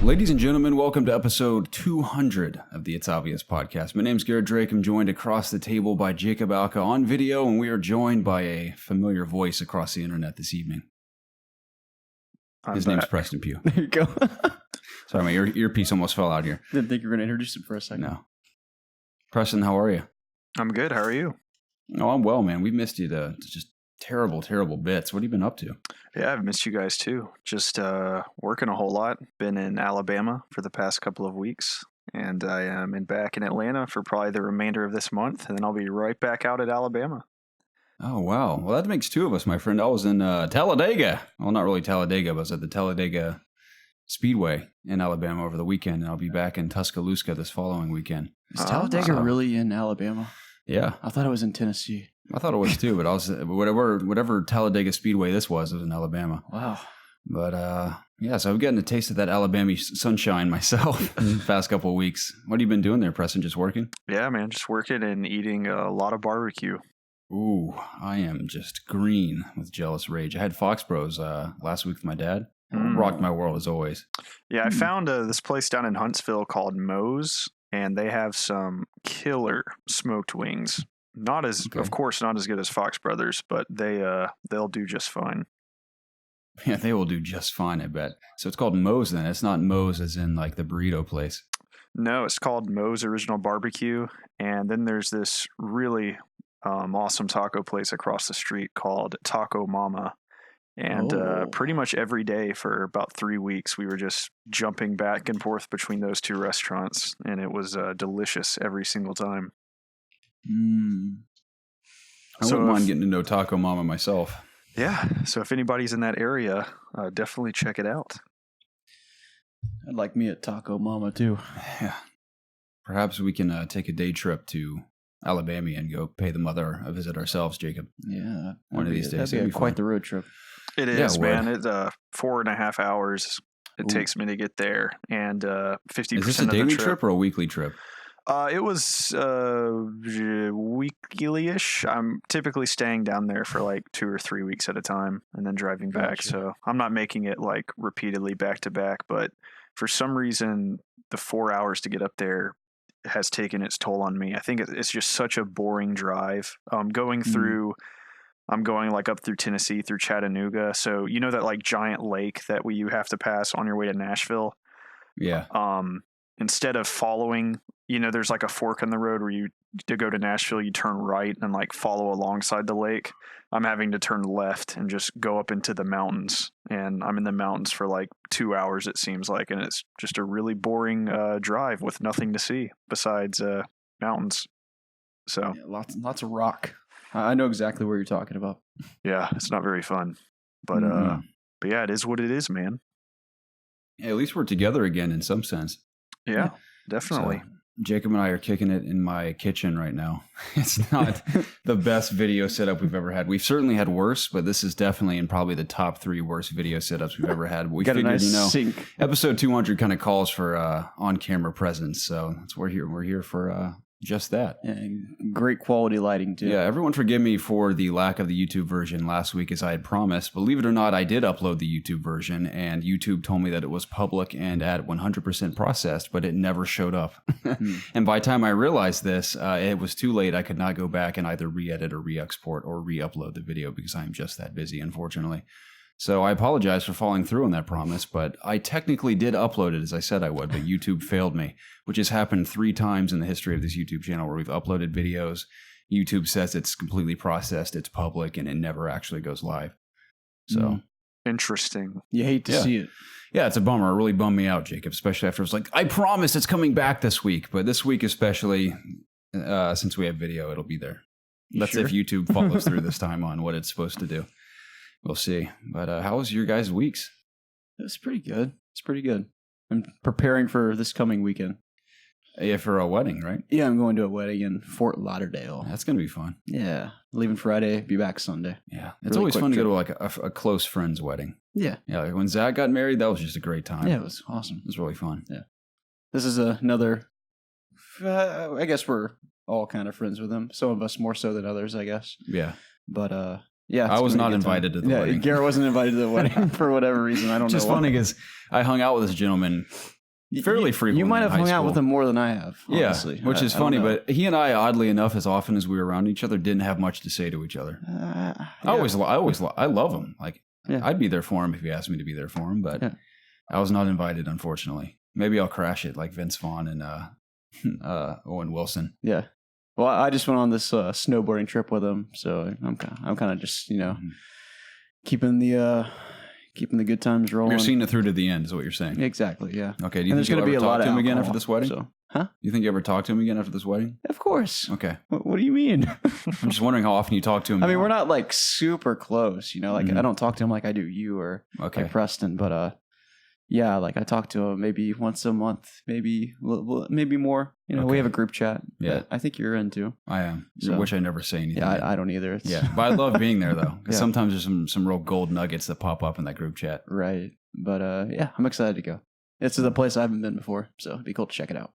Ladies and gentlemen, welcome to episode 200 of the It's Obvious podcast. My name's GarrettDrake. I'm joined across the table by Jacob Alka on video, and we are joined by a familiar voice across the internet this evening. His name's Preston Pugh. There you go. Sorry, my earpiece almost fell out here. Didn't think you were going to introduce him for a second. No. Preston, how are you? I'm good. How are you? Oh, I'm well, man. We missed you to just terrible bits. What have you been up to? Yeah, I've missed you guys too. Just working a whole lot. Been in Alabama for the past couple of weeks, and I am back in Atlanta for probably the remainder of this month, and then I'll be right back out at Alabama. Oh, wow. Well, that makes two of us, my friend. I was in Talladega. Well, not really Talladega, but I was at the Talladega Speedway in Alabama over the weekend, and I'll be back in Tuscaloosa this following weekend. Is Talladega really in Alabama? Yeah. I thought it was in Tennessee. I thought it was too, but I was whatever Talladega Speedway this was, it was in Alabama. Wow. But yeah, so I've gotten a taste of that Alabama sunshine myself in the past couple of weeks. What have you been doing there, Preston? Just working? Yeah, man, just working and eating a lot of barbecue. Ooh, I am just green with jealous rage. I had Fox Bros last week with my dad. Rocked my world as always. Yeah, I found this place down in Huntsville called Moe's, and they have some killer smoked wings. Of course, not as good as Fox Brothers, but they'll do just fine. Yeah, they will do just fine, I bet. So it's called Moe's then. It's not Moe's as in like the burrito place. No, it's called Moe's Original Barbecue, and then there's this really awesome taco place across the street called Taco Mama. And pretty much every day for about 3 weeks, we were just jumping back and forth between those two restaurants, and it was delicious every single time. I wouldn't mind getting to know Taco Mama myself. Yeah, so if anybody's in that area, definitely check it out. I'd like me at Taco Mama too. Yeah. Perhaps we can take a day trip to Alabama and go pay the mother a visit ourselves, Jacob. Yeah. One of these days. That'd be quite the road trip. It is, man. It's 4.5 hours it takes me to get there, and 50% Is this a daily trip or a weekly trip? It was weekly-ish. I'm typically staying down there for like 2 or 3 weeks at a time and then driving back. Gotcha. So I'm not making it like repeatedly back to back, but for some reason, the 4 hours to get up there has taken its toll on me. I think it's just such a boring drive. I'm going like up through Tennessee, through Chattanooga. So you know that like giant lake that you have to pass on your way to Nashville? Yeah. Instead of following, there's like a fork in the road where to go to Nashville, you turn right and like follow alongside the lake. I'm having to turn left and just go up into the mountains. And I'm in the mountains for like 2 hours, it seems like. And it's just a really boring drive with nothing to see besides mountains. So yeah, lots of rock. I know exactly where you're talking about. Yeah, it's not very fun. But yeah, it is what it is, man. Yeah, at least we're together again in some sense. Yeah, definitely. So, Jacob and I are kicking it in my kitchen right now. It's not the best video setup we've ever had. We've certainly had worse, but this is definitely in probably the top 3 worst video setups we've ever had. But we got figured, a nice sync. Episode 200 kind of calls for on-camera presence, so that's we're here for just that. Yeah, great quality lighting too. Yeah, everyone forgive me for the lack of the YouTube version last week as I had promised. Believe it or not, I did upload the YouTube version, and YouTube told me that it was public and at 100% processed, but it never showed up. And by the time I realized this, it was too late. I could not go back and either re-edit or re-export or re-upload the video because I'm just that busy, unfortunately. So I apologize for falling through on that promise, but I technically did upload it as I said I would, but YouTube failed me, which has happened 3 times in the history of this YouTube channel where we've uploaded videos. YouTube says it's completely processed, it's public, and it never actually goes live. So interesting. You hate to see it. Yeah, it's a bummer. It really bummed me out, Jacob, especially after it was like, I promise it's coming back this week. But this week especially, since we have video, it'll be there. That's if YouTube follows through this time on what it's supposed to do. We'll see. But how was your guys' weeks? It's pretty good. I'm preparing for this coming weekend. Yeah, for a wedding, right? Yeah, I'm going to a wedding in Fort Lauderdale. That's going to be fun. Yeah. Leaving Friday, be back Sunday. Yeah. It's always fun to go to like a close friend's wedding. Yeah. Yeah, like when Zach got married, that was just a great time. Yeah, it was awesome. It was really fun. Yeah. This is another, I guess we're all kind of friends with him. Some of us more so than others, I guess. Yeah. But yeah, I was not invited to the wedding. Garrett wasn't invited to the wedding for whatever reason. I don't know. Just funny because I hung out with this gentleman fairly frequently. You might have in high hung out school. with him more than I have, honestly. Yeah, which is I don't funny, know. but he and I, oddly enough, as often as we were around each other, didn't have much to say to each other. I love him. Like, Yeah. I'd be there for him if he asked me to be there for him, but Yeah. I was not invited, unfortunately. Maybe I'll crash it like Vince Vaughn and Owen Wilson. Yeah. Well, I just went on this snowboarding trip with him, so I'm kind of just keeping the good times rolling. You're seeing it through to the end, is what you're saying. Exactly. Yeah. Okay. Do you And think you'll ever talk to him again after alcohol, this wedding? So, huh? You think you ever talk to him again after this wedding? Of course. Okay. What do you mean? I'm just wondering how often you talk to him. I mean, now. we're not like super close, like Mhm. I don't talk to him like I do you or Okay. like Preston, but yeah, like I talk to him maybe once a month, maybe more. We Okay. have a group chat. Yeah. that I think you're into. I am. So- Which I never say anything. Yeah, yet. I don't either. It's, Yeah, but I love being there though. 'Cause Yeah. sometimes there's some real gold nuggets that pop up in that group chat. right. But yeah, I'm excited to go. It's a place I haven't been before, so it'd be cool to check it out.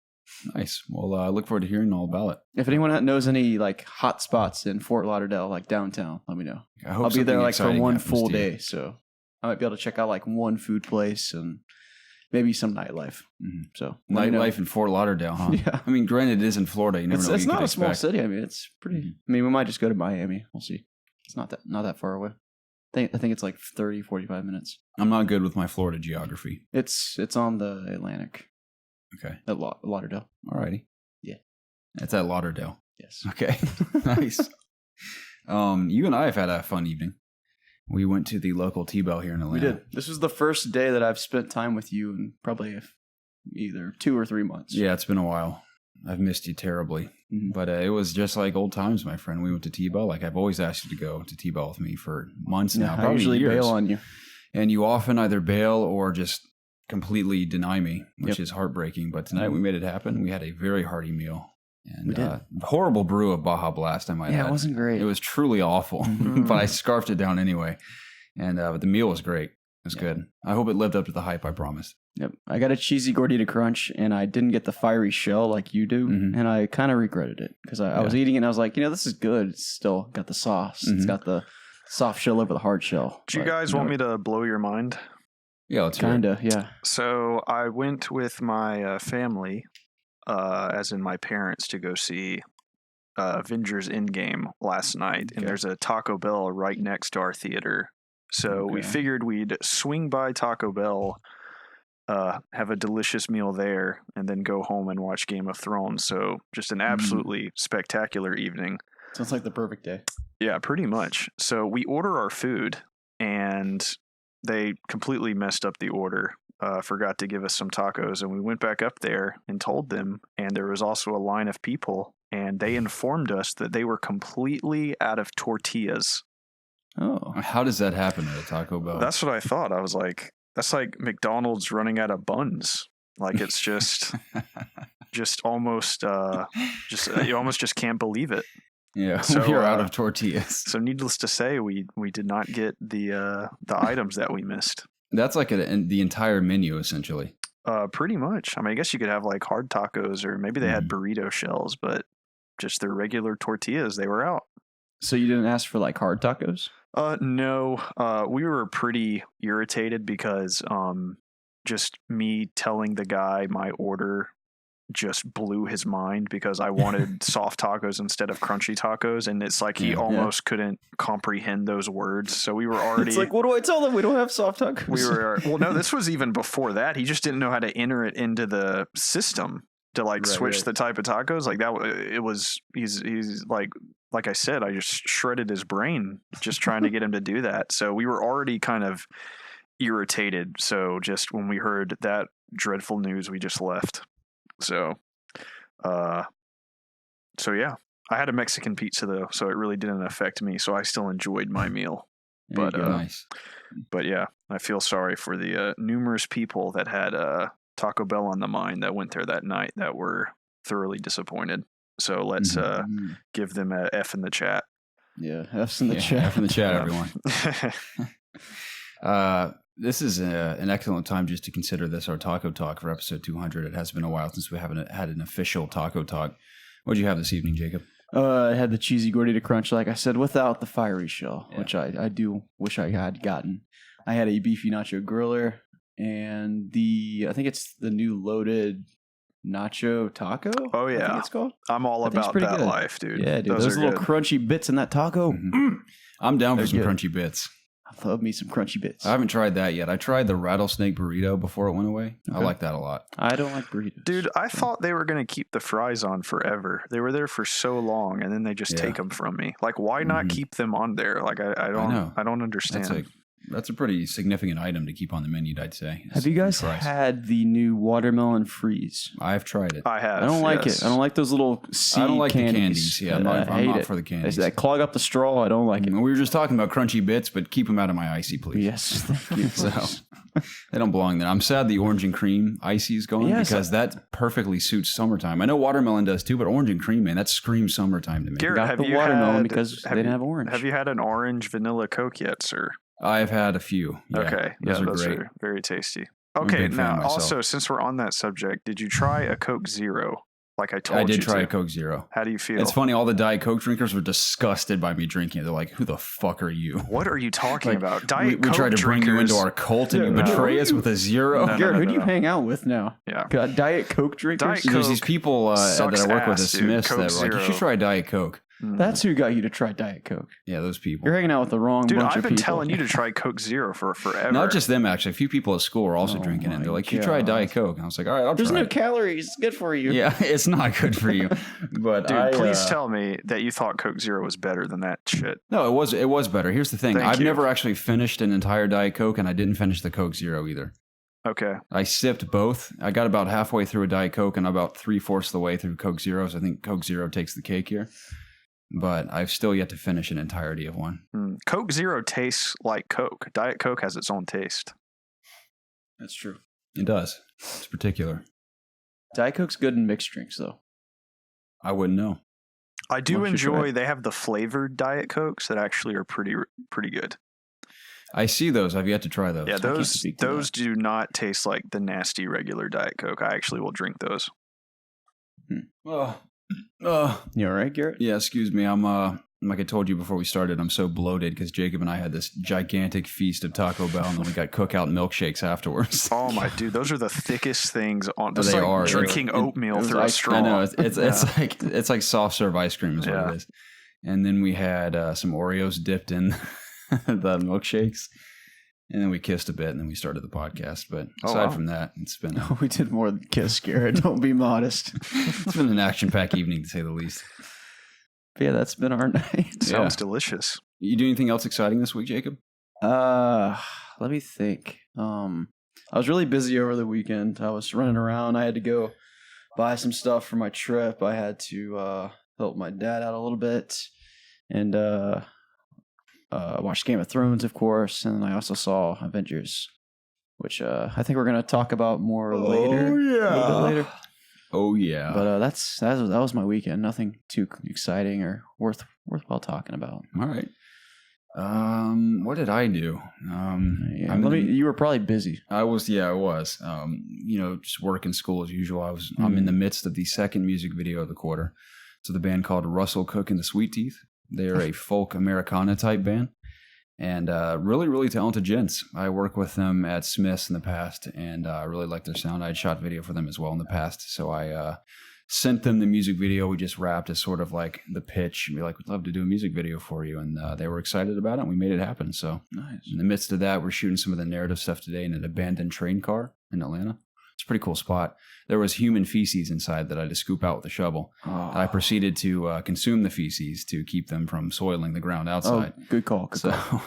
Nice. Well, I look forward to hearing all about it. If anyone knows any like hot spots in Fort Lauderdale, like downtown, let me know. I hope I'll be there something like for exciting one happens full to you. day, so I might be able to check out like one food place and maybe some nightlife. Mhm. So let me know. Nightlife in Fort Lauderdale, huh? Yeah. I mean, granted, it is in Florida. You never know what It's you not could a small expect. city. I mean, it's pretty. Mhm. I mean, we might just go to Miami. We'll see. It's not that far away. I think it's like 30, 45 minutes. I'm not good with my Florida geography. It's on the Atlantic Okay. at Lauderdale. Alrighty. Yeah. It's at Lauderdale. Yes. Okay. Nice. You and I have had a fun evening. We went to the local T-Bell here in Atlanta. We did. This was the first day that I've spent time with you in probably either 2 or 3 months. Yeah, it's been a while. I've missed you terribly. Mhm. But it was just like old times, my friend. We went to T-Bell. Like, I've always asked you to go to T-Bell with me for months now. I Probably usually years. bail on you. And you often either bail or just completely deny me, which Yep. is heartbreaking. But tonight we made it happen. We had a very hearty meal. And We did. Horrible brew of Baja Blast, I might Yeah, add. it wasn't great. It was truly awful, Mhm. but I scarfed it down anyway. And but the meal was great. It was Yeah. good. I hope it lived up to the hype I promised. Yep. I got a cheesy gordita crunch, and I didn't get the fiery shell like you do, Mhm. and I kind of regretted it because I was eating it and I was like, this is good. It's still got the sauce. It's Mhm. got the soft shell over the hard shell. Do you guys want me to blow your mind? Yeah, let's hear it. Kinda, yeah. So I went with my family, as in my parents, to go see Avengers Endgame last night, and Okay. there's a Taco Bell right next to our theater. So we Okay. figured we'd swing by Taco Bell, have a delicious meal there, and then go home and watch Game of Thrones. So just an absolutely spectacular evening. Sounds like the perfect day. Yeah, pretty much. So we order our food, and they completely messed up the order. Forgot to give us some tacos, and we went back up there and told them, and there was also a line of people, and they informed us that they were completely out of tortillas. Oh. How does that happen at a Taco Bell? That's what I thought. I was like, that's like McDonald's running out of buns. Like, it's just almost, you almost just can't believe it. Yeah, So, we're out of tortillas. So needless to say, we did not get the items that we missed. That's like the entire menu, essentially. Pretty much. I mean, I guess you could have like hard tacos, or maybe they had burrito shells, but just their regular tortillas, they were out. So you didn't ask for like hard tacos? No. We were pretty irritated because just me telling the guy my order just blew his mind, because I wanted soft tacos instead of crunchy tacos, and it's like he almost couldn't comprehend those words. So we were already. It's like, what do I tell them? We don't have soft tacos. We were no. This was even before that. He just didn't know how to enter it into the system to switch the type of tacos. Like that. It was. He's like I said. I just shredded his brain just trying to get him to do that. So we were already kind of irritated. So just when we heard that dreadful news, we just left. So yeah, I had a Mexican pizza though, so it really didn't affect me. So I still enjoyed my meal. There you But go. Nice. but yeah, I feel sorry for the numerous people that had Taco Bell on the mind that went there that night that were thoroughly disappointed. So let's give them a F in the chat. Yeah, F's in the chat. F in the chat, everyone. This is an excellent time just to consider this our Taco Talk for episode 200. It has been a while since we haven't had an official Taco Talk. What did you have this evening, Jacob? I had the cheesy gordita crunch, like I said, without the fiery shell, which I do wish I had gotten. I had a beefy nacho griller. and I think it's the new loaded nacho taco. Oh, yeah. I think it's called. I'm all about that good. life, dude. Yeah, dude. Those Those are little good. crunchy bits in that taco. I'm down for They're some good. crunchy bits. I love me some crunchy bits. I haven't tried that yet. I tried the rattlesnake burrito before it went away. I Okay. like that a lot. I don't like burritos. Dude, I thought they were going to keep the fries on forever. They were there for so long, and then they just Yeah. take them from me. Like, why not Mhm. keep them on there? Like, I know. don't understand. That's a pretty significant item to keep on the menu, I'd say. Have you guys Fries. had the new watermelon freeze? I've tried it. I have. I don't like yes. it. I don't like those little seed I don't like candies. the candies. Yeah, I'm I not hate it. for the candies. That clog up the straw. I don't like it. We were just talking about crunchy bits, but keep them out of my icy, please. Yes, thank you. So they don't belong there. I'm sad the orange and cream icy is gone Yes. because that perfectly suits summertime. I know watermelon does too, but orange and cream, man, that screams summertime to me. Garrett, Got have the you watermelon had, because they didn't have orange. Have you had an orange vanilla Coke yet, sir? I've had a few. Yeah, Okay. those yeah, are great. very tasty. I'm a Okay, big fan now myself. also, since we're on that subject, did you try a Coke Zero? Like I told you I did try to? a Coke Zero. How do you feel? It's funny, all the Diet Coke drinkers were disgusted by me drinking it. They're like, who the fuck are you? What are you talking Like, about? we Diet Coke tried to bring you drinkers- into our cult and Yeah, you no. betray us with a zero. No, Garrett, who do you no. hang out with now? Yeah. Got Diet Coke drinkers? Diet There's these Coke people that sucks I work with at ass, dude. Smith's Coke that were like, you Zero. should try Diet Coke. Mm. That's who got you to try Diet Coke. Yeah, those people. You're hanging out with the wrong Dude, bunch I've of been people. telling you to try Coke Zero for forever. Not just them, actually. A few people at school were also Oh drinking it. my They're like, you try God. Diet Coke. And I was like, all right, I'll There's try no it. calories. It's good for you. Yeah, it's not good for you. But Dude, I, please tell me that you thought Coke Zero was better than that shit. No, it was better. Here's the thing. Thank I've you. never actually finished an entire Diet Coke, and I didn't finish the Coke Zero either. Okay. I sipped both. I got about halfway through a Diet Coke and about 3/4 of the way through Coke Zero. So I think Coke Zero takes the cake here. But I've still yet to finish an entirety of one. Coke Zero tastes like Coke. Diet Coke has its own taste. That's true. It does. It's particular. Diet Coke's good in mixed drinks, though. I wouldn't know. I do Once you try enjoy. it. They have the flavored Diet Cokes that actually are pretty good. I see those. I've yet to try those. Yeah, can't those speak to those do not taste like the nasty regular Diet Coke. I actually will drink those. You all right, Garrett? Yeah, excuse me. I'm like I told you before we started, I'm so bloated because Jacob and I had this gigantic feast of Taco Bell, and then we got cookout milkshakes afterwards. Oh my dude, those are the thickest things on. They It's like are. drinking It oatmeal was through a ice straw. I know it's like soft serve ice cream is what Yeah. it is. And then we had some Oreos dipped in the milkshakes, and then we kissed a bit, and then we started the podcast. But Oh, aside wow. from that, it's been We did more than kiss, Garrett. Don't be modest. it's been an action-packed evening to say the least. But yeah, that's been our night. Sounds delicious. You do anything else exciting this week, Jacob? Let me think. I was really busy over the weekend. I was running around. I had to go buy some stuff for my trip. I had to help my dad out a little bit, and watched Game of Thrones, of course. And I also saw Avengers, which I think we're gonna talk about more later. A little bit later. Oh yeah. But that was my weekend. Nothing too exciting or worthwhile talking about. All right. What did I do? Yeah, I'm you were probably busy. I was. Just work and school as usual. I'm in the midst of the second music video of the quarter. So the band called Russell Cook and the Sweet Teeth. They're a folk Americana type band, and really, really talented gents. I worked with them at Smith's in the past, and I really like their sound. I had shot video for them as well in the past, so I sent them the music video. We just wrapped as sort of like the pitch. Be like, we'd love to do a music video for you, and they were excited about it. And we made it happen. So Nice. in the midst of that, we're shooting some of the narrative stuff today in an abandoned train car in Atlanta. It's a pretty cool spot. There was human feces inside that I had to scoop out with a shovel. Oh. I proceeded to consume the feces to keep them from soiling the ground outside. Oh, good call. Good So, call.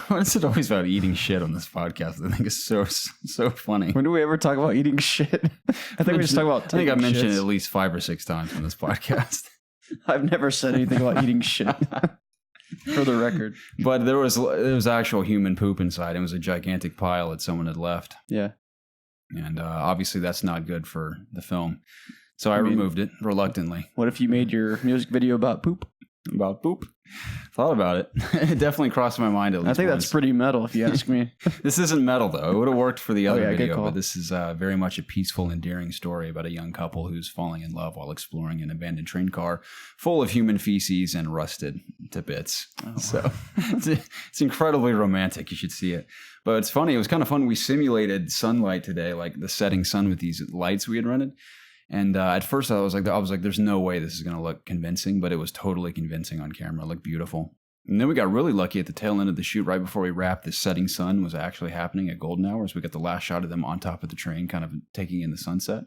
why is it always about eating shit on this podcast? I think it's so funny. When do we ever talk about eating shit? I think we just talk about. I think I taking mentioned it shits. at least 5 or 6 times on this podcast. I've never said anything about eating shit. For the record. But there was actual human poop inside. It was a gigantic pile that someone had left. Yeah. And obviously that's not good for the film. So I mean- removed it reluctantly. What if you made your music video about poop? About boop. Thought about it. It definitely crossed my mind at least I think once. that's pretty metal, if you ask me. This isn't metal, though. It would have worked for the other yeah, good video, call. but this is very much a peaceful, endearing story about a young couple who's falling in love while exploring an abandoned train car full of human feces and rusted to bits. Oh, So it's incredibly romantic. You should see it. But it's funny. It was kind of fun. We simulated sunlight today, like the setting sun with these lights we had rented. And at first I was like, there's no way this is going to look convincing, but it was totally convincing on camera. It looked beautiful. And then we got really lucky at the tail end of the shoot, right before we wrapped. The setting sun was actually happening at golden hours. We got the last shot of them on top of the train, kind of taking in the sunset.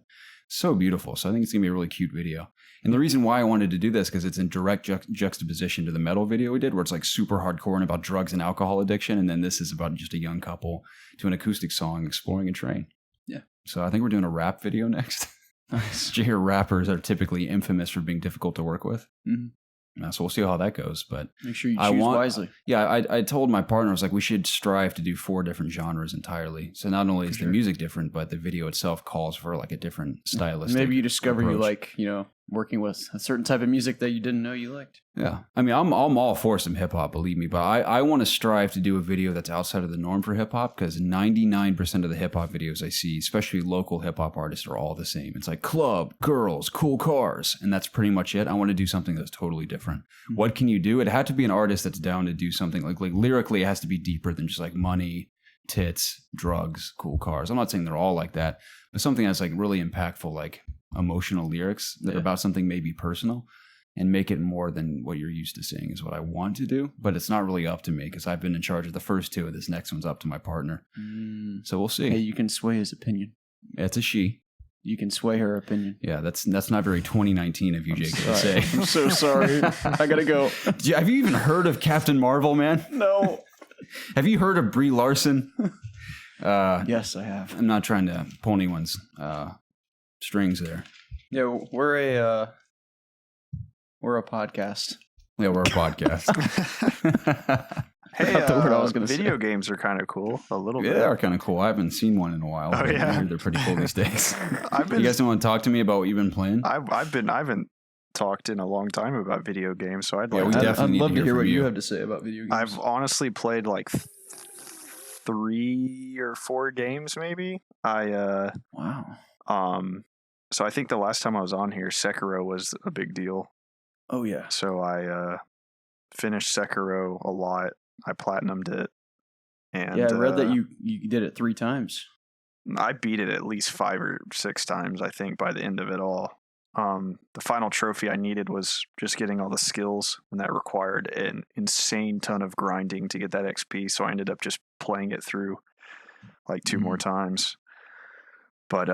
So beautiful. So I think it's going to be a really cute video. And the reason why I wanted to do this, because it's in direct juxtaposition to the metal video we did, where it's like super hardcore and about drugs and alcohol addiction. And then this is about just a young couple to an acoustic song exploring a train. Yeah. So I think we're doing a rap video next. Nice. Did you hear rappers are typically infamous for being difficult to work with? Mm-hmm. So we'll see how that goes. But Make sure you choose wisely. Yeah, I told my partner, I was like, we should strive to do 4 different genres entirely. So not only is the music different, but the video itself calls for like a different stylistic Maybe you discover approach. you like, working with a certain type of music that you didn't know you liked. Yeah. I mean, I'm all for some hip hop, believe me, but I want to strive to do a video that's outside of the norm for hip hop, because 99% of the hip hop videos I see, especially local hip hop artists, are all the same. It's like club, girls, cool cars, and that's pretty much it. I want to do something that's totally different. Mm-hmm. What can you do? It had to be an artist that's down to do something like lyrically, it has to be deeper than just like money, tits, drugs, cool cars. I'm not saying they're all like that, but something that's like really impactful, like emotional lyrics that are about something maybe personal, and make it more than what you're used to seeing is what I want to do. But it's not really up to me, because I've been in charge of the first 2, and this next one's up to my partner. So we'll see. Hey, you can sway his opinion. It's a she. You can sway her opinion. Yeah, that's not very 2019 of you, Jake, to say. I'm so sorry. I gotta go. Have you even heard of Captain Marvel, man? No. Have you heard of Brie Larson? Yes, I have. I'm not trying to pull anyone's strings there. Yeah, we're a podcast. Yeah, we're a podcast. Hey, the word I was gonna video say. games are kind of cool. A little Yeah, bit. they are kind of cool. I haven't seen one in a while. Oh, but yeah? I heard they're pretty cool these days. I've been. You guys don't want to talk to me about what you've been playing? I haven't talked in a long time about video games, so I'd Yeah, like. we to- definitely I'd need love to to hear hear from what you. you have to say about video games. I've honestly played like 3 or 4 games, maybe. Wow. So I think the last time I was on here, Sakura was a big deal. Oh yeah. So I finished Sekiro a lot. I platinumed it, and Yeah, I read that you did it 3 times. I beat it at least 5 or 6 times, I think, by the end of it all. The final trophy I needed was just getting all the skills, and that required an insane ton of grinding to get that XP. So I ended up just playing it through like 2 more times. But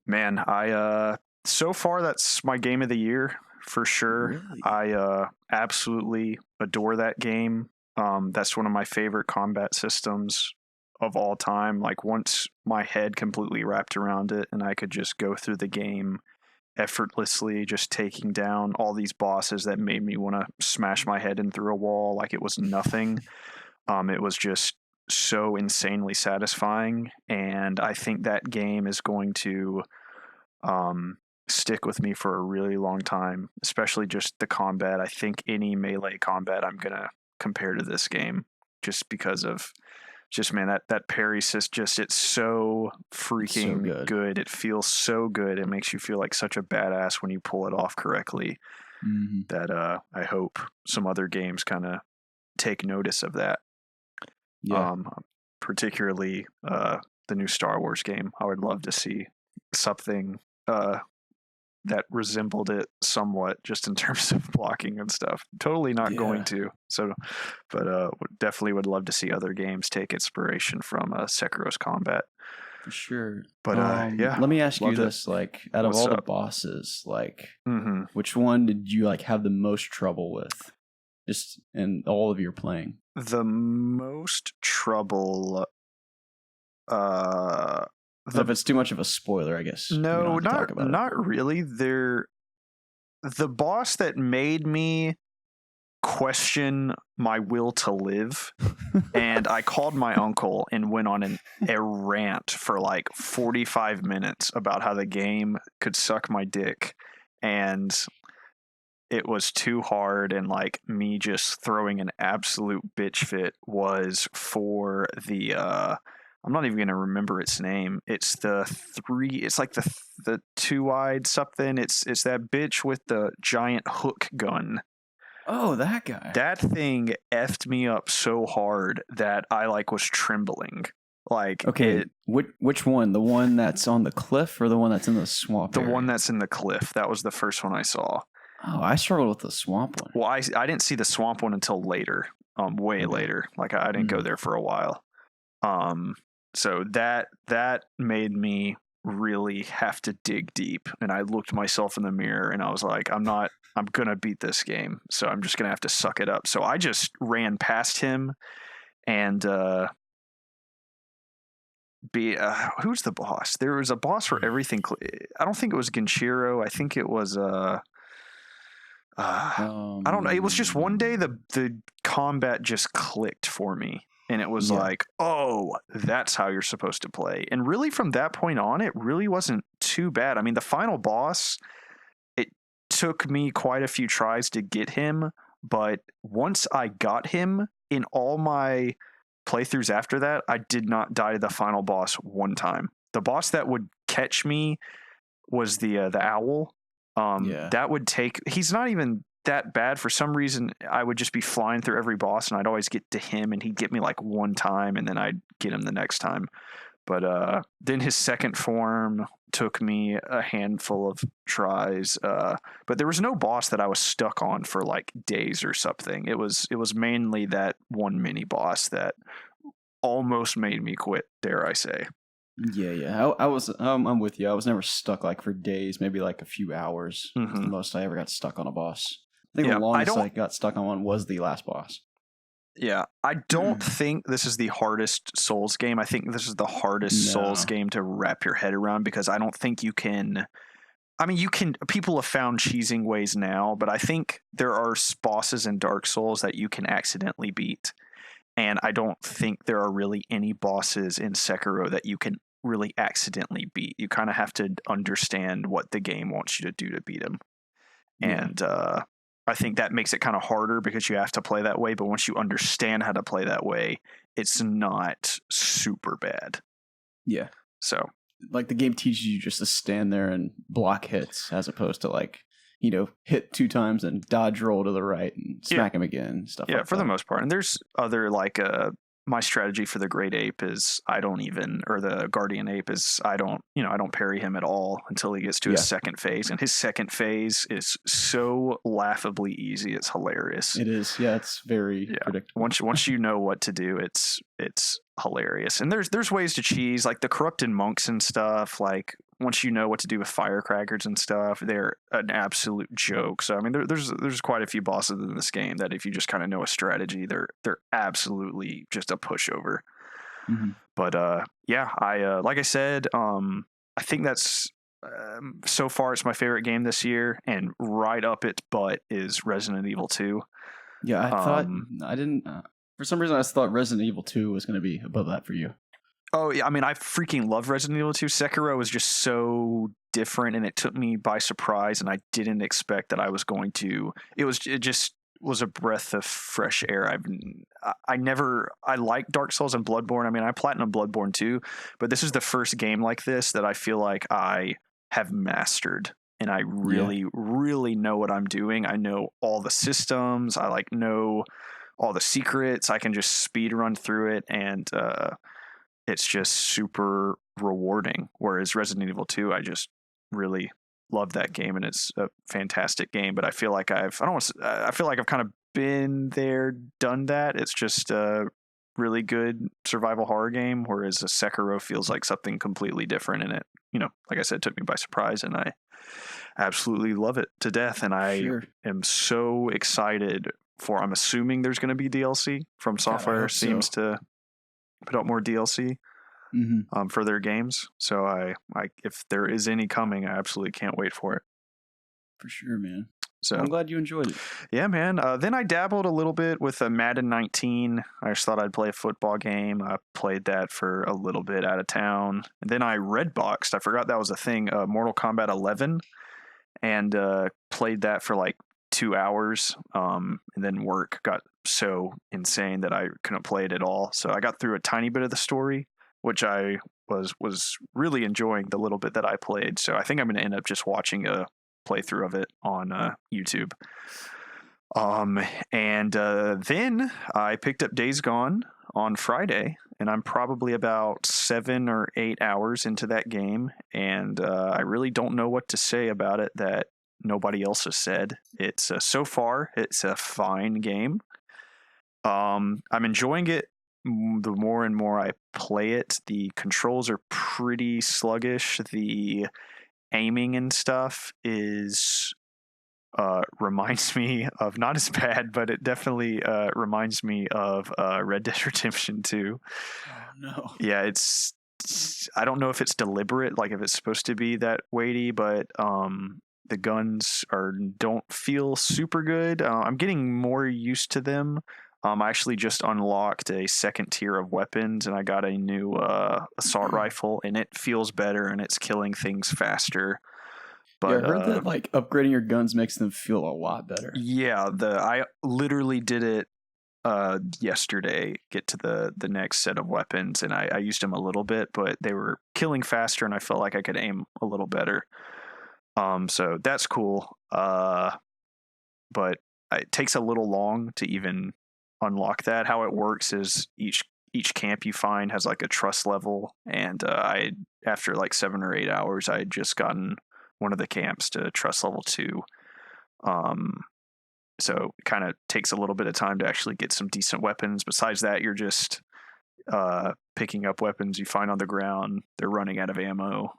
man, I so far that's my game of the year for sure. Really? I absolutely adore that game. That's one of my favorite combat systems of all time. Like, once my head completely wrapped around it and I could just go through the game effortlessly, just taking down all these bosses that made me want to smash my head in through a wall like it was nothing. It was just so insanely satisfying, and I think that game is going to stick with me for a really long time, especially just the combat. I think any melee combat I'm gonna compare to this game, just because of man, that parry system, it's so freaking good. It feels so good. It makes you feel like such a badass when you pull it off correctly. That I hope some other games kind of take notice of that. Yeah. Particularly the new Star Wars game. I would love to see something that resembled it somewhat, just in terms of blocking and stuff. Totally not going to. So, but definitely would love to see other games take inspiration from Sekiro's combat. For sure. But yeah, let me ask you loved it. this: like, out of What's all the up? bosses, like, Mm-hmm. which one did you like have the most trouble with, just in all of your playing? The most trouble. If it's too much of a spoiler, I guess. we No, don't have to talk about it. not really. The boss that made me question my will to live, and I called my uncle and went on a rant for like 45 minutes about how the game could suck my dick, and it was too hard, and like me just throwing an absolute bitch fit was for the I'm not even gonna remember its name. It's it's like the two-eyed something. It's that bitch with the giant hook gun. Oh, that guy. That thing effed me up so hard that I like was trembling. Like, okay, which one? The one that's on the cliff or the one that's in the swamp? The area? one that's in the cliff. That was the first one I saw. Oh, I struggled with the swamp one. Well, I didn't see the swamp one until later, way later. Like I didn't go there for a while. So that made me really have to dig deep, and I looked myself in the mirror and I was like, I'm gonna beat this game, so I'm just gonna have to suck it up. So I just ran past him, and who's the boss? There was a boss for everything. I don't think it was Genshiro. I think it was I don't know. It was just one day the combat just clicked for me. And it was like, oh, that's how you're supposed to play. And really from that point on, it really wasn't too bad. I mean, the final boss, it took me quite a few tries to get him. But once I got him, in all my playthroughs after that, I did not die to the final boss one time. The boss that would catch me was the owl. That would take... He's not even that bad. For some reason, I would just be flying through every boss, and I'd always get to him, and he'd get me like one time, and then I'd get him the next time. But then his second form took me a handful of tries. But there was no boss that I was stuck on for like days or something. It was mainly that one mini boss that almost made me quit, dare I say. Yeah. I was. I'm with you. I was never stuck like for days. Maybe like a few hours. Mm-hmm. Was the most I ever got stuck on a boss. I think the longest I got stuck on one was the last boss. Yeah, I don't think this is the hardest Souls game. I think this is the hardest Souls game to wrap your head around, because I don't think you can... I mean, you can... People have found cheesing ways now, but I think there are bosses in Dark Souls that you can accidentally beat. And I don't think there are really any bosses in Sekiro that you can really accidentally beat. You kind of have to understand what the game wants you to do to beat them. Yeah. And I think that makes it kind of harder because you have to play that way. But once you understand how to play that way, it's not super bad. Yeah. So, like, the game teaches you just to stand there and block hits, as opposed to like, hit 2 times and dodge roll to the right and smack him again and stuff like that. Yeah, for the most part. And there's other like my strategy for the Great Ape is the Guardian Ape is I don't parry him at all until he gets to his second phase. And his second phase is so laughably easy. It's hilarious. It is. Yeah, it's very predictable. Once you know what to do, it's hilarious. And there's ways to cheese, like the corrupted monks and stuff. Like once you know what to do with firecrackers and stuff, they're an absolute joke. So I mean, there's quite a few bosses in this game that if you just kind of know a strategy, they're absolutely just a pushover. Mm-hmm. But I like I said, I think that's so far it's my favorite game this year, and right up its butt is Resident Evil 2. Yeah, I thought I didn't. For some reason, I thought Resident Evil 2 was going to be above that for you. Oh, yeah. I mean, I freaking love Resident Evil 2. Sekiro was just so different, and it took me by surprise, and I didn't expect that I was going to. It just was a breath of fresh air. I like Dark Souls and Bloodborne. I mean, I platinum Bloodborne too, but this is the first game like this that I feel like I have mastered, and I really, really know what I'm doing. I know all the systems. I know all the secrets. I can just speed run through it, and it's just super rewarding. Whereas Resident Evil 2, I just really love that game, and it's a fantastic game. But I feel like I've kind of been there, done that. It's just a really good survival horror game, whereas a Sekiro feels like something completely different. And it, like I said, took me by surprise, and I absolutely love it to death. And I am so excited for. I'm assuming there's going to be DLC. From Software seems to put out more DLC for their games. So I if there is any coming, I absolutely can't wait for it. For sure, man. So I'm glad you enjoyed it. Yeah, man. Then I dabbled a little bit with a Madden 19. I just thought I'd play a football game. I played that for a little bit out of town. And then I redboxed. I forgot that was a thing. Mortal Kombat 11, and played that for like 2 hours, and then work got so insane that I couldn't play it at all. So I got through a tiny bit of the story, which I was really enjoying the little bit that I played. So I think I'm going to end up just watching a playthrough of it on YouTube. And then I picked up Days Gone on Friday, and I'm probably about 7 or 8 hours into that game, and I really don't know what to say about it that nobody else has said. It's so far it's a fine game. I'm enjoying it the more and more I play it. The controls are pretty sluggish. The aiming and stuff is reminds me of, not as bad, but it definitely reminds me of Red Dead Redemption 2. Oh no. Yeah, it's I don't know if it's deliberate, like if it's supposed to be that weighty, but the guns don't feel super good. I'm getting more used to them. I actually just unlocked a second tier of weapons, and I got a new assault rifle, and it feels better, and it's killing things faster. But Yeah, I heard that like upgrading your guns makes them feel a lot better. Yeah, I literally did it yesterday, get to the next set of weapons, and I used them a little bit, but they were killing faster, and I felt like I could aim a little better. So that's cool. But it takes a little long to even unlock that. How it works is each camp you find has like a trust level, and after like 7 or 8 hours, I had just gotten one of the camps to trust level 2. So it kind of takes a little bit of time to actually get some decent weapons. Besides that, you're just picking up weapons you find on the ground. They're running out of ammo.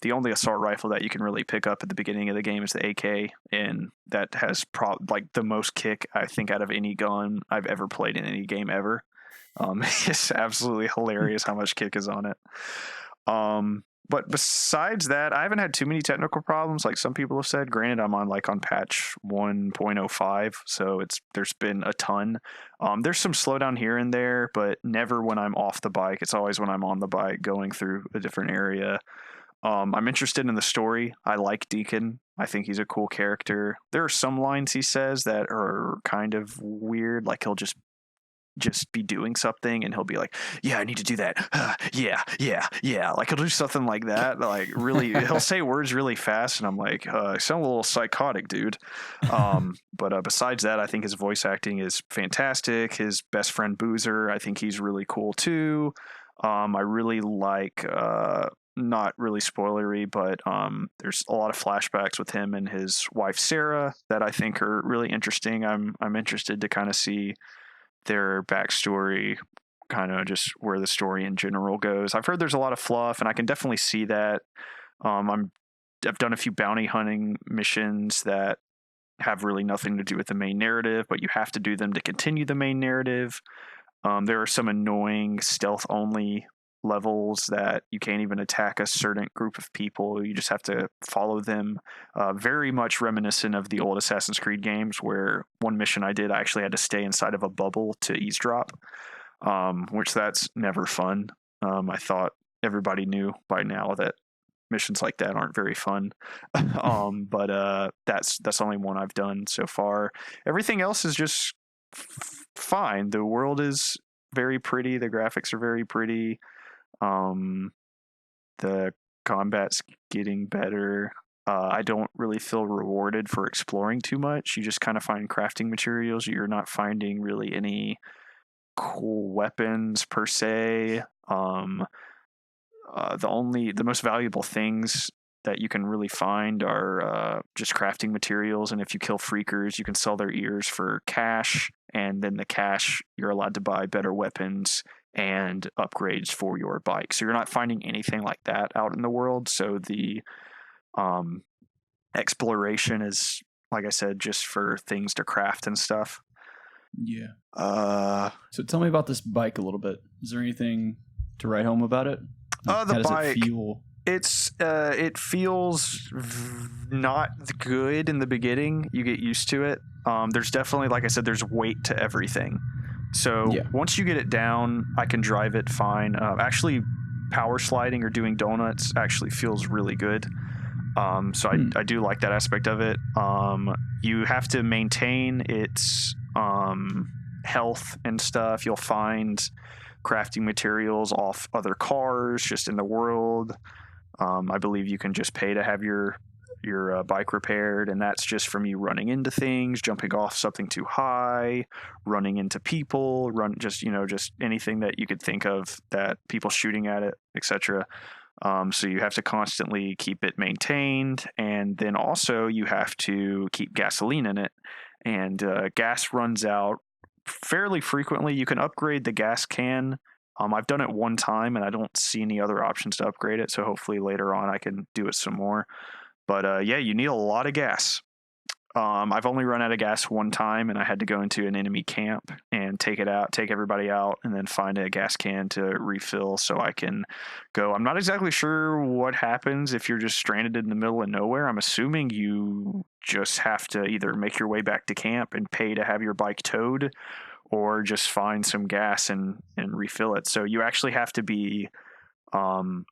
The only assault rifle that you can really pick up at the beginning of the game is the AK, and that has like the most kick, I think, out of any gun I've ever played in any game ever. It's absolutely hilarious how much kick is on it. But besides that, I haven't had too many technical problems like some people have said. Granted, I'm on patch 1.05, so there's been a ton. There's some slowdown here and there, but never when I'm off the bike. It's always when I'm on the bike going through a different area. I'm interested in the story. I like Deacon. I think he's a cool character. There are some lines he says that are kind of weird, like he'll just be doing something and he'll be like, yeah, I need to do that. Yeah. Like he'll do something like that. Like really, he'll say words really fast. And I'm like, you sound a little psychotic, dude. But besides that, I think his voice acting is fantastic. His best friend Boozer, I think he's really cool too. I really like, not really spoilery, but there's a lot of flashbacks with him and his wife, Sarah, that I think are really interesting. I'm interested to kind of see their backstory, kind of just where the story in general goes. I've heard there's a lot of fluff, and I can definitely see that. I've done a few bounty hunting missions that have really nothing to do with the main narrative, but you have to do them to continue the main narrative. There are some annoying stealth-only levels that you can't even attack a certain group of people. You just have to follow them. Very much reminiscent of the old Assassin's Creed games, where one mission I did, I actually had to stay inside of a bubble to eavesdrop, which that's never fun. I thought everybody knew by now that missions like that aren't very fun. But that's only one I've done so far. Everything else is just fine. The world is very pretty. The graphics are very pretty. The combat's getting better. I don't really feel rewarded for exploring too much. You just kind of find crafting materials. You're not finding really any cool weapons per se. The most valuable things that you can really find are just crafting materials, and if you kill freakers, you can sell their ears for cash, and then the cash, you're allowed to buy better weapons and upgrades for your bike. So you're not finding anything like that out in the world. So the exploration is, like I said, just for things to craft and stuff. Yeah. So tell me about this bike a little bit. Is there anything to write home about it? The How does bike. it feel? It feels not good in the beginning. You get used to it. There's definitely, like I said, there's weight to everything. So once you get it down, I can drive it fine. Actually, power sliding or doing donuts actually feels really good. So I do like that aspect of it. You have to maintain its health and stuff. You'll find crafting materials off other cars just in the world. I believe you can just pay to have your bike repaired, and that's just from you running into things, jumping off something too high, running into people, just anything that you could think of, that people shooting at it, etc. So you have to constantly keep it maintained, and then also you have to keep gasoline in it, and gas runs out fairly frequently. You can upgrade the gas can. I've done it one time, and I don't see any other options to upgrade it, so hopefully later on I can do it some more. But yeah, you need a lot of gas. I've only run out of gas one time, and I had to go into an enemy camp and take everybody out, and then find a gas can to refill so I can go. I'm not exactly sure what happens if you're just stranded in the middle of nowhere. I'm assuming you just have to either make your way back to camp and pay to have your bike towed, or just find some gas and refill it. So you actually have to be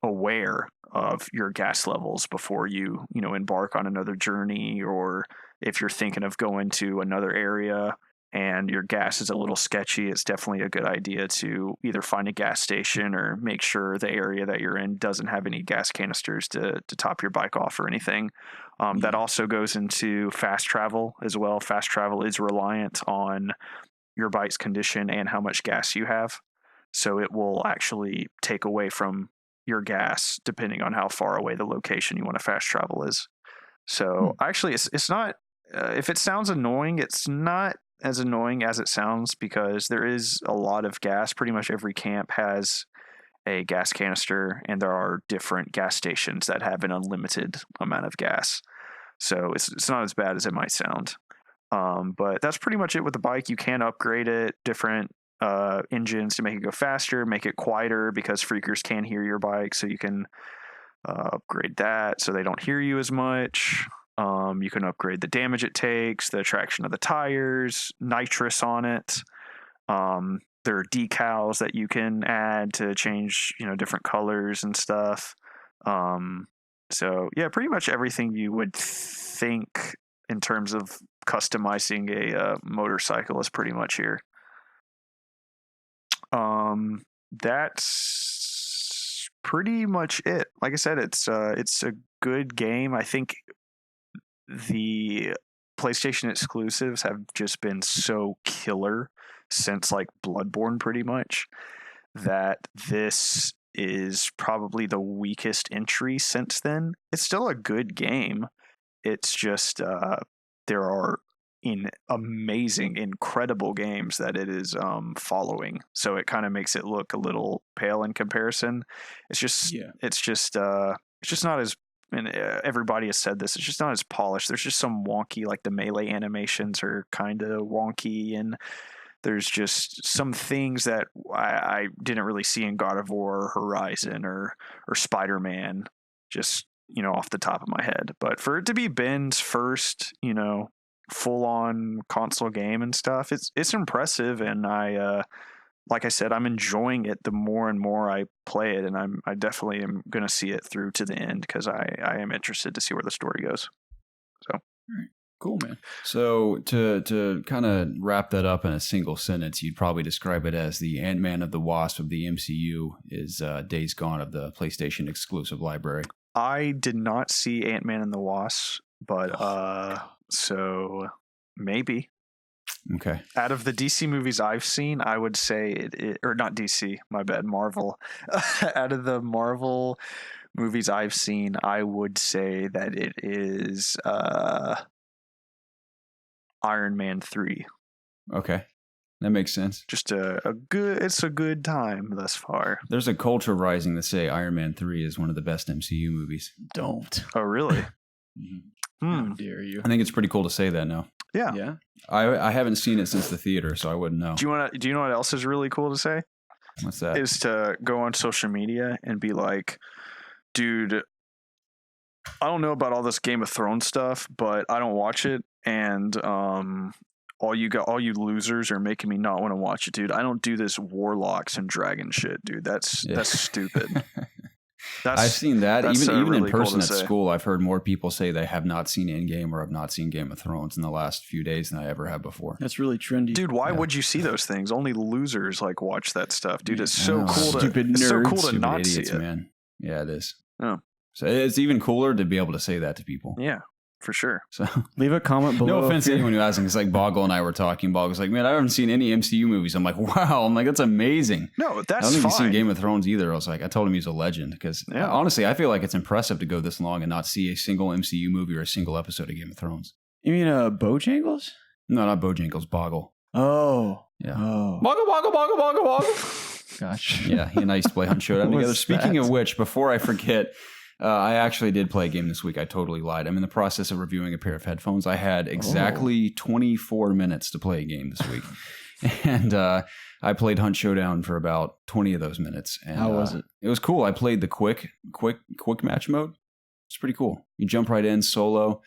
aware of your gas levels before you embark on another journey, or if you're thinking of going to another area and your gas is a little sketchy, it's definitely a good idea to either find a gas station or make sure the area that you're in doesn't have any gas canisters to top your bike off or anything. That also goes into fast travel as well. Fast travel is reliant on your bike's condition and how much gas you have. So it will actually take away from your gas depending on how far away the location you want to fast travel is. So actually, it's not, if it sounds annoying, it's not as annoying as it sounds, because there is a lot of gas. Pretty much every camp has a gas canister, and there are different gas stations that have an unlimited amount of gas. So it's not as bad as it might sound. But that's pretty much it with the bike. You can upgrade it, different engines to make it go faster, make it quieter, because freakers can hear your bike, so you can upgrade that so they don't hear you as much. You can upgrade the damage it takes, the traction of the tires, nitrous on it. There are decals that you can add to change, different colors and stuff. So yeah, pretty much everything you would think in terms of customizing a motorcycle is pretty much here. That's pretty much it. Like I said, it's a good game. I think the PlayStation exclusives have just been so killer since like Bloodborne, pretty much, that this is probably the weakest entry since then. It's still a good game. It's just there are amazing, incredible games that it is following, so it kind of makes it look a little pale in comparison. It's just not as, and everybody has said this, it's just not as polished. There's just some wonky, like the melee animations are kind of wonky, and there's just some things that I didn't really see in God of War or Horizon or Spider-Man, just off the top of my head. But for it to be Ben's first full-on console game and stuff, it's impressive, and I like I said, I'm enjoying it the more and more I play it, and I definitely am going to see it through to the end, because I am interested to see where the story goes. So all right. Cool, man. So to kind of wrap that up in a single sentence, you'd probably describe it as the Ant-Man of the Wasp of the MCU is Days Gone of the PlayStation exclusive library. I did not see Ant-Man and the Wasp, but so maybe. Okay. Out of the DC movies I've seen, I would say or not DC, my bad, Marvel. Out of the Marvel movies I've seen, I would say that it is Iron Man 3. Okay. That makes sense. Just it's a good time thus far. There's a culture rising to say Iron Man 3 is one of the best MCU movies. Don't. Oh, really? How dare you? I think it's pretty cool to say that now. Yeah. I haven't seen it since the theater, so I wouldn't know. Do you know what else is really cool to say? What's that? Is to go on social media and be like, dude, I don't know about all this Game of Thrones stuff, but I don't watch it, and all you losers are making me not want to watch it, dude. I don't do this warlocks and dragon shit, dude. That's stupid. I've seen that. Even really in cool person to at say. school, I've heard more people say they have not seen Endgame or have not seen Game of Thrones in the last few days than I ever have before. That's really trendy. Dude, why Yeah. would you see those things? Only losers like watch that stuff. Dude, it's I so know. cool to Stupid it's so nerds. cool to Stupid not idiots, see it. man. Yeah, it is. Oh. So it's even cooler to be able to say that to people. Yeah, for sure. So Leave a comment below. no offense to anyone who hasn't. It's like Boggle and I were talking. Boggle's like, man, I haven't seen any MCU movies. I'm like, wow. I'm like, that's amazing. No, I that's don't think he's seen fine. Game of Thrones either. I was like, I told him he's a legend because Yeah. honestly, I feel like it's impressive to go this long and not see a single MCU movie or a single episode of Game of Thrones. You mean Bojangles? No, not Bojangles, Boggle. Oh. Yeah. Oh. Boggle, Boggle, Boggle, Boggle, Boggle. Gosh. Yeah, he and I used to play Hunt Showdown What together. was Speaking that? of which, before I forget, I actually did play a game this week. I totally lied. I'm in the process of reviewing a pair of headphones. I had exactly 24 minutes to play a game this week. And I played Hunt Showdown for about 20 of those minutes. And, How was it? It was cool. I played the quick match mode. It's pretty cool. You jump right in solo.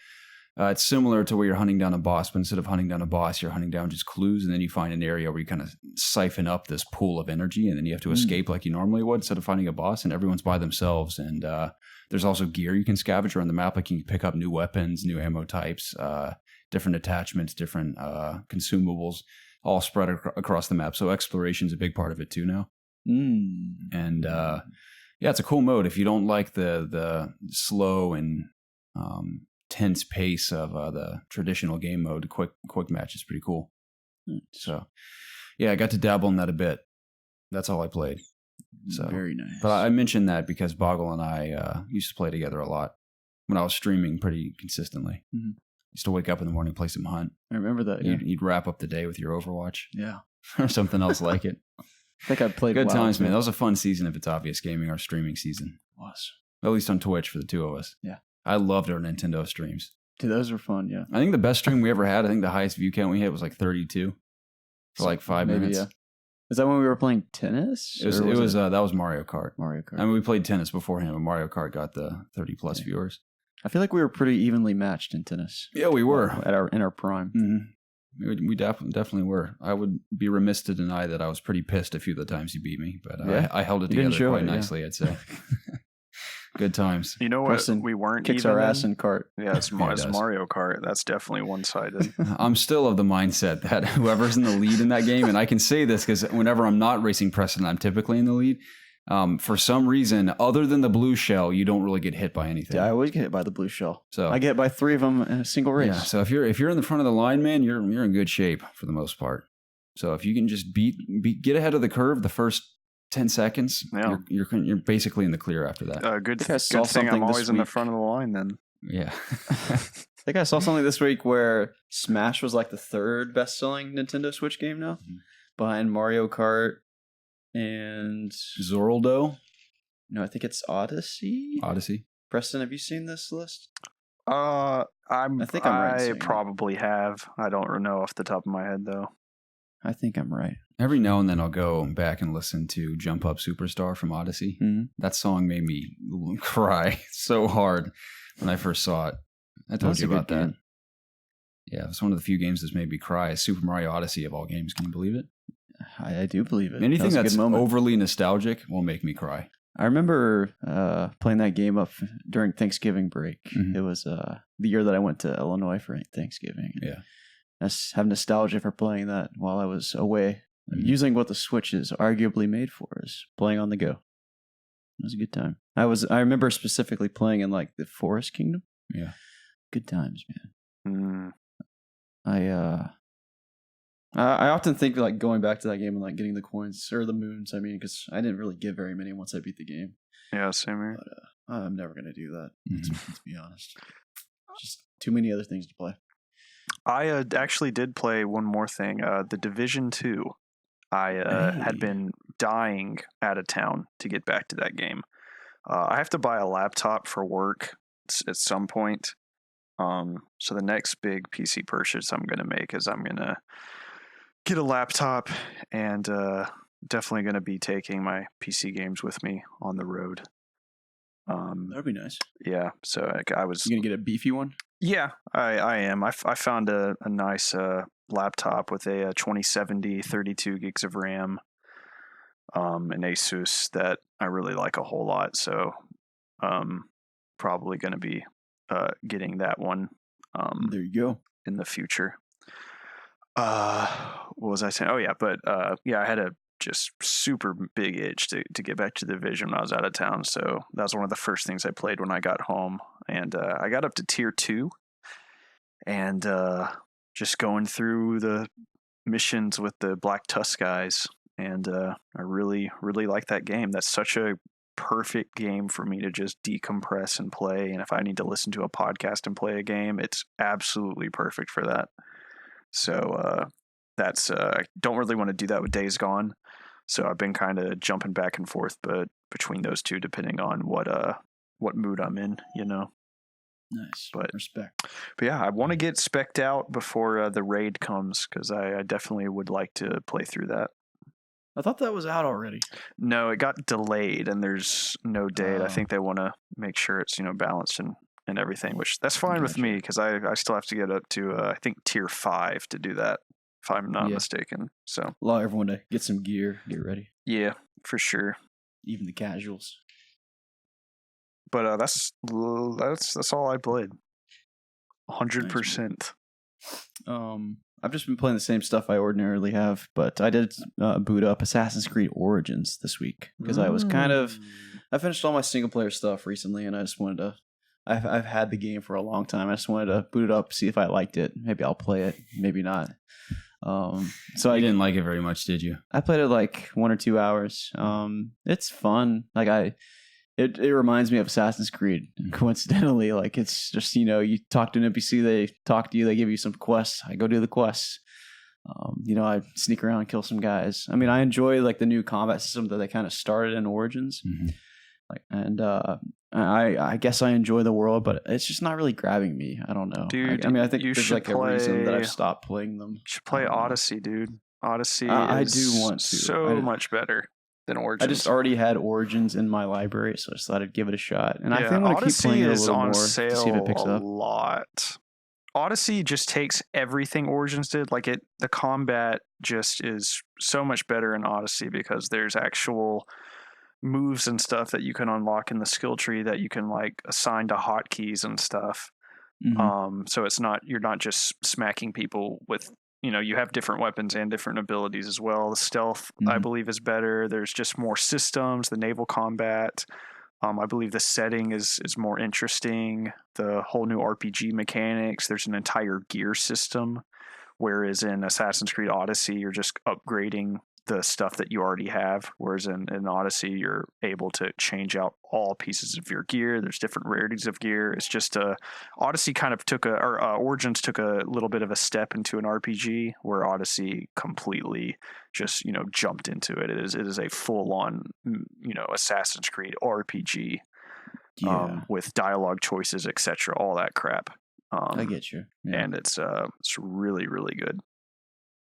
It's similar to where you're hunting down a boss, but instead of hunting down a boss, you're hunting down just clues, and then you find an area where you kind of siphon up this pool of energy, and then you have to escape like you normally would instead of finding a boss, and everyone's by themselves. And there's also gear you can scavenge around the map, like you can pick up new weapons, new ammo types, different attachments, different consumables, all spread across the map. So exploration's a big part of it too now. And yeah, it's a cool mode. If you don't like the slow and tense pace of the traditional game mode, quick match is pretty cool. So yeah, I got to dabble in that a bit. That's all I played. So Very nice. but I mentioned that because Boggle and I used to play together a lot when I was streaming pretty consistently. Mhm. Used to wake up in the morning, play some Hunt. I remember that. Yeah. You'd wrap up the day with your Overwatch Yeah. or something else like it. I think I played Good WoW, times, too. man. That was a fun season of It's Obvious Gaming, our streaming season. Was. At least on Twitch for the two of us. Yeah. I loved our Nintendo streams. Dude, those were fun. Yeah. I think the best stream we ever had, I think the highest view count we hit was like 32 for like 5 Maybe, minutes. yeah. Is that when we were playing tennis? It was, Or that was Mario Kart. Mario Kart. I mean, we played tennis beforehand, but Mario Kart got the 30 plus viewers. I feel like we were pretty evenly matched in tennis. Yeah, we were. In our prime. Mm-hmm. We definitely were. I would be remiss to deny that I was pretty pissed a few of the times you beat me, but Yeah. I held it You didn't together show quite it, yeah. nicely, I'd say. Good times. You know what? Preston We weren't Kicks even our ass in? in kart. Yeah, it's Yeah, it does. Mario Kart. That's definitely one-sided. I'm still of the mindset that whoever's in the lead in that game, and I can say this because whenever I'm not racing Preston, I'm typically in the lead. For some reason, other than the blue shell, you don't really get hit by anything. Yeah, I always get hit by the blue shell. So I get hit by 3 of them in a single race. yeah. So if you're in the front of the line, man, you're in good shape for the most part. So if you can just get ahead of the curve the first 10 seconds, Yeah. you're basically in the clear after that. Good think I saw thing I'm something this always in the week. front of the line then. Yeah. I think I saw something this week where Smash was like the 3rd best-selling Nintendo Switch game now, behind Mario Kart and Zoraldo, no, I think it's Odyssey. Odyssey. Preston, have you seen this list? I think I'm right in I saying that. probably have. I don't know off the top of my head though. I think I'm right. Every now and then I'll go back and listen to Jump Up Superstar from Odyssey. Mm-hmm. That song made me cry so hard when I first saw it. I told That's you a good about that. game. Yeah, it's one of the few games that's made me cry. Super Mario Odyssey of all games. Can you believe it? I do believe it. Anything That was a that's good moment. overly nostalgic will make me cry. I remember playing that game up during Thanksgiving break. Mhm. It was the year that I went to Illinois for Thanksgiving. Yeah. I just have nostalgia for playing that while I was away, Mhm. using what the Switch is arguably made for, is playing on the go. It was a good time. I remember specifically playing in like the Forest Kingdom. Yeah. Good times, man. Mm. I often think like going back to that game and like getting the coins or the moons. I mean, because I didn't really get very many once I beat the game. Yeah, same here. But I'm never gonna do that. Mhm. Let's be honest. Just too many other things to play. I actually did play one more thing. The Division 2. I had Hey. been dying out of town to get back to that game. I have to buy a laptop for work at some point. So the next big PC purchase I'm going to make is I'm going to get a laptop and definitely going to be taking my PC games with me on the road. That'd be nice. Yeah, so I was... You gonna get a beefy one? Yeah, I am. I found a nice laptop with a 2070, 32 gigs of RAM. and Asus that I really like a whole lot. So probably going to be getting that one There you go. in the future. What was I saying? Oh yeah, but yeah, I had a just super big itch to get back to the Division when I was out of town. So that was one of the first things I played when I got home, and I got up to tier 2, and just going through the missions with the Black Tusk guys, and I really like that game. That's such a perfect game for me to just decompress and play. And if I need to listen to a podcast and play a game, it's absolutely perfect for that. So that's I don't really want to do that with Days Gone. So I've been kind of jumping back and forth, but between those two, depending on what mood I'm in, you know. Nice. But respect. But yeah, I want to get spec'd out before the raid comes, because I definitely would like to play through that. I thought that was out already. No, it got delayed, and there's no date. I Oh. think they want to make sure it's balanced and everything, which that's fine with me, because I still have to get up to I think tier 5 to do that, if I'm not mistaken. So Allow everyone to get some gear, get ready. yeah, for sure. Even the casuals. But that's all I played. 100%. I've just been playing the same stuff I ordinarily have, but I did boot up Assassin's Creed Origins this week because I was I finished all my single player stuff recently, and I just wanted to. I've had the game for a long time. I just wanted to boot it up, see if I liked it. Maybe I'll play it, maybe not. So I didn't like it very much, did you? I played it like 1 or 2 hours. It's fun. Like it reminds me of Assassin's Creed. Coincidentally, like it's just, you talk to an NPC, they talk to you, they give you some quests. I go do the quests. I sneak around and kill some guys. I mean, I enjoy like the new combat system that they kind of started in Origins. Mm-hmm. I guess I enjoy the world, but it's just not really grabbing me. I don't know. Dude, I think you there's should like a reason that I've stopped playing them. You should play Odyssey, dude. Odyssey I is do want to. so much better than Origins. I just already had Origins in my library, so I just thought I'd give it a shot. And I think I'm going to keep Odyssey playing it a is little on more sale to see if it picks a up. lot. Odyssey just takes everything Origins did. Like the combat just is so much better in Odyssey because there's actual moves and stuff that you can unlock in the skill tree that you can like assign to hotkeys and stuff. Mm-hmm. So you're not just smacking people with, you have different weapons and different abilities as well. The stealth, I believe, is better. There's just more systems, the naval combat. I believe the setting is more interesting. The whole new RPG mechanics. There's an entire gear system, whereas in Assassin's Creed Odyssey, you're just upgrading the stuff that you already have, whereas in Odyssey you're able to change out all pieces of your gear. There's different rarities of gear. It's just Odyssey kind of Origins took a little bit of a step into an RPG, where Odyssey completely just jumped into it. It is a full on Assassin's Creed RPG, with dialogue choices, etc., all that crap. I get you, and it's really, really good.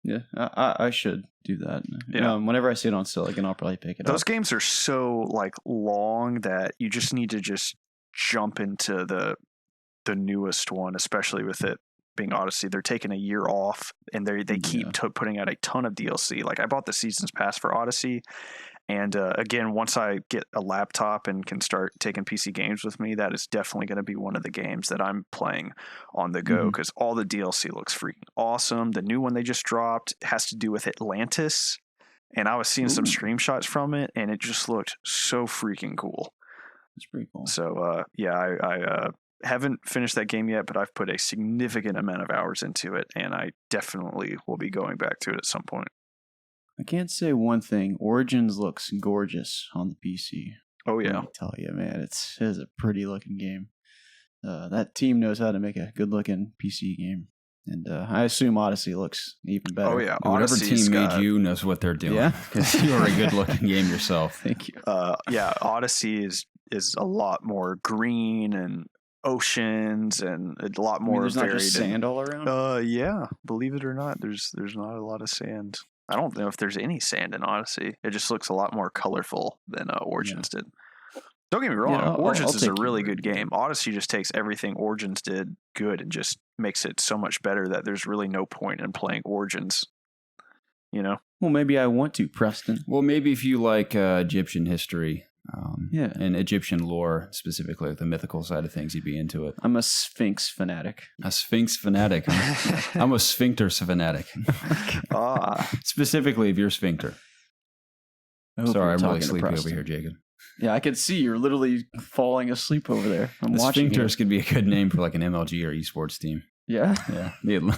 Yeah, I should do that. Yeah. Whenever I see it on sale, again, I'll probably pick it up. Those games are so like long that you just need to just jump into the newest one, especially with it being Odyssey. They're taking a year off, and they keep putting out a ton of DLC. Like I bought the Seasons Pass for Odyssey, and again, once I get a laptop and can start taking PC games with me, that is definitely going to be one of the games that I'm playing on the go, because all the DLC looks freaking awesome. The new one they just dropped has to do with Atlantis, and I was seeing some screenshots from it, and it just looked so freaking cool. It's pretty cool. So I haven't finished that game yet, but I've put a significant amount of hours into it, and I definitely will be going back to it at some point. I can't say one thing. Origins looks gorgeous on the PC. Oh yeah, let me tell you, man, it is a pretty looking game. That team knows how to make a good looking PC game, and I assume Odyssey looks even better. Oh yeah, whatever team made you knows what they're doing. Yeah, because you are a good looking game yourself. Thank you. Odyssey is a lot more green and oceans and a lot more there's varied. Not just sand all around. Yeah, believe it or not, there's not a lot of sand. I don't know if there's any sand in Odyssey. It just looks a lot more colorful than Origins did. Don't get me wrong, Origins is a really good game. Odyssey just takes everything Origins did good and just makes it so much better that there's really no point in playing Origins. Well, maybe I want to, Preston. Well, maybe if you like Egyptian history Yeah. and Egyptian lore, specifically like the mythical side of things, you'd be into it. I'm a Sphinx fanatic. A Sphinx fanatic. I'm a sphincter fanatic. Specifically, if you're sphincter. Sorry, I'm really sleepy over here, Jacob. Yeah, I can see you're literally falling asleep over there. I'm the watching Sphincters could be a good name for like an MLG or esports team. Yeah? Yeah.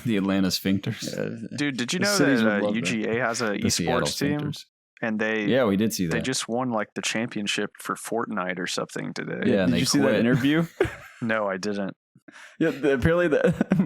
The Atlanta Sphincters. Yeah. Dude, did you The know cities would that love UGA has a The Seattle esports team? Sphincters. And Yeah, we did see that. they just won like the championship for Fortnite or something today. Yeah, and Did they you see that quit. interview? No, I didn't. Yeah, apparently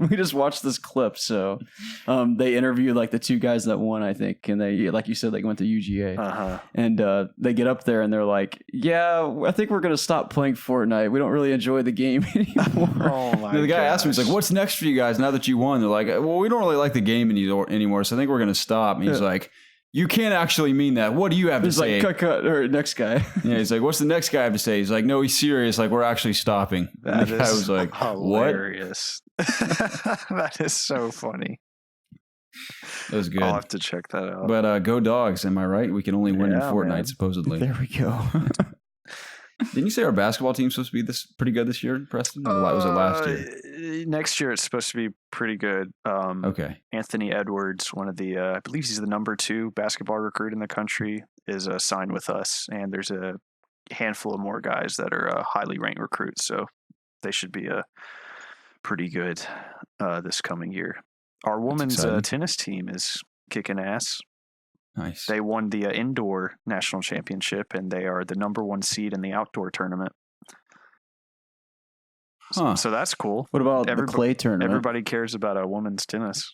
we just watched this clip. So they interviewed like the two guys that won, I think, and they, like you said, they went to UGA, and they get up there and they're like, "Yeah, I think we're gonna stop playing Fortnite. We don't really enjoy the game anymore." Oh my! The guy asked me, he's like, "What's next for you guys now that you won?" They're like, "Well, we don't really like the game anymore, so I think we're gonna stop." And he's like, "You can't actually mean that. What do you have to say?" He's like, cut, or next guy. Yeah, he's like, "What's the next guy have to say?" He's like, "No, he's serious. Like, we're actually stopping." And the guy was like, hilarious. That is so funny. That was good. I'll have to check that out. But go Dogs, am I right? We can only win in Yeah, Fortnite, man. supposedly. There we go. Didn't you say our basketball team's supposed to be pretty good this year, Preston? Or was it last year? Next year, it's supposed to be pretty good. Okay. Anthony Edwards, one of the, I believe he's the number 2 basketball recruit in the country, is signed with us. And there's a handful of more guys that are highly ranked recruits. So they should be pretty good this coming year. Our women's tennis team is kicking ass. Nice. They won the indoor national championship, and they are the number 1 seed in the outdoor tournament. Huh. So that's cool. What about the clay tournament? Everybody cares about women's tennis.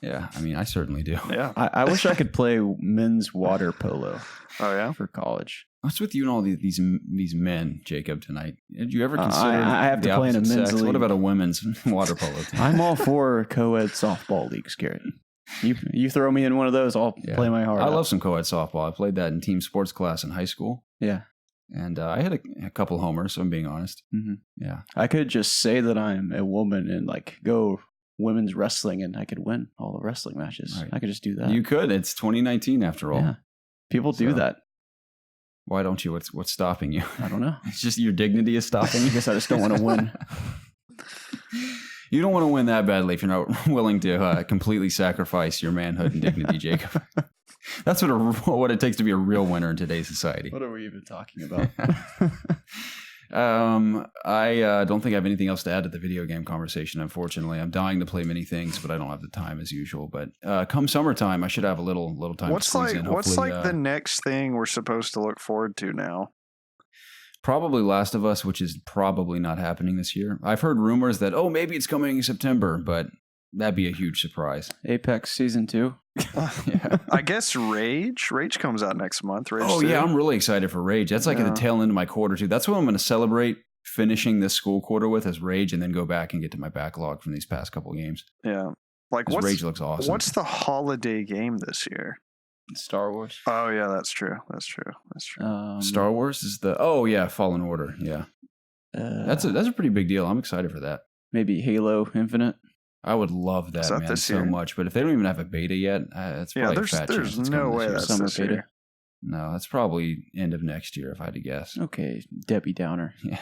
Yeah, I mean, I certainly do. Yeah. I wish I could play men's water polo. Oh yeah, for college. What's with you and all these men, Jacob? Tonight, did you ever consider? I have to play in a men's league. What about a women's water polo team? I'm all for co-ed softball leagues, Garrett. You throw me in one of those, I'll play my heart out. I love some co-ed softball. I played that in team sports class in high school. Yeah. And I had a couple homers, so I'm being honest. Mm-hmm. Yeah. I could just say that I'm a woman and like go women's wrestling and I could win all the wrestling matches. Right. I could just do that. You could. It's 2019 after all. Yeah. People do that. Why don't you? What's stopping you? I don't know. It's just your dignity is stopping you. I guess I just don't want to win. You don't want to win that badly if you're not willing to completely sacrifice your manhood and dignity, Jacob. That's what it takes to be a real winner in today's society. What are we even talking about? I don't think I have anything else to add to the video game conversation, unfortunately. I'm dying to play many things, but I don't have the time as usual. But come summertime, I should have a little time to squeeze in. What's like the next thing we're supposed to look forward to now? Probably Last of Us, which is probably not happening this year. I've heard rumors that, maybe it's coming in September, but that'd be a huge surprise. Apex Season 2. Yeah. I guess Rage comes out next month. Rage 2. Yeah, I'm really excited for Rage. That's like at the tail end of my quarter too. That's what I'm going to celebrate finishing this school quarter with is Rage, and then go back and get to my backlog from these past couple of games. Yeah, like Rage looks awesome. What's the holiday game this year? Star Wars. Oh yeah, that's true. Star Wars is Fallen Order. Yeah, that's a pretty big deal. I'm excited for that. Maybe Halo Infinite. I would love that, man, so much. But if they don't even have a beta yet, that's probably a fat chance. There's no way that's summer this beta. year. No, that's probably end of next year if I had to guess. Okay, Debbie Downer. Yeah,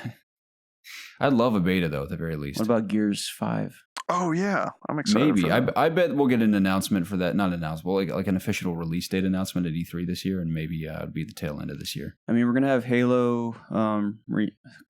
I'd love a beta though, at the very least. What about Gears 5? Oh yeah, I'm excited. Maybe for that. I bet we'll get an announcement for that. Not an announcement, like an official release date announcement at E3 this year, and maybe it'll be the tail end of this year. I mean, we're gonna have Halo.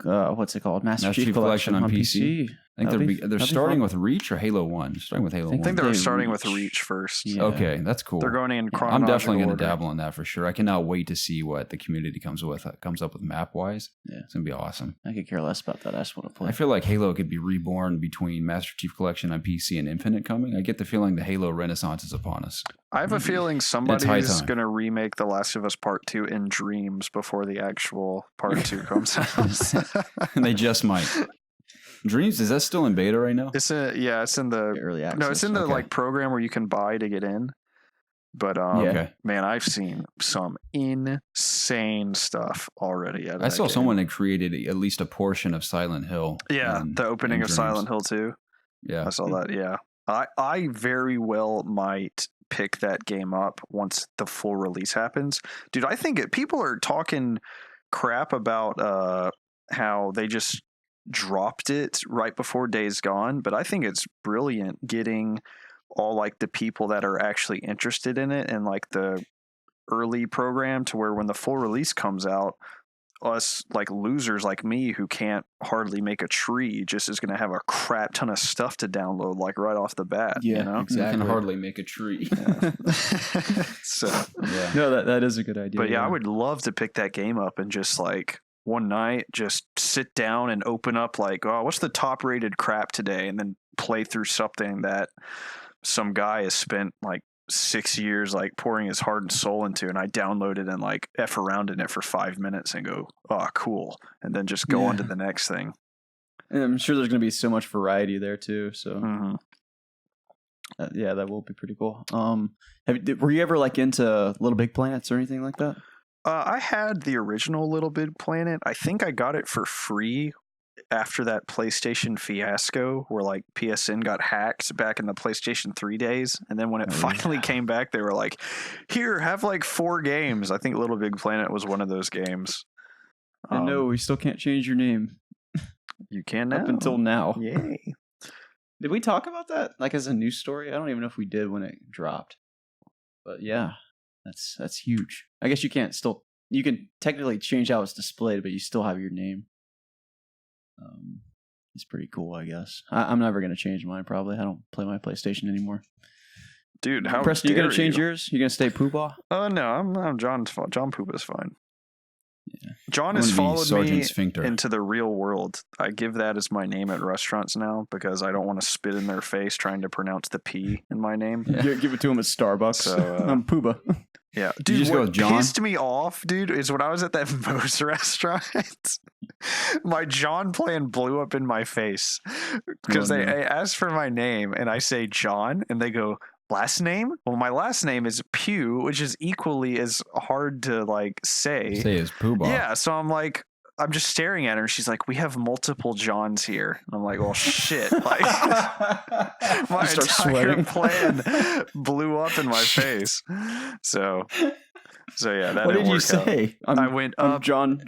What's it called? Master Chief Collection on PC. I think they're starting with Reach or Halo 1. They're starting with Halo 1. I think they were starting with Reach first. Yeah. Okay, that's cool. They're going in chronological I'm definitely going order. to dabble in that for sure. I cannot wait to see what the community comes up with map wise. Yeah, it's going to be awesome. I could care less about that. I just want to play. I feel like Halo could be reborn between Master Chief Collection on PC and Infinite coming. I get the feeling the Halo renaissance is upon us. I have a feeling somebody is going to remake The Last of Us Part 2 in dreams before the actual Part 2 comes out. And they just might. Dreams, is that still in beta right now? It's in the early access. No, it's in the like program where you can buy to get in. But man, I've seen some insane stuff already. I saw someone had created at least a portion of Silent Hill. Yeah, the opening of Dreams. Silent Hill 2. Yeah, I saw that. Yeah, I very well might pick that game up once the full release happens. Dude, I think people are talking crap about how they just dropped it right before Days Gone, but I think it's brilliant getting all like the people that are actually interested in it and like the early program to where when the full release comes out, us like losers like me who can't hardly make a tree just is going to have a crap ton of stuff to download like right off the bat. Yeah, you know? I can hardly make a tree. Yeah. So Yeah. No, that is a good idea. but yeah, I would love to pick that game up and just like one night just sit down and open up like, oh, what's the top rated crap today, and then play through something that some guy has spent like 6 years like pouring his heart and soul into, and I download it and like F around in it for 5 minutes and go, oh, cool, and then just go on to the next thing. And I'm sure there's going to be so much variety there too. So Mm-hmm. yeah, that will be pretty cool. Were you ever like into Little Big Planets or anything like that? I had the original Little Big Planet. I think I got it for free after that PlayStation fiasco where like PSN got hacked back in the PlayStation 3 days. And then when it finally came back, they were like, here, have like 4 games. I think Little Big Planet was one of those games. And no, we still can't change your name. You can now. Up until now. Yay. Did we talk about that like as a news story? I don't even know if we did when it dropped. But yeah, that's huge. I guess you can technically change how it's displayed, but you still have your name. It's pretty cool, I guess. I'm never going to change mine, probably. I don't play my PlayStation anymore. Dude, how Preston, you going to change yours? You going to stay Poobah? Oh, no, I'm John's fault. John Poopa's fine. Yeah. John has followed Sergeant me Sphincter. into the real world. I give that as my name at restaurants now because I don't want to spit in their face trying to pronounce the P in my name. Yeah. Give it to him at Starbucks. So, I'm Poobah. Yeah, You dude. just go What with John? pissed me off, dude, is when I was at that Moe's restaurant. My John plan blew up in my face because they asked for my name, and I say John, and they go, last name? Well, my last name is Pugh, which is equally as hard to like say. Say his Poobah. Yeah, so I'm like, I'm just staring at her, and she's like, we have multiple Johns here. And I'm like, well, shit. Like, my entire plan blew up in my face. So yeah, that what didn't did you work say? out. I went I'm up. John.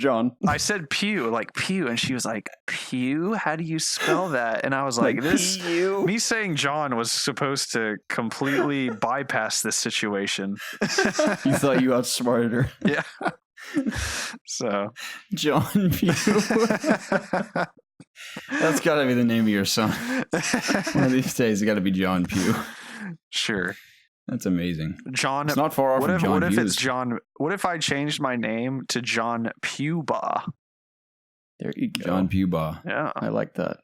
I said Pew, like Pew, and she was like, Pew? How do you spell that? And I was like this. Pew. Me saying John was supposed to completely bypass this situation. You thought you outsmarted her. Yeah. So John Pugh. That's got to be the name of your son. One of these days, it got to be John Pugh. Sure. That's amazing. John. It's not far off from John What if Hughes. it's John? What if I changed my name to John Pewba? There you go. John Pewbaugh. Yeah. I like that.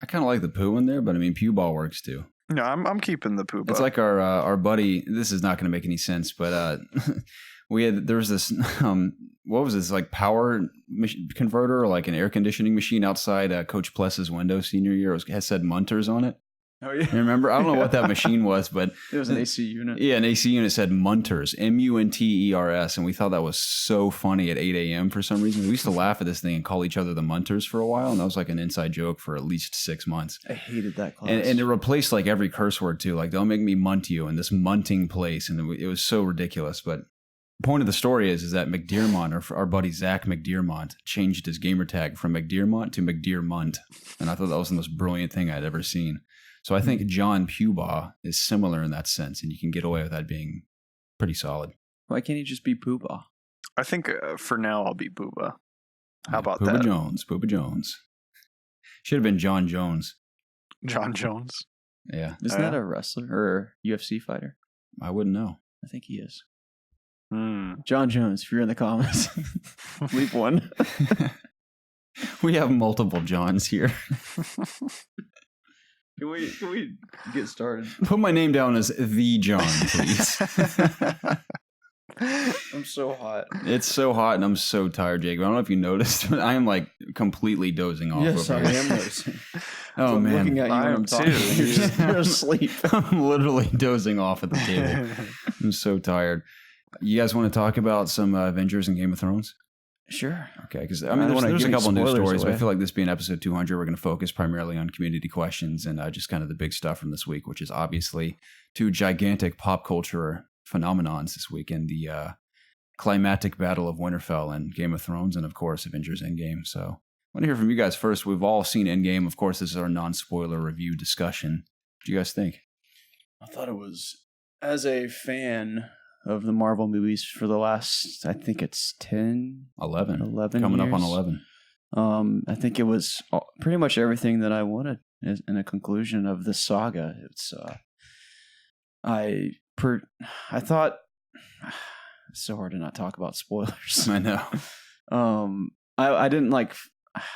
I kind of like the poo in there, but I mean, Pewbaugh works too. No, I'm keeping the Pewba. It's like our buddy. This is not going to make any sense, but there was this what was this, like power converter or like an air conditioning machine outside Coach Pless's window senior year. It had said Munters on it. Oh yeah. You remember? I don't know what that machine was, but It was an AC unit. yeah, an AC unit said Munters, Munters, and we thought that was so funny at 8 a.m. for some reason. We used to laugh at this thing and call each other the Munters for a while, and that was like an inside joke for at least 6 months. I hated that class. And it replaced like every curse word too. Like, don't make me munt you in this munting place, and it was so ridiculous. But the point of the story is that McDearmont, or our buddy Zach McDearmont, changed his gamer tag from McDearmont to McDearmunt, and I thought that was the most brilliant thing I'd ever seen. So I think John Pewbaugh is similar in that sense, and you can get away with that being pretty solid. Why can't he just be Poobah? I think for now I'll be Booba. How about Pooba that? Pooba Jones. Should have been John Jones. John Jones. Yeah, Isn't that a wrestler or UFC fighter? I wouldn't know. I think he is. Mm. John Jones, if you're in the comments, leave one. We have multiple Johns here. Can we get started? Put my name down as the John, please. I'm so hot. It's so hot and I'm so tired, Jacob. I don't know if you noticed, but I am like completely dozing off. Yes, I over here. am noticing. Oh I'm man, looking at you I when am I'm talking. too. You're asleep. I'm literally dozing off at the table. I'm so tired. You guys want to talk about some Avengers and Game of Thrones? Sure. Okay, because I I mean, don't wanna there's a give any couple news spoilers stories, but I away. feel like this being episode 200, we're going to focus primarily on community questions and just kind of the big stuff from this week, which is obviously two gigantic pop culture phenomenons this week in the climatic battle of Winterfell and Game of Thrones, and of course, Avengers Endgame. So I want to hear from you guys first. We've all seen Endgame. Of course, this is our non-spoiler review discussion. What do you guys think? I thought it was, as a fan of the Marvel movies for the last, I think it's 10, 11. 11 Coming up on years. 11. I think it was pretty much everything that I wanted in a conclusion of this saga. It's I thought it's so hard to not talk about spoilers. I know. I didn't like.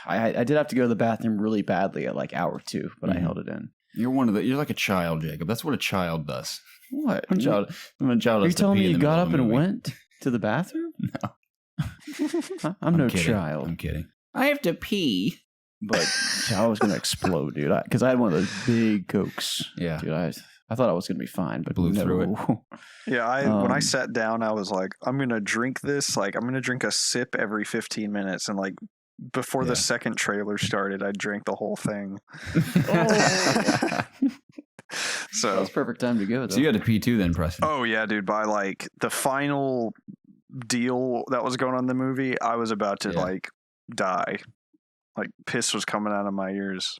I did have to go to the bathroom really badly at like hour 2, but I Mhm. held it in. You're like a child, Jacob. That's what a child does. What? When a child Are you has to telling pee me in you the got middle up of a and movie. went to the bathroom? No. I'm no kidding. child. I'm kidding. I have to pee. But I was gonna explode, dude. Because I had one of those big cokes. Yeah. Dude, I thought I was gonna be fine, but Blew through it. Yeah, when I Um, sat down, I was like, I'm gonna drink this. Like, I'm gonna drink a sip every 15 minutes, and like before Yeah. the second trailer started, I drank the whole thing. That So, was perfect time to go. Though. So you had to pee too then, Preston. oh yeah, dude. By like the final deal that was going on in the movie, I was about to Yeah. like die. Like piss was coming out of my ears.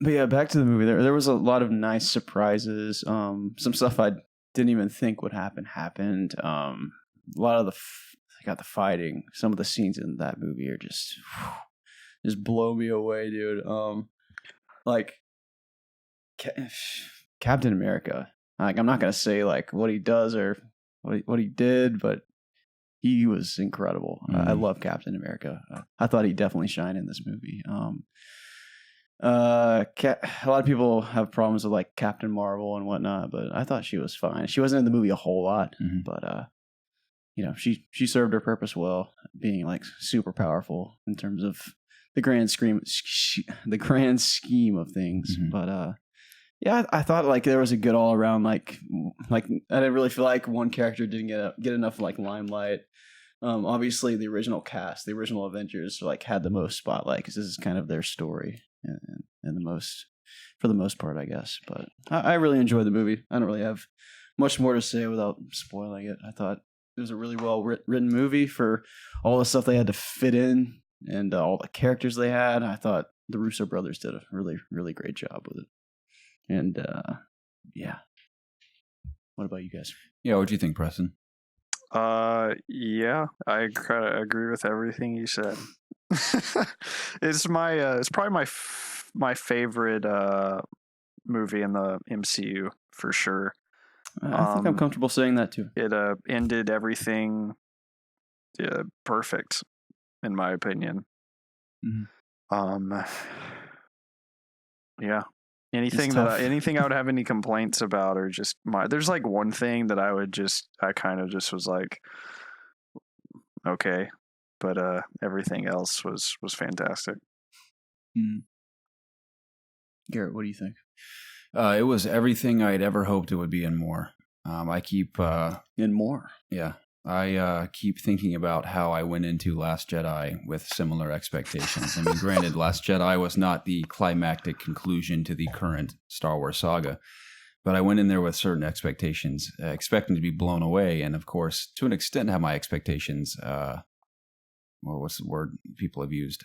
But yeah, back to the movie. There was a lot of nice surprises. Some stuff I didn't even think would happen happened. A lot of the fighting. Some of the scenes in that movie are just blow me away, dude. Like Captain America. Like I'm not gonna say like what he does or what he did, but he was incredible. I love Captain America. I thought he definitely shined in this movie. A lot of people have problems with like Captain Marvel and whatnot, but I thought she was fine. She wasn't in the movie a whole lot, Mhm. but she served her purpose well, being like super powerful in terms of the grand scheme of things. Mhm. But yeah, I thought like there was a good all around like I didn't really feel like one character didn't get enough like limelight. Obviously the original cast, the original Avengers, like had the most spotlight because this is kind of their story and for the most part, I guess. But I really enjoyed the movie. I don't really have much more to say without spoiling it. I thought it was a really well written movie for all the stuff they had to fit in and all the characters they had. I thought the Russo brothers did a really, really great job with it. And yeah. What about you guys? Yeah, what do you think, Preston? Yeah, I agree with everything you said. It's probably my favorite movie in the MCU for sure. I think I'm comfortable saying that too. It ended everything perfect, in my opinion. Mhm. Yeah. Anything I would have any complaints about, or just there's like one thing that I kind of just was like, okay, but everything else was fantastic. Garrett, what do you think? It was everything I'd ever hoped it would be and more. I keep And more. Yeah. I keep thinking about how I went into Last Jedi with similar expectations. I mean, granted, Last Jedi was not the climactic conclusion to the current Star Wars saga, but I went in there with certain expectations, expecting to be blown away. And of course, to an extent, have my expectations, well, what's the word people have used?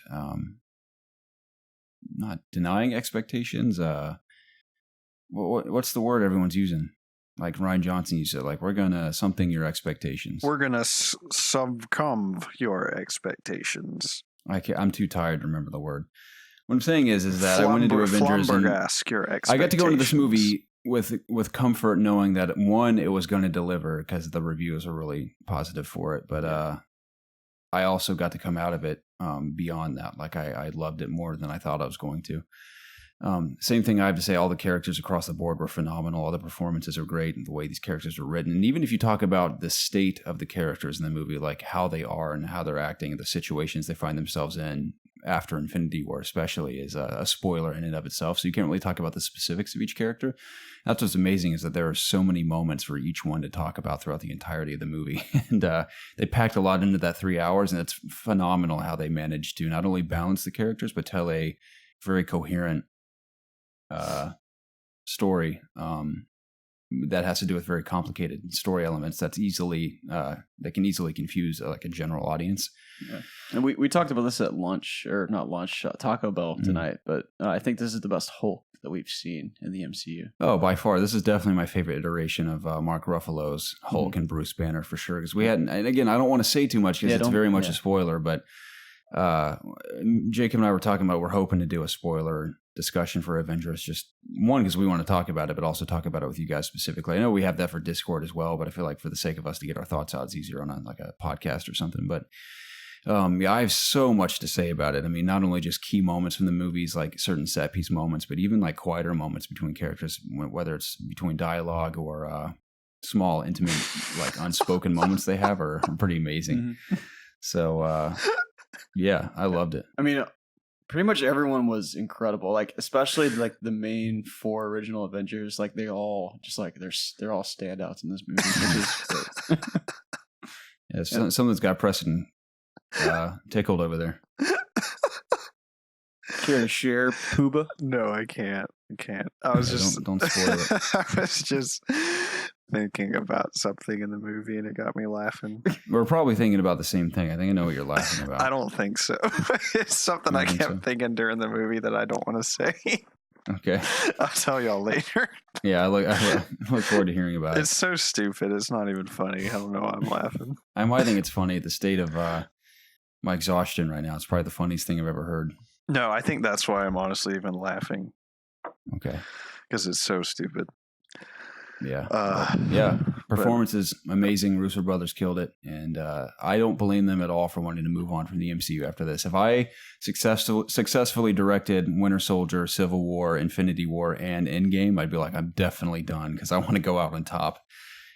Not denying expectations. What's the word everyone's using? Like Ryan Johnson, you said, like, we're going to something your expectations. We're going to succumb your expectations. I'm too tired to remember the word. What I'm saying is that I went into Avengers and ask your expectations. I got to go into this movie with comfort knowing that, one, it was going to deliver because the reviews were really positive for it. But I also got to come out of it beyond that. Like I loved it more than I thought I was going to. Same thing I have to say, all the characters across the board were phenomenal. All the performances are great, and the way these characters are written. And even if you talk about the state of the characters in the movie, like how they are and how they're acting and the situations they find themselves in after Infinity War especially is a spoiler in and of itself. So you can't really talk about the specifics of each character. That's what's amazing, is that there are so many moments for each one to talk about throughout the entirety of the movie. And they packed a lot into that 3 hours, and it's phenomenal how they managed to not only balance the characters, but tell a very coherent story that has to do with very complicated story elements that can easily confuse like a general audience. Yeah. And we talked about this at lunch, or not lunch, Taco Bell tonight, but I think this is the best Hulk that we've seen in the MCU. Oh, by far. This is definitely my favorite iteration of Mark Ruffalo's Hulk and Bruce Banner for sure. Because we hadn't, and again, I don't want to say too much because it's very much a spoiler, but Jacob and I were talking about, we're hoping to do a spoiler discussion for Avengers, just one, because we want to talk about it, but also talk about it with you guys specifically. I know we have that for Discord as well, but I feel like for the sake of us to get our thoughts out, it's easier on like a podcast or something. But yeah, I have so much to say about it. I mean, not only just key moments from the movies, like certain set piece moments, but even like quieter moments between characters, whether it's between dialogue or small, intimate, like unspoken moments they have are pretty amazing. So yeah, I loved it. I mean, pretty much everyone was incredible. Like, especially like the main 4 original Avengers. Like, they all just like they're all standouts in this movie, which is great. Yeah, someone's got Preston tickled over there. Care to share, Pooba? No, I can't. I was just don't spoil it. I was just thinking about something in the movie, and it got me laughing. We're probably thinking about the same thing. I think I know what you're laughing about. I don't think so. It's something I kept thinking during the movie that I don't want to say. Okay. I'll tell y'all later. Yeah, I look forward to hearing about it. It's so stupid. It's not even funny. I don't know why I'm laughing. I might think it's funny at the state of my exhaustion right now. It's probably the funniest thing I've ever heard. No, I think that's why I'm honestly even laughing. Okay. Because it's so stupid. Yeah. Yeah. Performances, amazing. Russo brothers killed it. And I don't blame them at all for wanting to move on from the MCU after this. If I successfully directed Winter Soldier, Civil War, Infinity War, and Endgame, I'd be like, I'm definitely done because I want to go out on top.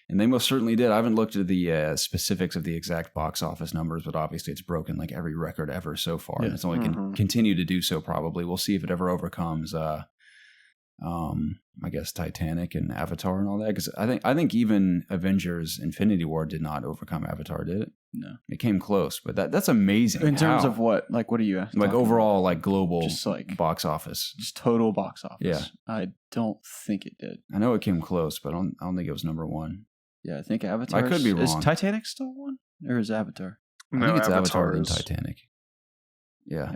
And they most certainly did. I haven't looked at the specifics of the exact box office numbers, but obviously it's broken like every record ever so far. Yeah. And it's only going to continue to do so probably. We'll see if it ever overcomes I guess Titanic and Avatar and all that, because I think even Avengers Infinity War did not overcome Avatar, did it? No, it came close, but that's amazing. In terms of what? Like, what are you asking? Like overall, like global, just like box office, just total box office. Yeah, I don't think it did. I know it came close, but I don't think it was number one. Yeah, I think Avatar. I could be wrong. Is Titanic still one, or is Avatar? No, I think it's Avatar and Titanic. Yeah.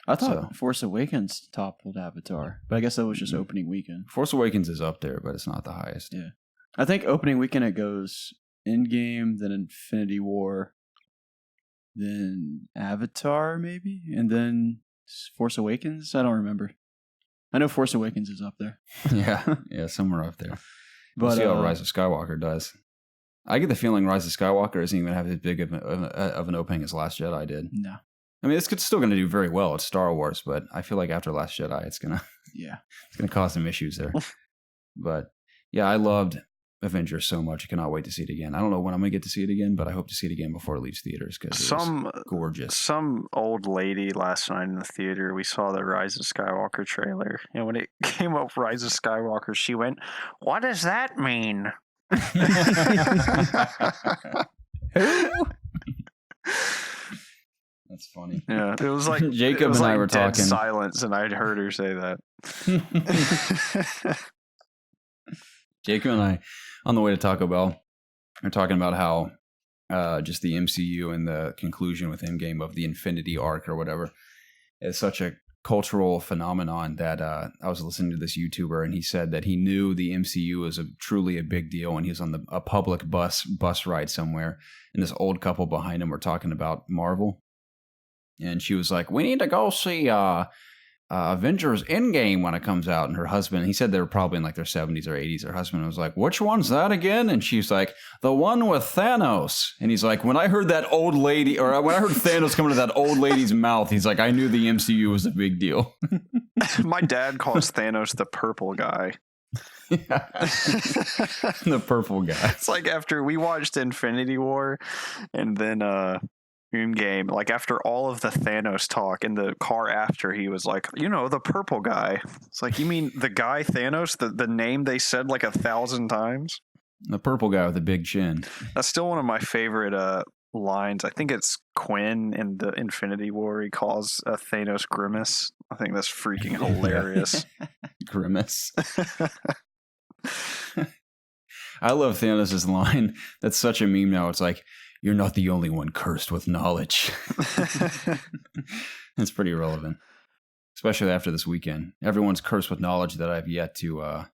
I thought Force Awakens toppled Avatar, but I guess that was just opening weekend. Force Awakens is up there, but it's not the highest. Yeah. I think opening weekend it goes Endgame, then Infinity War, then Avatar maybe, and then Force Awakens? I don't remember. I know Force Awakens is up there. Yeah, somewhere up there. But we'll see how Rise of Skywalker does. I get the feeling Rise of Skywalker isn't even have as big of an opening as Last Jedi did. No. I mean, it's still going to do very well. It's Star Wars, but I feel like after Last Jedi, it's gonna cause some issues there. But yeah, I loved Avengers so much. I cannot wait to see it again. I don't know when I'm going to get to see it again, but I hope to see it again before it leaves theaters because it was gorgeous. Some old lady last night in the theater, we saw the Rise of Skywalker trailer, and when it came up Rise of Skywalker, she went, "What does that mean?" Who? That's funny. Yeah, it was like Jacob and I were talking. Silence, and I'd heard her say that. Jacob and I, on the way to Taco Bell, are talking about how just the MCU and the conclusion with Endgame of the Infinity Arc or whatever is such a cultural phenomenon that I was listening to this YouTuber and he said that he knew the MCU was truly a big deal when he was on a public bus ride somewhere, and this old couple behind him were talking about Marvel. And she was like, "We need to go see Avengers Endgame when it comes out. And her husband, he said they were probably in like their 70s or 80s. Her husband was like, which one's that again? And she's like, the one with Thanos. And he's like, when I heard that old lady, or when I heard Thanos come to that old lady's mouth, he's like, I knew the MCU was a big deal. My dad calls Thanos the purple guy. The purple guy. It's like after we watched Infinity War and then Endgame, like after all of the Thanos talk in the car after, he was like, the purple guy. It's like, you mean the guy Thanos, the name they said like 1,000 times? The purple guy with the big chin. That's still one of my favorite lines. I think it's Quinn in the Infinity War. He calls Thanos Grimace. I think that's freaking hilarious. Grimace. I love Thanos' line. That's such a meme now. It's like, you're not the only one cursed with knowledge. It's pretty relevant, especially after this weekend. Everyone's cursed with knowledge that I've yet to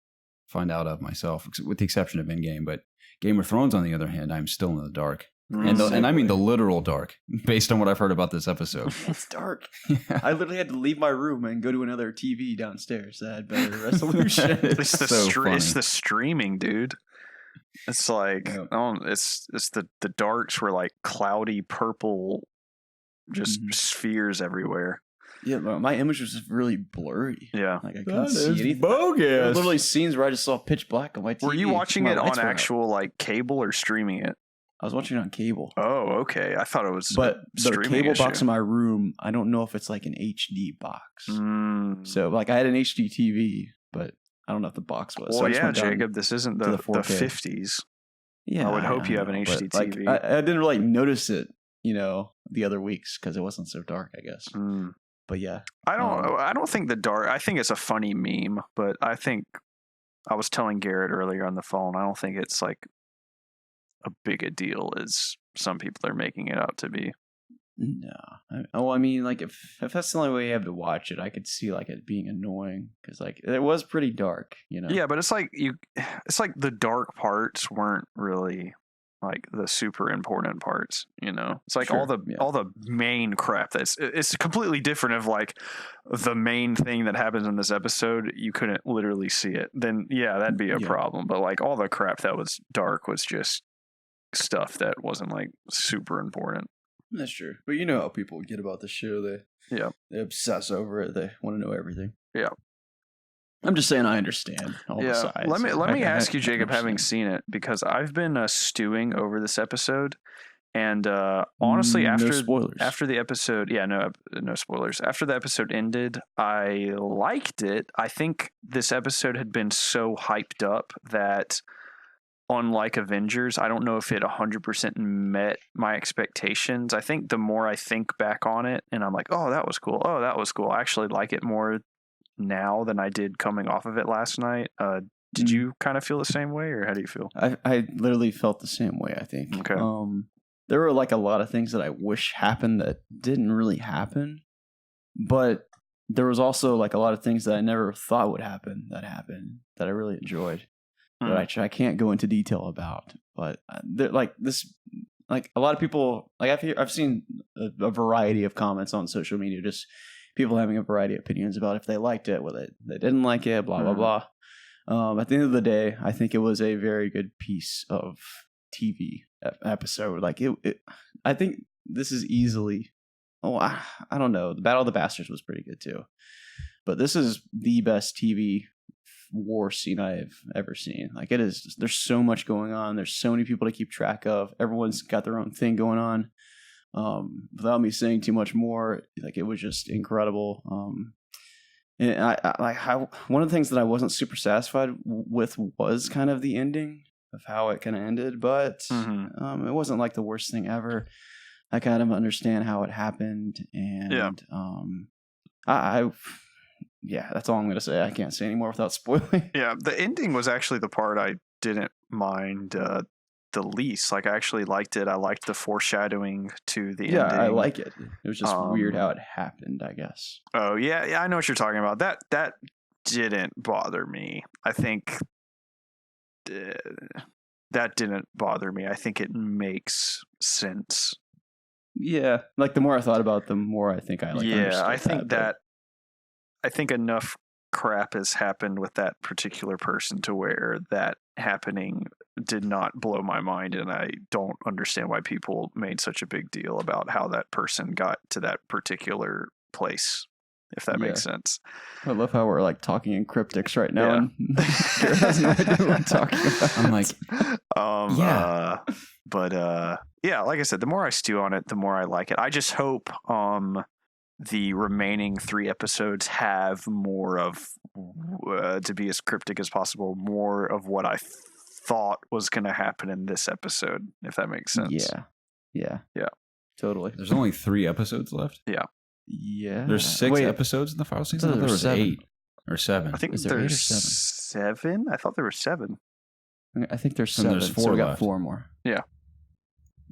find out of myself, with the exception of Endgame. But Game of Thrones, on the other hand, I'm still in the dark. And I mean the literal dark, based on what I've heard about this episode. It's dark. Yeah. I literally had to leave my room and go to another TV downstairs that had better resolution. It's the streaming, dude. It's like it's the darks were like cloudy purple, just spheres everywhere. Yeah, my image was just really blurry. Yeah, like I couldn't see anything. Bogus. There were literally scenes where I just saw pitch black on my TV. Were you watching it on actual like cable or streaming it? I was watching it on cable. Oh, okay. I thought it was. But the cable issue. box in my room, I don't know if it's like an HD box. So like I had an HD TV, but I don't know if the box was. Well, so yeah, Jacob, this isn't the 50s. Yeah, I would hope you have an HD TV. Like, I didn't really notice it, the other weeks because it wasn't so dark, I guess. But yeah, I don't think the dark. I think it's a funny meme, but I think I was telling Garrett earlier on the phone. I don't think it's like a big a deal as some people are making it out to be. No, I mean, like if that's the only way you have to watch it, I could see like it being annoying because like it was pretty dark, Yeah, but it's like the dark parts weren't really like the super important parts, It's like all the main crap it's completely different of like the main thing that happens in this episode. You couldn't literally see it. Then that'd be a problem. But like all the crap that was dark was just stuff that wasn't like super important. That's true. But you know how people get about the show. They obsess over it. They want to know everything. Yeah. I'm just saying I understand all the sides. Let me ask you, Jacob, having seen it, because I've been stewing over this episode. And honestly, after the episode, no spoilers. After the episode ended, I liked it. I think this episode had been so hyped up that, unlike Avengers, I don't know if it 100% met my expectations. I think the more I think back on it and I'm like, oh, that was cool. Oh, that was cool. I actually like it more now than I did coming off of it last night. Did you kind of feel the same way, or how do you feel? I literally felt the same way, I think. Okay. There were like a lot of things that I wish happened that didn't really happen. But there was also like a lot of things that I never thought would happen that happened that I really enjoyed. That I can't go into detail about, but like this, like a lot of people, like I've seen a variety of comments on social media, just people having a variety of opinions about if they liked it, whether they didn't like it, blah blah blah. At the end of the day, I think it was a very good piece of TV episode. Like I think this is easily. I don't know. The Battle of the Bastards was pretty good too, but this is the best TV war scene I've ever seen. Like it is, there's so much going on. There's so many people to keep track of. Everyone's got their own thing going on. Without me saying too much more, like it was just incredible. And one of the things that I wasn't super satisfied with was kind of the ending of how it kind of ended, but it wasn't like the worst thing ever. I kind of understand how it happened, and that's all I'm going to say. I can't say anymore without spoiling. Yeah, the ending was actually the part I didn't mind the least. Like, I actually liked it. I liked the foreshadowing to the ending. Yeah, I like it. It was just weird how it happened, I guess. Oh, yeah, I know what you're talking about. That didn't bother me. I think that didn't bother me. I think it makes sense. Yeah, like the more I thought about it, the more I think I like. Yeah, I think that I think enough crap has happened with that particular person to where that happening did not blow my mind, and I don't understand why people made such a big deal about how that person got to that particular place, if that makes sense. I love how we're like talking in cryptics right now, and Garrett has no idea what we're talking about. I'm like, yeah, like I said, the more I stew on it, the more I like it. I just hope the remaining 3 episodes have more of, to be as cryptic as possible, more of what I thought was going to happen in this episode, if that makes sense. Yeah. Totally. There's only 3 episodes left. Yeah. There's 6 episodes in the final season. I thought there was 8 or 7. I think Is there 8 or there's 7? 7. I thought there were 7. I think there's And 7. there's 4 so we got left. 4 more. Yeah.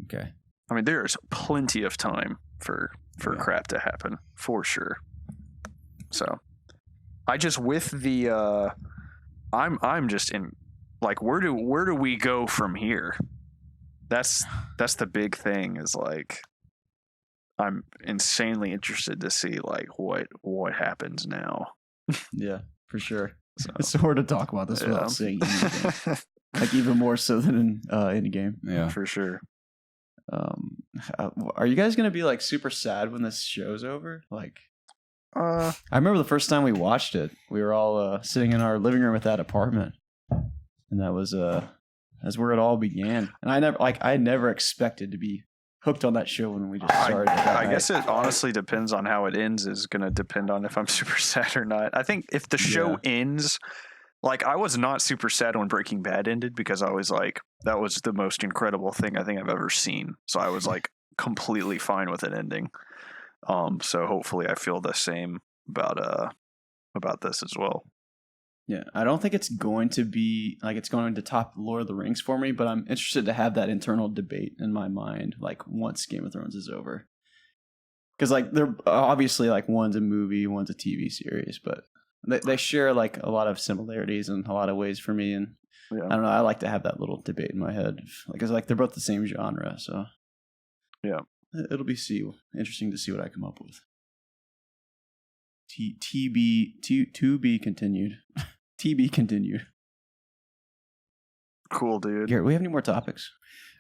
Okay. I mean, there's plenty of time for crap to happen, for sure. So, I just with the I'm just in, like, where do we go from here? That's the big thing, is like, I'm insanely interested to see like what happens now. Yeah, for sure. So, It's so hard to talk about this without saying anything. Like, even more so than in Endgame. Yeah. for sure. Are you guys gonna be like super sad when this show's over? Like, Uh, I remember the first time we watched it, we were all sitting in our living room at that apartment, and that was that's where it all began. And I never expected to be hooked on that show when we just started. I guess it honestly depends on how it ends. Is going to depend on if I'm super sad or not. I think if the show ends, like, I was not super sad when Breaking Bad ended, because I was like, that was the most incredible thing I think I've ever seen. So I was like completely fine with it ending. So hopefully I feel the same about this as well. Yeah, I don't think it's going to be like it's going to top Lord of the Rings for me, but I'm interested to have that internal debate in my mind, like, once Game of Thrones is over. Because, like, they're obviously, like, one's a movie, one's a TV series, but they share like a lot of similarities in a lot of ways for me, and I don't know. I like to have that little debate in my head, because like they're both the same genre, so it'll be interesting to see what I come up with. To be continued. TB continued. Cool, dude. Garrett, we have any more topics?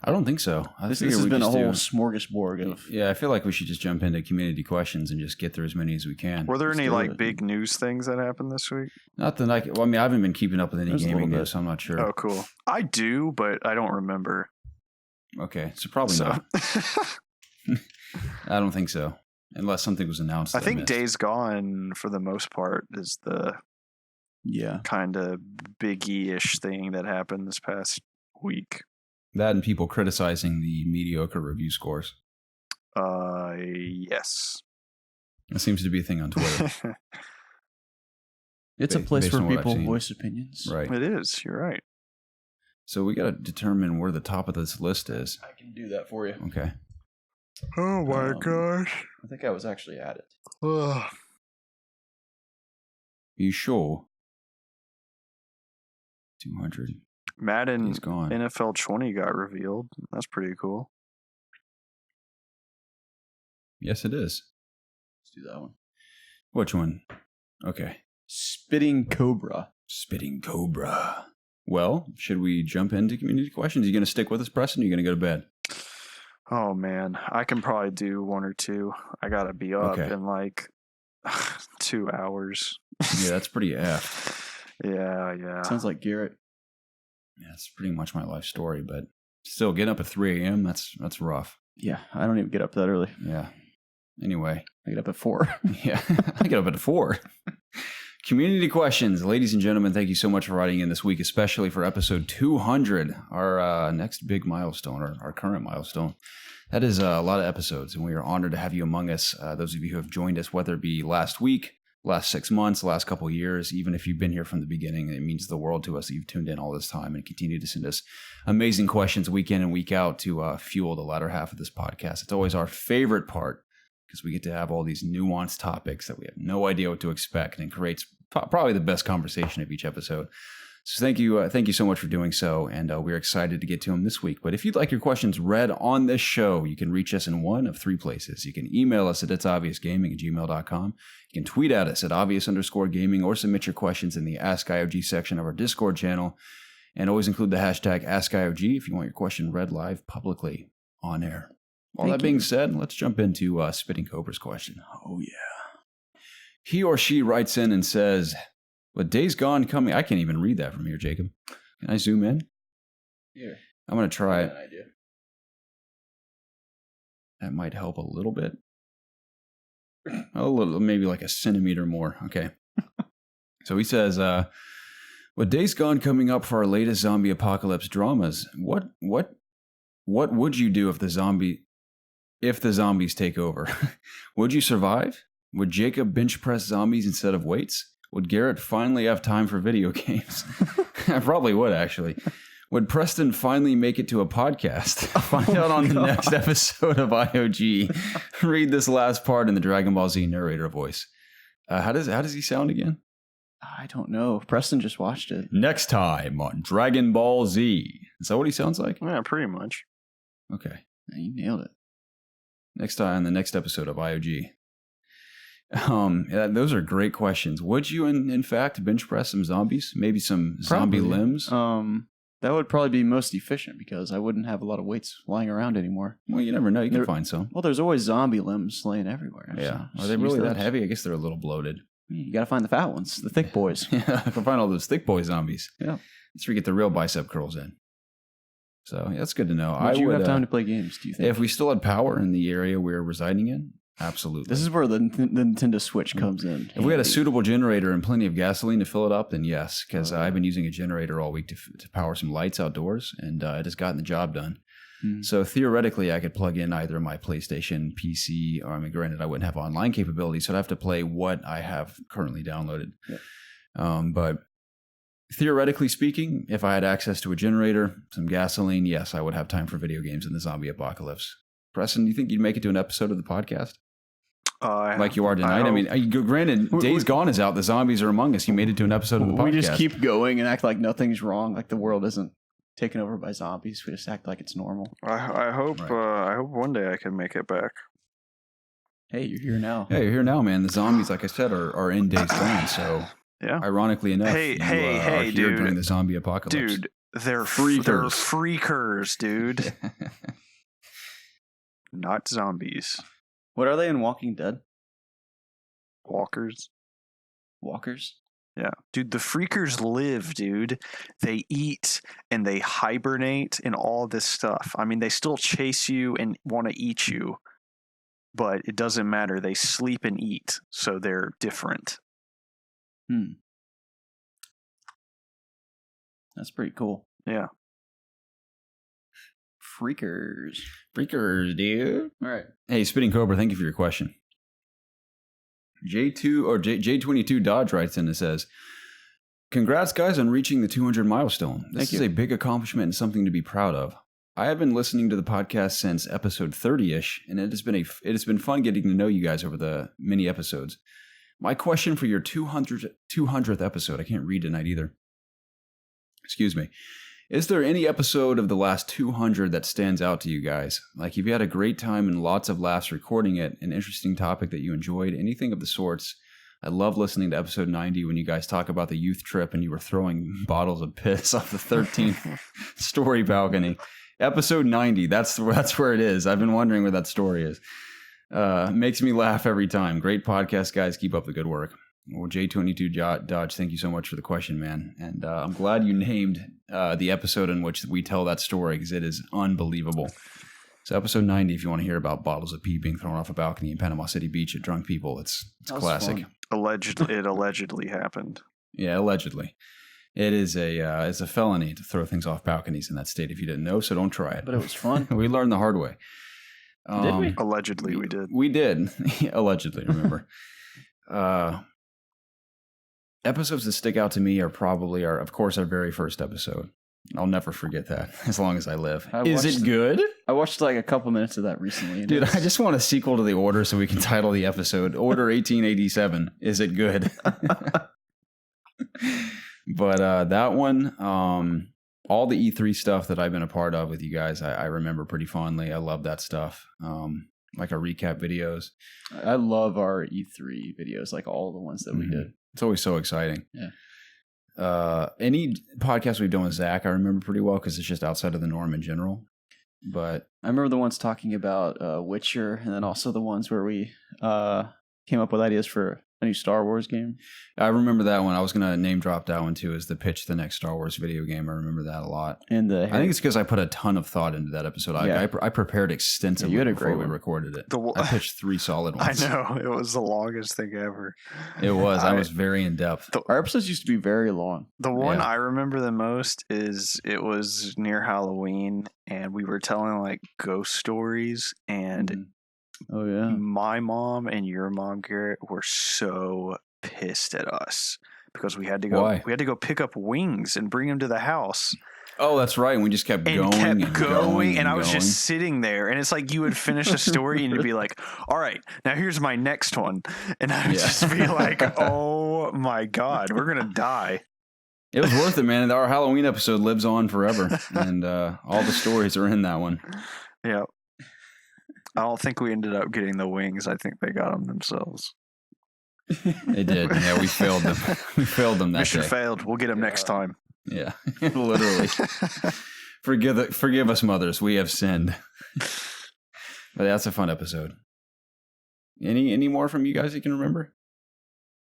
I don't think so. This has been a whole smorgasbord of. Yeah, I feel like we should just jump into community questions and just get through as many as we can. Were there any do like it. big news things that happened this week? Not that I mean, I haven't been keeping up with any There's a gaming little news, so I'm not sure. Oh, cool. I do, but I don't remember. Okay, so probably not. I don't think so, unless something was announced. I that think missed. Days Gone, for the most part, is the kind of biggie-ish thing that happened this past week. That and people criticizing the mediocre review scores. Yes. That seems to be a thing on Twitter. It's a place based where on what I've people seen. voice opinions. Right. It is. You're right. So we got to determine where the top of this list is. I can do that for you. Okay. Oh my gosh. I think I was actually at it. Ugh. You sure? 200. Madden He's gone. NFL 20 got revealed. That's pretty cool. Yes, it is. Let's do that one. Which one? Okay. Spitting Cobra. Spitting Cobra. Well, should we jump into community questions? Are you going to stick with us, Preston? Or are you going to go to bed? Oh man, I can probably do 1 or 2. I gotta be up Okay. in like 2 hours. Yeah, that's pretty F. Yeah. Sounds like Garrett. Yeah, it's pretty much my life story, but still, getting up at 3 a.m., that's rough. Yeah, I don't even get up that early. Yeah. Anyway. I get up at 4. Yeah, I get up at 4. Community questions. Ladies and gentlemen, thank you so much for writing in this week, especially for episode 200, our next big milestone, or our current milestone. That is a lot of episodes, and we are honored to have you among us. Those of you who have joined us, whether it be last week, last 6 months, last couple of years, even if you've been here from the beginning, it means the world to us that you've tuned in all this time and continue to send us amazing questions week in and week out to fuel the latter half of this podcast. It's always our favorite part, because we get to have all these nuanced topics that we have no idea what to expect, and it creates probably the best conversation of each episode. So thank you so much for doing so, and we're excited to get to them this week. But if you'd like your questions read on this show, you can reach us in one of three places. You can email us at ItsObviousGaming@gmail.com. You can tweet at us at @obvious_gaming, or submit your questions in the Ask IOG section of our Discord channel. And always include the hashtag AskIOG if you want your question read live publicly on air. All that being said, let's jump into Spitting Cobra's question. Oh, yeah. He or she writes in and says, with Days Gone coming... I can't even read that from here, Jacob. Can I zoom in? Here. I'm going to try it. Idea. That might help a little bit. A little, maybe like a centimeter more. Okay. So he says, with Days Gone coming up for our latest zombie apocalypse dramas, what would you do if the zombies take over? Would you survive? Would Jacob bench press zombies instead of weights? Would Garrett finally have time for video games? I probably would, actually. Would Preston finally make it to a podcast? Find out on the next episode of IOG. Read this last part in the Dragon Ball Z narrator voice. How does he sound again? I don't know. Preston just watched it. Next time on Dragon Ball Z. Is that what he sounds like? Yeah, pretty much. Okay. Yeah, you nailed it. Next time, the next episode of IOG. Those are great questions. Would you, in fact, bench press some zombies? Maybe some zombie limbs? That would probably be most efficient because I wouldn't have a lot of weights lying around anymore. Well, you never know. You can find some. Well, there's always zombie limbs laying everywhere. Yeah. So Are they really that heavy? I guess they're a little bloated. You got to find the fat ones, the thick boys. Yeah, I can find all those thick boy zombies. Yeah. That's where you get the real bicep curls in. So yeah, that's good to know. Would you have time to play games, do you think? If we still had power in the area we're residing in, absolutely. This is where the Nintendo Switch comes in. If we had a suitable generator and plenty of gasoline to fill it up, then yes, because I've been using a generator all week to power some lights outdoors, and it has gotten the job done. So theoretically, I could plug in either my PlayStation, PC, or granted, I wouldn't have online capability, so I'd have to play what I have currently downloaded. Yep. But theoretically speaking, if I had access to a generator, some gasoline, yes, I would have time for video games in the zombie apocalypse. Preston, do you think you'd make it to an episode of the podcast? Like you are tonight? I mean, granted, Days Gone is out. The zombies are among us. You made it to an episode of the podcast. We just keep going and act like nothing's wrong, like the world isn't taken over by zombies. We just act like it's normal. I hope one day I can make it back. Hey, you're here now. Yeah, you're here now, man. The zombies, like I said, are in Days Gone. So, yeah. Ironically enough, hey, are here dude, during the zombie apocalypse. Dude, they're freakers, dude. Not zombies. What are they in Walking Dead? Walkers. Walkers? Yeah. Dude, the freakers live, dude. They eat and they hibernate and all this stuff. I mean, they still chase you and want to eat you, but it doesn't matter. They sleep and eat, so they're different. That's pretty cool. Yeah. Freakers, dude. All right. Hey, Spitting Cobra, thank you for your question. J22 Dodge writes in and says, congrats, guys, on reaching the 200 milestone. This is a big accomplishment and something to be proud of. I have been listening to the podcast since episode 30-ish, and it has been fun getting to know you guys over the many episodes. My question for your 200th episode, I can't read tonight either. Excuse me. Is there any episode of the last 200 that stands out to you guys? Like, if you had a great time and lots of laughs recording it, an interesting topic that you enjoyed, anything of the sorts. I love listening to episode 90 when you guys talk about the youth trip and you were throwing bottles of piss off the 13th story balcony. Episode 90, that's where it is. I've been wondering where that story is. Makes me laugh every time. Great podcast, guys. Keep up the good work. Well, J22 Dodge, thank you so much for the question, man. And I'm glad you named the episode in which we tell that story, because it is unbelievable. So episode 90, if you want to hear about bottles of pee being thrown off a balcony in Panama City Beach at drunk people, it's classic. It allegedly happened. Yeah, allegedly. It is it's a felony to throw things off balconies in that state if you didn't know, so don't try it. But it was fun. We learned the hard way. Did we? Allegedly, we did. We did. Allegedly, remember. Episodes that stick out to me are of course, our very first episode. I'll never forget that as long as I live. Is it good? I watched like a couple minutes of that recently. Dude, I just want a sequel to the Order so we can title the episode Order 1887. Is it good? But that one, all the E3 stuff that I've been a part of with you guys, I remember pretty fondly. I love that stuff. Like our recap videos. I love our E3 videos, like all the ones that we did. It's always so exciting. Yeah. Any podcast we've done with Zach, I remember pretty well because it's just outside of the norm in general. But I remember the ones talking about Witcher, and then also the ones where we came up with ideas for a new Star Wars game. I remember that one. I was going to name drop that one too as the pitch to the next Star Wars video game. I remember that a lot. And I think it's because I put a ton of thought into that episode. Yeah. I prepared extensively you had a before great we one. recorded it. I pitched 3 solid I ones. know. It was the longest thing ever. It was. I was very in depth. Our episodes used to be very long. The one Yeah. I remember the most is it was near Halloween, and we were telling like ghost stories, and Oh yeah. my mom and your mom, Garrett, were so pissed at us because we had to go. Why? We had to go pick up wings and bring them to the house. Oh, that's right. And we just kept And going kept and going, and I was going. just sitting there, and it's like you would finish a story and you'd be like, "All right, now here's my next one," and I would Yeah. just be like, "Oh my god, we're gonna die." It was worth it, man. Our Halloween episode lives on forever, and all the stories are in that one. Yeah. I don't think we ended up getting the wings. I think they got them themselves. They did. Yeah, we failed them. We failed them that Mission day. failed. We'll get them next time. Yeah, literally. Forgive us, mothers. We have sinned. But that's a fun episode. Any more from you guys you can remember?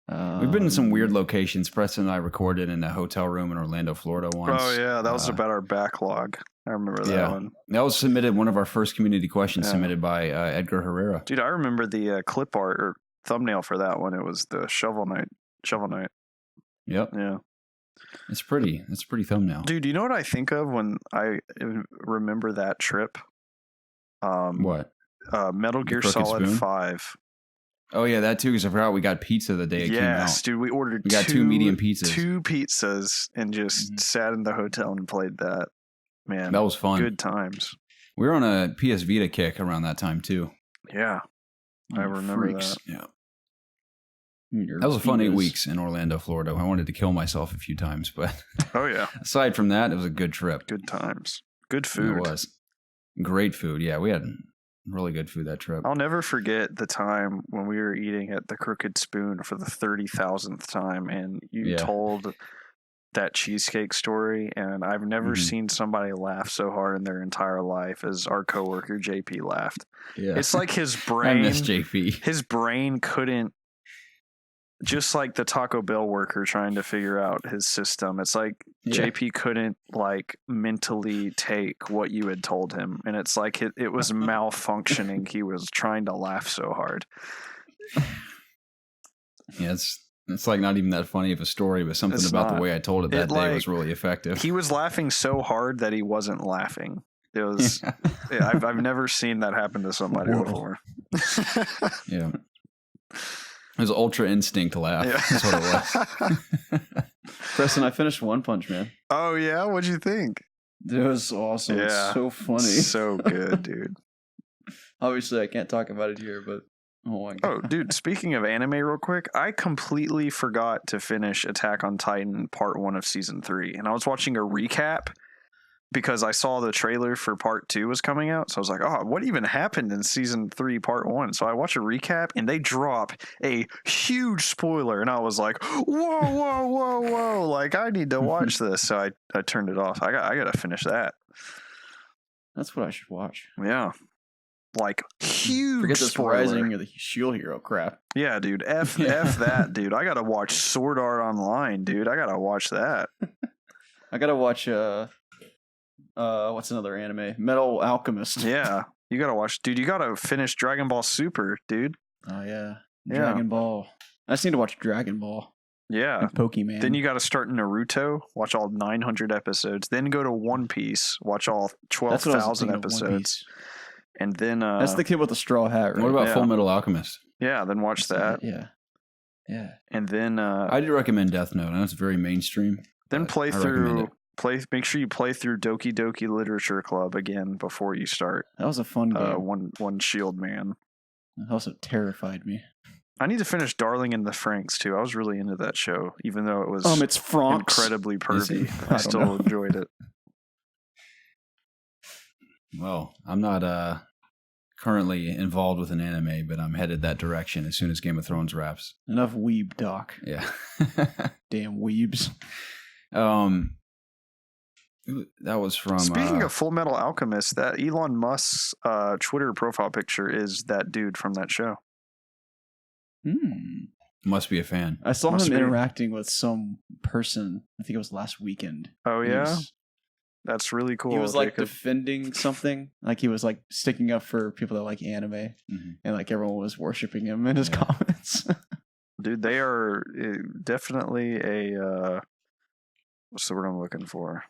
We've been in some weird locations. Preston and I recorded in a hotel room in Orlando, Florida once. Oh, yeah. That was about our backlog. I remember that one. That was submitted, one of our first community questions submitted by Edgar Herrera. Dude, I remember the clip art or thumbnail for that one. It was the Shovel Knight. Yep. Yeah. It's pretty thumbnail. Dude, you know what I think of when I remember that trip? What? Metal Gear Crooked Solid Spoon? 5. Oh, yeah, that too, because I forgot we got pizza the day it came out. Yes, dude, we ordered We got 2 medium pizzas. 2 pizzas and just sat in the hotel and played that. Man, That was fun. good times. We were on a PS Vita kick around that time, too. Yeah, I remember that. Yeah. Your That was a fun 8 Vitas. weeks in Orlando, Florida. I wanted to kill myself a few times, but Oh, yeah, aside from that, it was a good trip. good times. Good food. It was. Great food. Yeah, we had really good food that trip. I'll never forget the time when we were eating at the Crooked Spoon for the 30,000th time, and you told that cheesecake story, and I've never seen somebody laugh so hard in their entire life as our coworker JP laughed. Yeah. It's like his I brain, miss JP. his brain couldn't, just like the Taco Bell worker trying to figure out his system. It's like JP couldn't like mentally take what you had told him, and it's like it was malfunctioning. He was trying to laugh so hard. Yeah, it's like not even that funny of a story, but something It's about not. the way I told it that day like- was really effective. He was laughing so hard that he wasn't laughing. It was. I've never seen that happen to somebody Whoa. before. Yeah. It was ultra instinct laugh. Yeah. That's what it was. Preston, I finished One Punch Man. Oh yeah, what'd you think? It was awesome. Yeah. It's so funny. So good, dude. Obviously, I can't talk about it here, but oh my god. Oh, dude, speaking of anime real quick, I completely forgot to finish Attack on Titan Part 1 of Season 3. And I was watching a recap because I saw the trailer for Part 2 was coming out. So I was like, oh, what even happened in Season 3 Part 1? So I watched a recap and they drop a huge spoiler. And I was like, whoa. Like, I need to watch this. So I turned it off. I got to finish that. That's what I should watch. Yeah. Like, huge Forget this spoiler. Rising or the Shield Hero crap. Yeah, dude. F that, dude. I gotta watch Sword Art Online, dude. I gotta watch that. I gotta watch what's another anime? Metal Alchemist. Yeah. You gotta watch, dude. You gotta finish Dragon Ball Super, dude. Oh yeah. Yeah. Dragon Ball. I just need to watch Dragon Ball. Yeah. And Pokemon. Then you gotta start Naruto, watch all 900 episodes. Then go to One Piece, watch all That's what I was 12,000 thinking of, One episodes. Piece. And then That's the kid with the straw hat, right? What about Yeah. Full Metal Alchemist? yeah, then watch that. Yeah. Yeah. And then I do recommend Death Note. I know it's very mainstream. then but play I recommend through it. make sure you play through Doki Doki Literature Club again before you start That was a fun game. one Shield Man. It also terrified me. I need to finish Darling in the Franxx too. I was really into that show, even though it was It's Franxx. incredibly pervy. I I don't still know. enjoyed it. Well, I'm not currently involved with an anime, but I'm headed that direction as soon as Game of Thrones wraps. Enough weeb talk. Yeah. Damn weebs. That was from. Speaking of Full Metal Alchemist, that Elon Musk's Twitter profile picture is that dude from that show. Must be a fan. I saw Must him be. interacting with some person. I think it was last weekend. Oh He yeah, was- that's really cool. He was like Jacob. defending something. Like he was like sticking up for people that like anime, Mhm. and like everyone was worshiping him in his Yeah. comments. Dude, they are definitely a what's the word I'm looking for?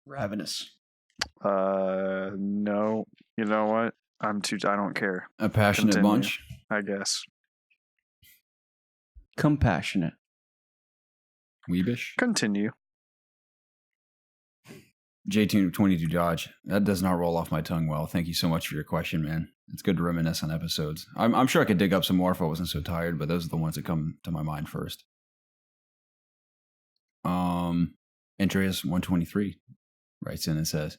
Ravenous. No. You know what? I don't care, A passionate Continue. bunch. I guess. Compassionate. Weebish. Continue. J22 Dodge. That does not roll off my tongue well. Thank you so much for your question, man. It's good to reminisce on episodes. I'm sure I could dig up some more if I wasn't so tired, but those are the ones that come to my mind first. Andreas 123 writes in and says,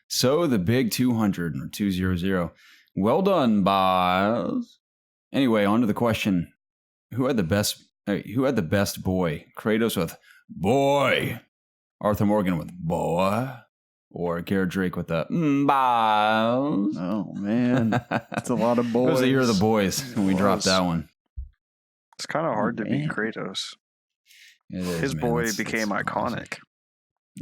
"So the big 200 or 200. Well done, boss." Anyway, on to the question: Who had the best boy? Kratos with boy, Arthur Morgan with boy, or GarrettDrake with the boss? Oh man, that's a lot of It boys. was the year of the boys when we dropped that one. It's kind of hard to beat man. Kratos. It is, His man. boy It's became awesome. iconic.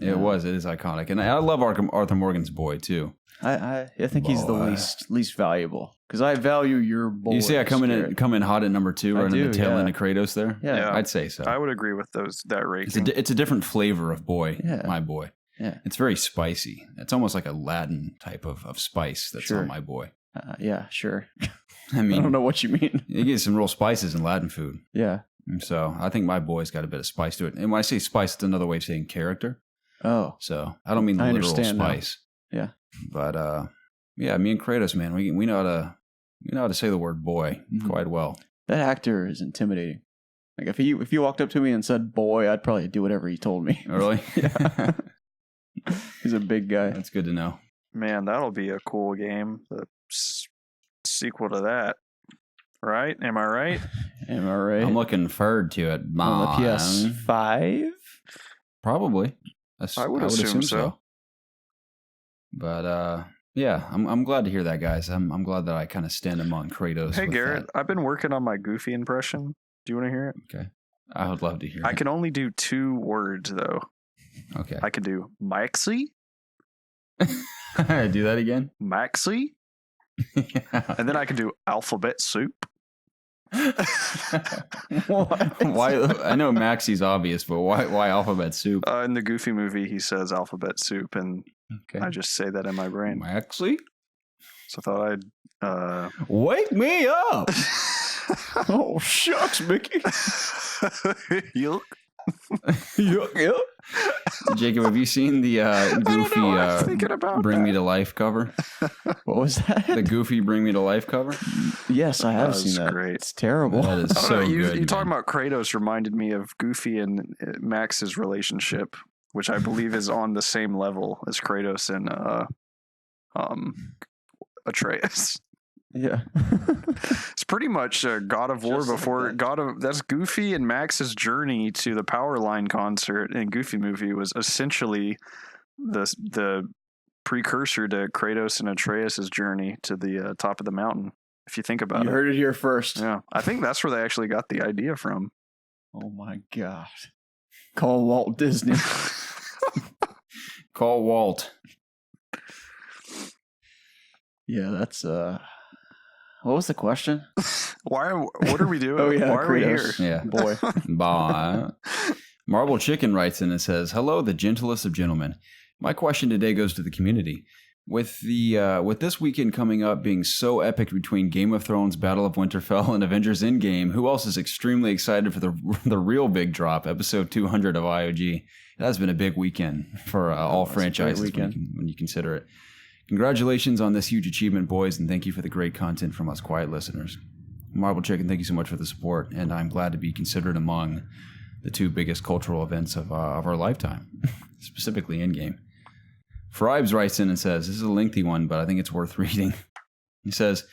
It was. It is iconic, and I love Arthur Morgan's boy too. I think he's the Boy. least valuable because I value your boy. You see, I come in hot at number 2, I right on do, the tail yeah. end of Kratos there. Yeah. Yeah. I'd say so. I would agree with that rating. It's a different flavor of boy. Yeah. My boy. Yeah. It's very spicy. It's almost like a Latin type of spice that's Sure. on my boy. Yeah, sure. I I mean, don't know what you mean. you get some real spices in Latin food. Yeah. And so I think my boy's got a bit of spice to it. And when I say spice, it's another way of saying character. Oh. So I don't mean the I literal understand now. spice. Yeah. But yeah, me and Kratos, man, we know how to say the word boy Mhm. quite well. That actor is intimidating. Like if he walked up to me and said "boy," I'd probably do whatever he told me. Really? Yeah. He's a big guy. That's good to know. Man, that'll be a cool game. The sequel to that. Right? Am I right? Am I right? I'm looking forward to it. on the PS5. Probably. I would assume so. But yeah, I'm glad to hear that, guys. I'm glad that I kind of stand among Kratos. Hey, with Garrett, I've been working on my Goofy impression. Do you want to hear it? that. Okay. I would love to hear I it. can only do 2 words, though. Okay. I could do Maxie, Do that again? Maxie, and then I can do Alphabet Soup. What? Why? I know Maxie's obvious, but why alphabet soup? In the Goofy movie, he says Alphabet Soup, and Okay. I just say that in my brain. Maxie? So I thought I'd... Wake me up! Oh shucks, Mickey. Yuck. Yep. Jacob, have you seen the Goofy I was thinking about Bring Me that. to Life cover? What was that? The Goofy Bring Me to Life cover? Yes, I have That seen was that. great. It's terrible. That is I don't so know, good. you talking man. about Kratos reminded me of Goofy and Max's relationship, which I believe is on the same level as Kratos and Atreus. Yeah. It's pretty much God of War Just like before that. that's Goofy and Max's journey to the Powerline concert in Goofy movie was essentially the precursor to Kratos and Atreus' journey to the top of the mountain. If you think about You it, heard it here first. yeah, I think that's where they actually got the idea from. Oh my god. Call Walt Disney. Call Walt. Yeah, that's what was the question? What are we doing? Oh, yeah, Why are we here? Kratos. Yeah. Boy. Bye. Marble Chicken writes in and says, "Hello, the gentlest of gentlemen. My question today goes to the community. With this weekend coming up being so epic between Game of Thrones, Battle of Winterfell, and Avengers Endgame, who else is extremely excited for the real big drop, episode 200 of IOG? It has been a big weekend for all That's a great franchises weekend. when you consider it. Congratulations on this huge achievement, boys, and thank you for the great content from us quiet listeners. Marble Chicken, thank you so much for the support, and I'm glad to be considered among the 2 biggest cultural events of our lifetime, specifically Endgame. Fribes writes in and says, this is a lengthy one, but I think it's worth reading. He says,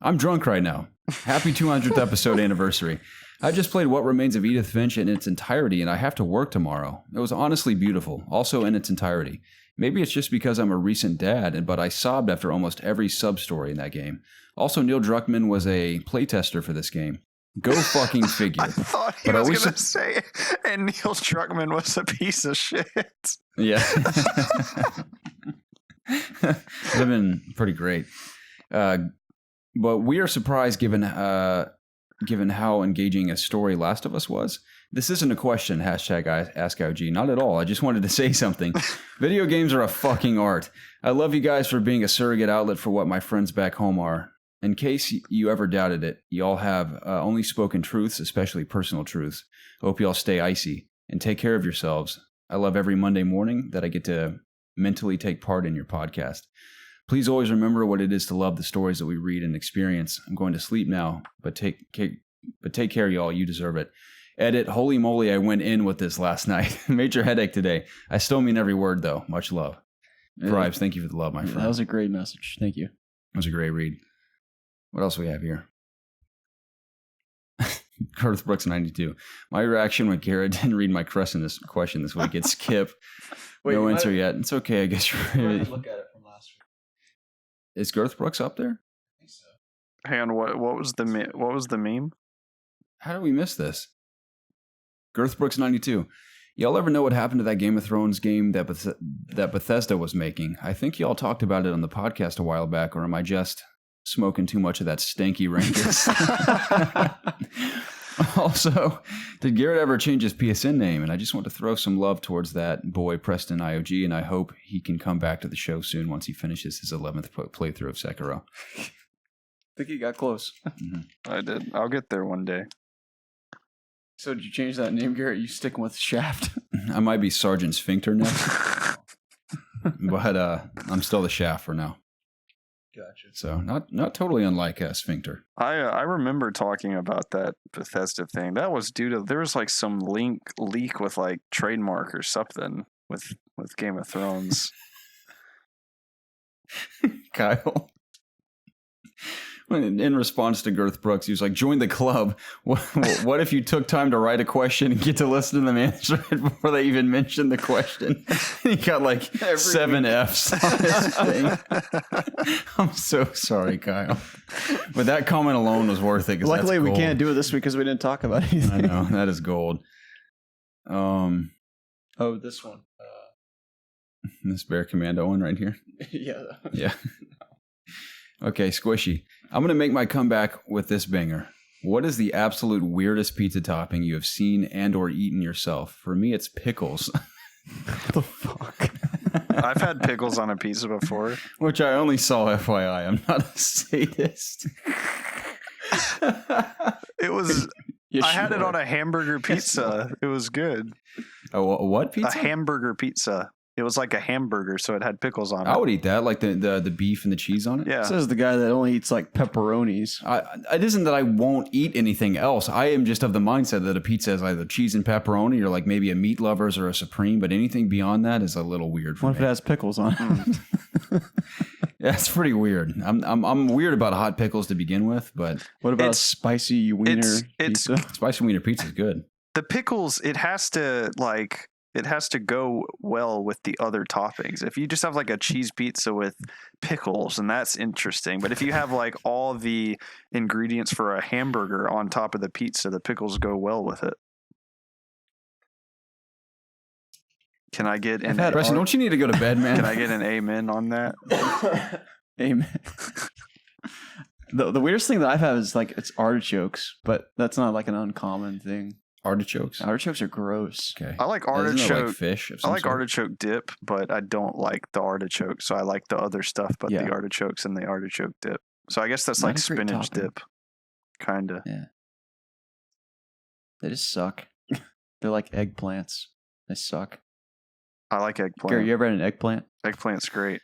I'm drunk right now. Happy 200th episode anniversary. I just played What Remains of Edith Finch in its entirety, and I have to work tomorrow. It was honestly beautiful, also in its entirety. Maybe it's just because I'm a recent dad, but I sobbed after almost every sub-story in that game. Also, Neil Druckmann was a playtester for this game. Go fucking figure. I thought he was going to say, and Neil Druckmann was a piece of shit. Yeah. Would have been pretty great. But we are surprised given how engaging a story Last of Us was. This isn't a question, #AskIOG. Not at all. I just wanted to say something. Video games are a fucking art. I love you guys for being a surrogate outlet for what my friends back home are. In case you ever doubted it, you all have only spoken truths, especially personal truths. Hope you all stay icy and take care of yourselves. I love every Monday morning that I get to mentally take part in your podcast. Please always remember what it is to love the stories that we read and experience. I'm going to sleep now, but take care, y'all. You deserve it. Edit, holy moly, I went in with this last night. Major headache today. I still mean every word, though. Much love. Bribes, thank you for the love, my friend. That was a great message. Thank you. That was a great read. What else do we have here? Garth Brooks 92. My reaction when Garrett didn't read my question this week. It's Skip. Wait, no answer yet. It's okay, I guess. Look at it from last week. Is Garth Brooks up there? I think so. Hang on, what was the meme? How did we miss this? Garth Brooks 92. Y'all ever know what happened to that Game of Thrones game that Bethesda was making? I think y'all talked about it on the podcast a while back, or am I just smoking too much of that stanky Rankus? Also, did Garrett ever change his PSN name? And I just want to throw some love towards that boy, Preston IOG, and I hope he can come back to the show soon once he finishes his 11th playthrough of Sakura. I think he got close. I did. I'll get there one day. So did you change that name, Garrett? You sticking with Shaft? I might be Sergeant Sphincter next, but I'm still the Shaft for now. Gotcha. So not totally unlike Sphincter. I remember talking about that Bethesda thing. That was due to there was like some leak with like trademark or something with Game of Thrones. Kyle. In response to Garth Brooks, he was like, join the club. What if you took time to write a question and get to listen to them answer it before they even mentioned the question? He got like 7 Fs on his thing. I'm so sorry, Kyle. But that comment alone was worth it. Luckily, we can't do it this week because we didn't talk about anything. I know. That is gold. Oh, this one. This Bear Commando one right here? Yeah. Yeah. Okay, Squishy. I'm going to make my comeback with this banger. What is the absolute weirdest pizza topping you have seen and or eaten yourself? For me, it's pickles. What the fuck? I've had pickles on a pizza before. Which I only saw FYI. I'm not a sadist. It was... I had it on a hamburger pizza. It was good. A what pizza? A hamburger pizza. It was like a hamburger, so it had pickles on it. I would eat that, like the beef and the cheese on it. Yeah. Says the guy that only eats like pepperonis. It isn't that I won't eat anything else. I am just of the mindset that a pizza is either cheese and pepperoni or like maybe a meat lovers or a supreme, but anything beyond that is a little weird for me. What if it has pickles on it? That's pretty weird. I'm weird about hot pickles to begin with, but what about a spicy wiener pizza? Spicy wiener pizza is good. The pickles, it has to go well with the other toppings. If you just have like a cheese pizza with pickles, and that's interesting. But if you have like all the ingredients for a hamburger on top of the pizza, the pickles go well with it. Can I get an Preston, don't you need to go to bed, man? Can I get an amen on that? Amen. The weirdest thing that I've had is like it's artichokes, but that's not like an uncommon thing. Artichokes? Artichokes are gross. Okay. I like Isn't artichoke. that like fish of some I like sort? artichoke dip, but I don't like the artichoke. So I like the other stuff, but the artichokes and the artichoke dip. So I guess that's Not like a great spinach topping. dip, kind of. Yeah. They just suck. They're like eggplants. They suck. I like eggplant. Gary, you ever had an eggplant? Eggplant's great.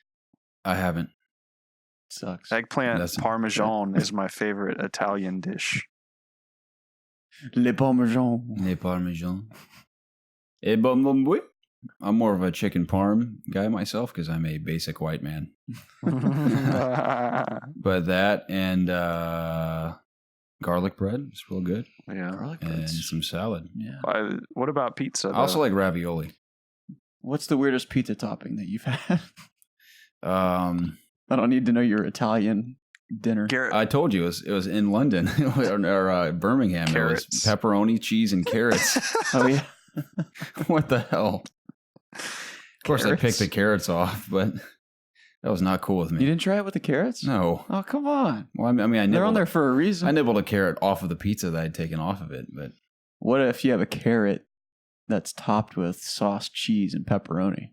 I haven't. Sucks. Eggplant parmesan is my favorite Italian dish. Le Parmesan. Le Parmesan. Eh, bon, oui. I'm more of a chicken parm guy myself because I'm a basic white man. But that and garlic bread is real good. Yeah. Garlic And bread's- some salad. Yeah. What about pizza? I also like ravioli. What's the weirdest pizza topping that you've had? Um, I don't need to know your Italian dinner. Garrett, I told you it was in London or Birmingham. Carrots. It was pepperoni, cheese, and carrots. Oh yeah. What the hell? Of course, I picked the carrots off, but that was not cool with You me. didn't try it with the carrots? No. Oh come on. Well, I mean, They're on there for a reason. I nibbled a carrot off of the pizza that I'd taken off of it, but What if you have a carrot that's topped with sauce, cheese, and pepperoni?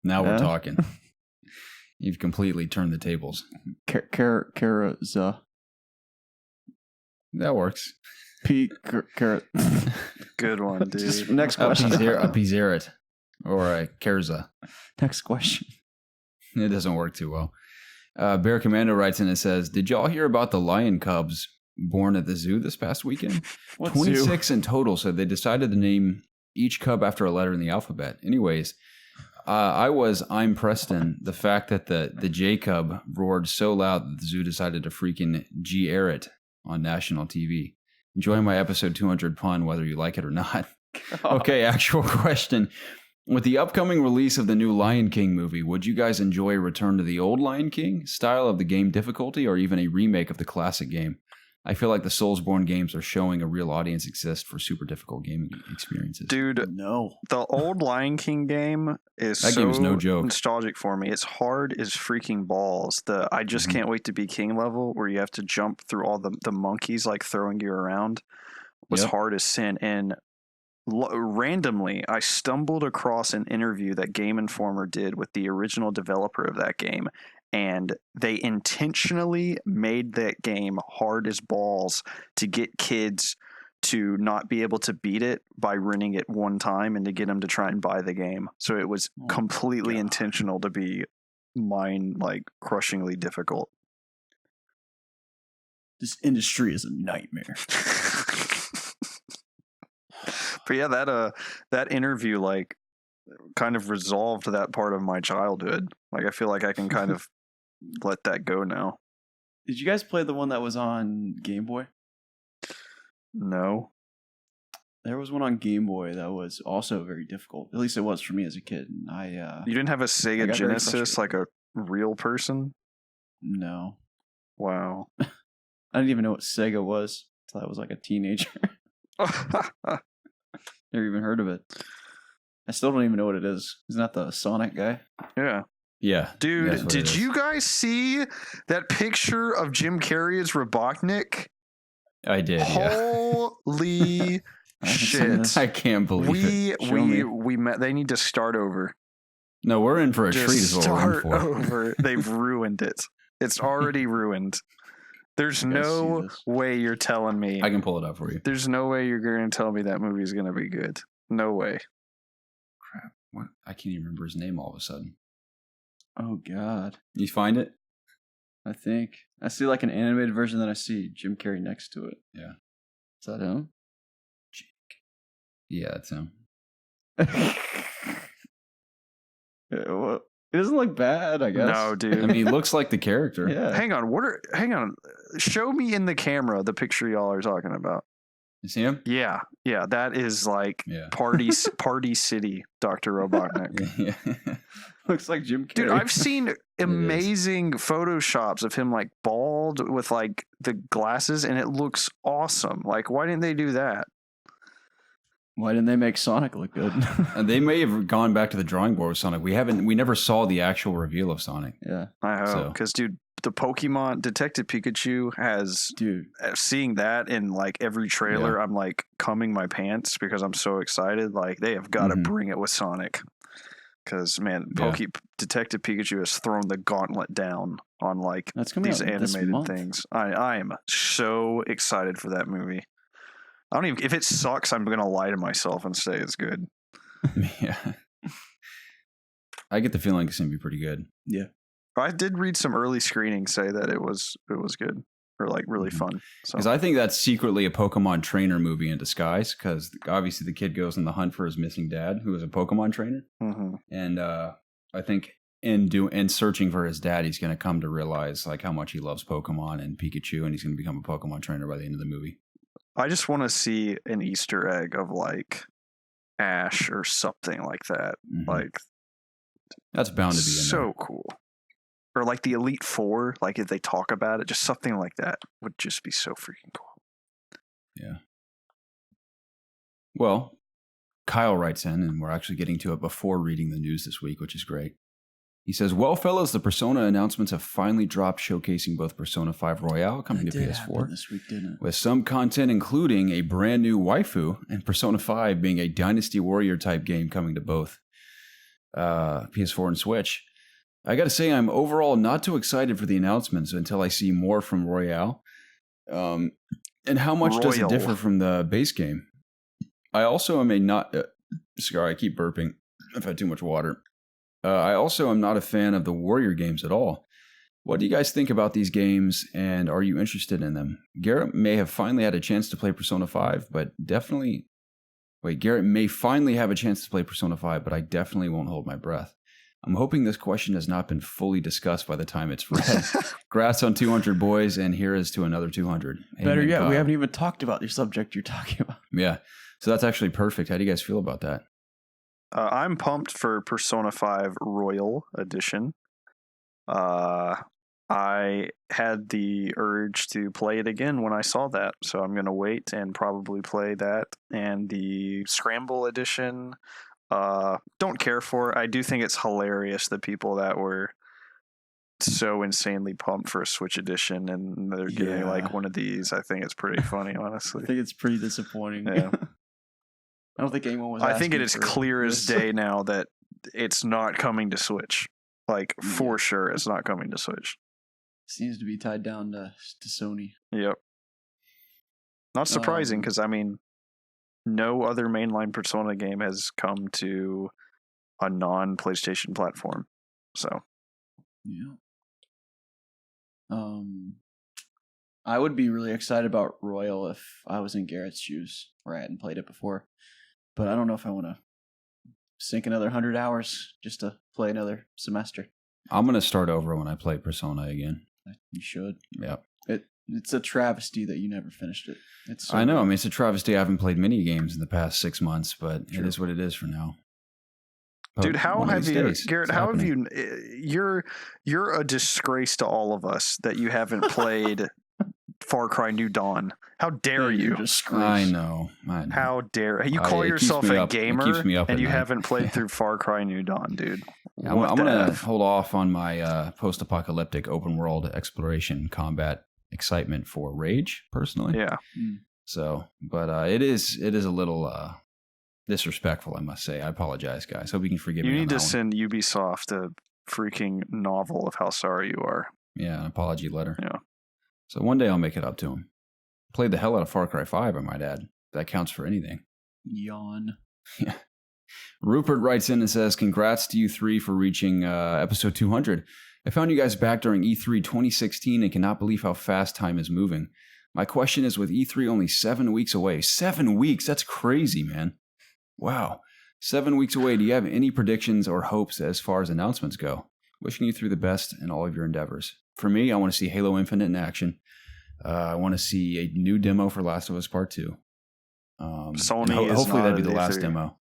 now we're Yeah. talking. You've completely turned the tables. Carrots. That works. Carrot. good one, dude. Just next A question. pizzeret or a kerza. Next question. It doesn't work too well. Bear Commando writes in and says, did y'all hear about the lion cubs born at the zoo this past weekend? What 26 in total, so they decided to name each cub after a letter in the alphabet. Anyways, I'm Preston. The fact that the J cub roared so loud that the zoo decided to freaking Garrett on national TV. Enjoying my episode 200 pun, whether you like it or not. Okay, actual question. With the upcoming release of the new Lion King movie, would you guys enjoy a return to the old Lion King style of the game difficulty or even a remake of the classic game? I feel like the Soulsborne games are showing a real audience exists for super difficult gaming experiences. Dude, No. the old Lion King game is That so game is no joke. nostalgic for me. It's hard as freaking balls. I just Mhm. can't wait to be king level where you have to jump through all the monkeys like throwing you around was Yep. hard as sin. And randomly, I stumbled across an interview that Game Informer did with the original developer of that game. And they intentionally made that game hard as balls to get kids to not be able to beat it by running it one time and to get them to try and buy the game. So it was Oh, completely God. intentional to be like crushingly difficult. This industry is a nightmare. But yeah, that interview like kind of resolved that part of my childhood. Like I feel like I can kind of let that go now. Did you guys play the one that was on Game Boy? No. There was one on Game Boy that was also very difficult. At least it was for me as a kid. And You didn't have a I Sega got very Genesis like a real person? no. Wow. I didn't even know what Sega was until I was like a teenager. Never even heard of it. I still don't even know what it is. Isn't that the Sonic guy? Yeah. Yeah. that's Dude, what it did is. you guys see that picture of Jim Carrey as Robotnik? I did, yeah. Holy I haven't seen shit. this. I can't believe it. Show me. We met. They need to start over. No, we're in for a Just treat is what we're in start for. over. They've ruined it. It's already ruined. There's I gotta see no this. way you're telling me. I can pull it up for you. There's no way you're going to tell me that movie is going to be good. No way. Crap. What? I can't even remember his name all of a sudden. Oh God. You find it? I think I see like an animated version that I see Jim Carrey next to it. Yeah. Is that him? Yeah, that's him. Well, it doesn't look bad, I guess. No, dude. I mean, he looks like the character. Yeah. Hang on. Show me in the camera the picture y'all are talking about. You see him? Yeah. That is like Yeah. Party City, Dr. Robotnik. Yeah. Looks like Jim Carrey. Dude, I've seen amazing photoshops of him like bald with like the glasses and it looks awesome. Like, why didn't they do that? Why didn't they make Sonic look good? And they may have gone back to the drawing board with Sonic. We never saw the actual reveal of Sonic. Yeah. I hope. So- Because, dude, the Pokemon Detective Pikachu has Dude. seeing that in like every trailer, I'm like cumming my pants because I'm so excited. Like, they have got to Mhm. bring it with Sonic. Because, man, Yeah. Detective Pikachu has thrown the gauntlet down on like That's coming these out this animated month. things. I am so excited for that movie. I don't even if it sucks, I'm gonna lie to myself and say it's good. Yeah. I get the feeling it's going to be pretty good. I did read some early screenings say that it was good or like really fun. So Because I think that's secretly a Pokemon trainer movie in disguise. Because obviously the kid goes on the hunt for his missing dad, who is a Pokemon trainer, and I think in searching for his dad, he's going to come to realize like how much he loves Pokemon and Pikachu, and he's going to become a Pokemon trainer by the end of the movie. I just want to see an Easter egg of like Ash or something like that. Like that's bound to be in so there. Cool. Or like the Elite Four, like if they talk about it, just something like that would just be so freaking cool. Yeah. Well, Kyle writes in, and we're actually getting to it before reading the news this week, which is great. He says, well, fellas, the Persona announcements have finally dropped, showcasing both Persona 5 Royale coming to PS4 this week, didn't it? with some content including a brand new waifu, and Persona 5 being a Dynasty Warrior type game coming to both PS4 and Switch. I gotta say, I'm overall not too excited for the announcements until I see more from Royale. And how much does it differ from the base game? I also am sorry, I keep burping. I've had too much water. I also am not a fan of the Warrior games at all. What do you guys think about these games, and are you interested in them? Garrett may have finally had a chance to play Persona 5, but Garrett may finally have a chance to play Persona 5, but I definitely won't hold my breath. I'm hoping this question has not been fully discussed by the time it's read. Congrats on 200, boys, and here is to another 200. Better Amen, yet, Kyle. we haven't even talked about your subject you're talking about. Yeah, so that's actually perfect. How do you guys feel about that? I'm pumped for Persona 5 Royal Edition. I had the urge to play it again when I saw that, so I'm going to wait and probably play that. And the Scramble Edition, don't care for. I do think it's hilarious the people that were so insanely pumped for a Switch Edition and they're getting like one of these. I think it's pretty funny, honestly. I think it's pretty disappointing. Yeah. I don't think anyone was. I think it is asking for clear as this. day now that it's not coming to Switch. Like for sure, it's not coming to Switch. Seems to be tied down to Sony. Yep. Not surprising because I mean, no other mainline Persona game has come to a non-PlayStation platform. So. Yeah. I would be really excited about Royal if I was in Garrett's shoes, or I hadn't played it before. But I don't know if I want to sink another 100 hours just to play another semester. I'm going to start over when I play Persona again. You should. Yeah. It's a travesty that you never finished it. It's. So I know. good. I mean, it's a travesty. I haven't played many games in the past 6 months, but True. it is what it is for now. But Dude, how one of have these you, days, Garrett? it's How have happening. you? You're a disgrace to all of us that you haven't played Far Cry New Dawn. How dare you? I know. How dare you? Call it keeps yourself me a up. It gamer keeps me up and at you night. haven't played through Far Cry New Dawn, dude. I'm What going the to F? hold off on my post-apocalyptic open world exploration combat excitement for Rage, personally. Yeah. So, but it is a little disrespectful, I must say. I apologize, guys. Hope you can forgive me. You on need to that one. send Ubisoft a freaking novel of how sorry you are. Yeah, an apology letter. Yeah. So one day I'll make it up to him. Played the hell out of Far Cry 5, I might add. That counts for anything. Yawn. Yeah. Rupert writes in and says, congrats to you three for reaching episode 200. I found you guys back during E3 2016 and cannot believe how fast time is moving. My question is, with E3 only 7 weeks away, 7 weeks? That's crazy, man. Wow. 7 weeks away, do you have any predictions or hopes as far as announcements go? Wishing you through the best in all of your endeavors. For me, I want to see Halo Infinite in action. I want to see a new demo for Last of Us Part 2. Sony is hopefully not that'd be at the last E3. demo.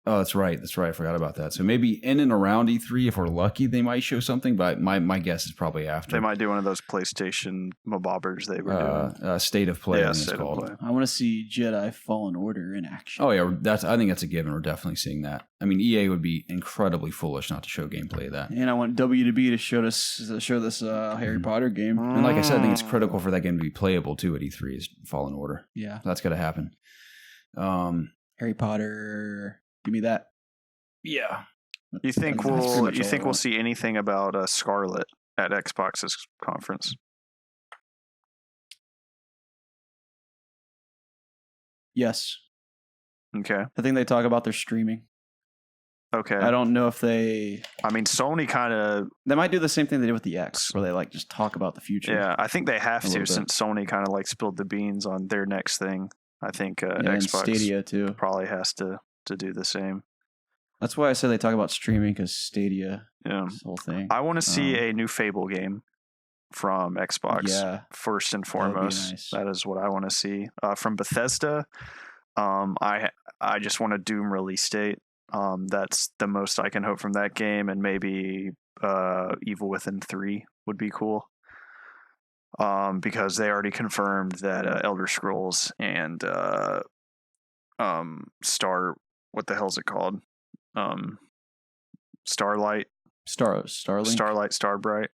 Oh, that's right. I forgot about that. So maybe in and around E3, if we're lucky, they might show something. But my guess is probably after. They might do one of those PlayStation mabobbers they were doing. State of Play. Yeah, I think it's State of called. Play. I want to see Jedi Fallen Order in action. Oh yeah, I think that's a given. We're definitely seeing that. I mean, EA would be incredibly foolish not to show gameplay of that. And I want W2B to show this Harry Potter game. And like I said, I think it's critical for that game to be playable too at E3 is Fallen Order. Yeah. That's got to happen. Harry Potter. Give me that. Yeah. You think That's pretty much all I we'll want. see anything about Scarlet at Xbox's conference? Yes. Okay. I think they talk about their streaming. Okay. I don't know if they Sony kind of... They might do the same thing they did with the X, where they like just talk about the future. Yeah, I think they have A little to bit. since Sony kind of like spilled the beans on their next thing. I think And Xbox Stadia too. probably has to do the same. That's why I said they talk about streaming, because Stadia, Yeah. this whole thing. I want to see a new Fable game from Xbox. Yeah. First and That would be foremost, nice. that is what I want to see. From Bethesda, I just want a Doom release date. That's the most I can hope from that game, and maybe Evil Within 3 would be cool. Because they already confirmed that Elder Scrolls and Star, what the hell is it called? Starlight, Starlink. Starbright,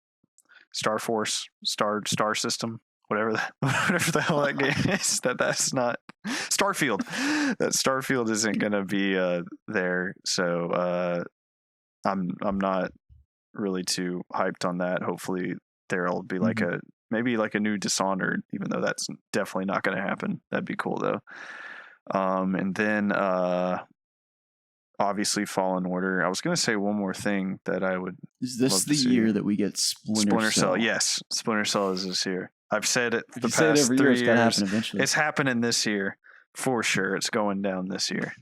Starforce, Star System, whatever the hell that game is. That's not Starfield. That Starfield isn't gonna be there, so I'm not really too hyped on that. Hopefully there'll be like maybe a new Dishonored, even though that's definitely not going to happen. That'd be cool though. And then obviously Fallen Order. I was going to say one more thing that I would. Is this the year that we get Splinter Cell? Yes, Splinter Cell is this year. I've said it If the you say it past every 3 year, years. it's gotta happen eventually. It's happening this year for sure. It's going down this year.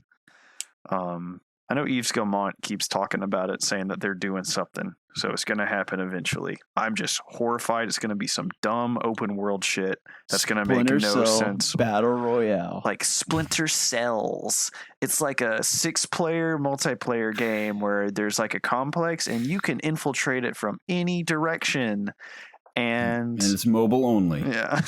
I know Yves Guillemot keeps talking about it, saying that they're doing something. So it's going to happen eventually. I'm just horrified. It's going to be some dumb open world shit that's going to make no Splinter Cell sense. Battle Royale. Like Splinter Cells. It's like a 6-player multiplayer game where there's like a complex and you can infiltrate it from any direction. And it's mobile only. Yeah.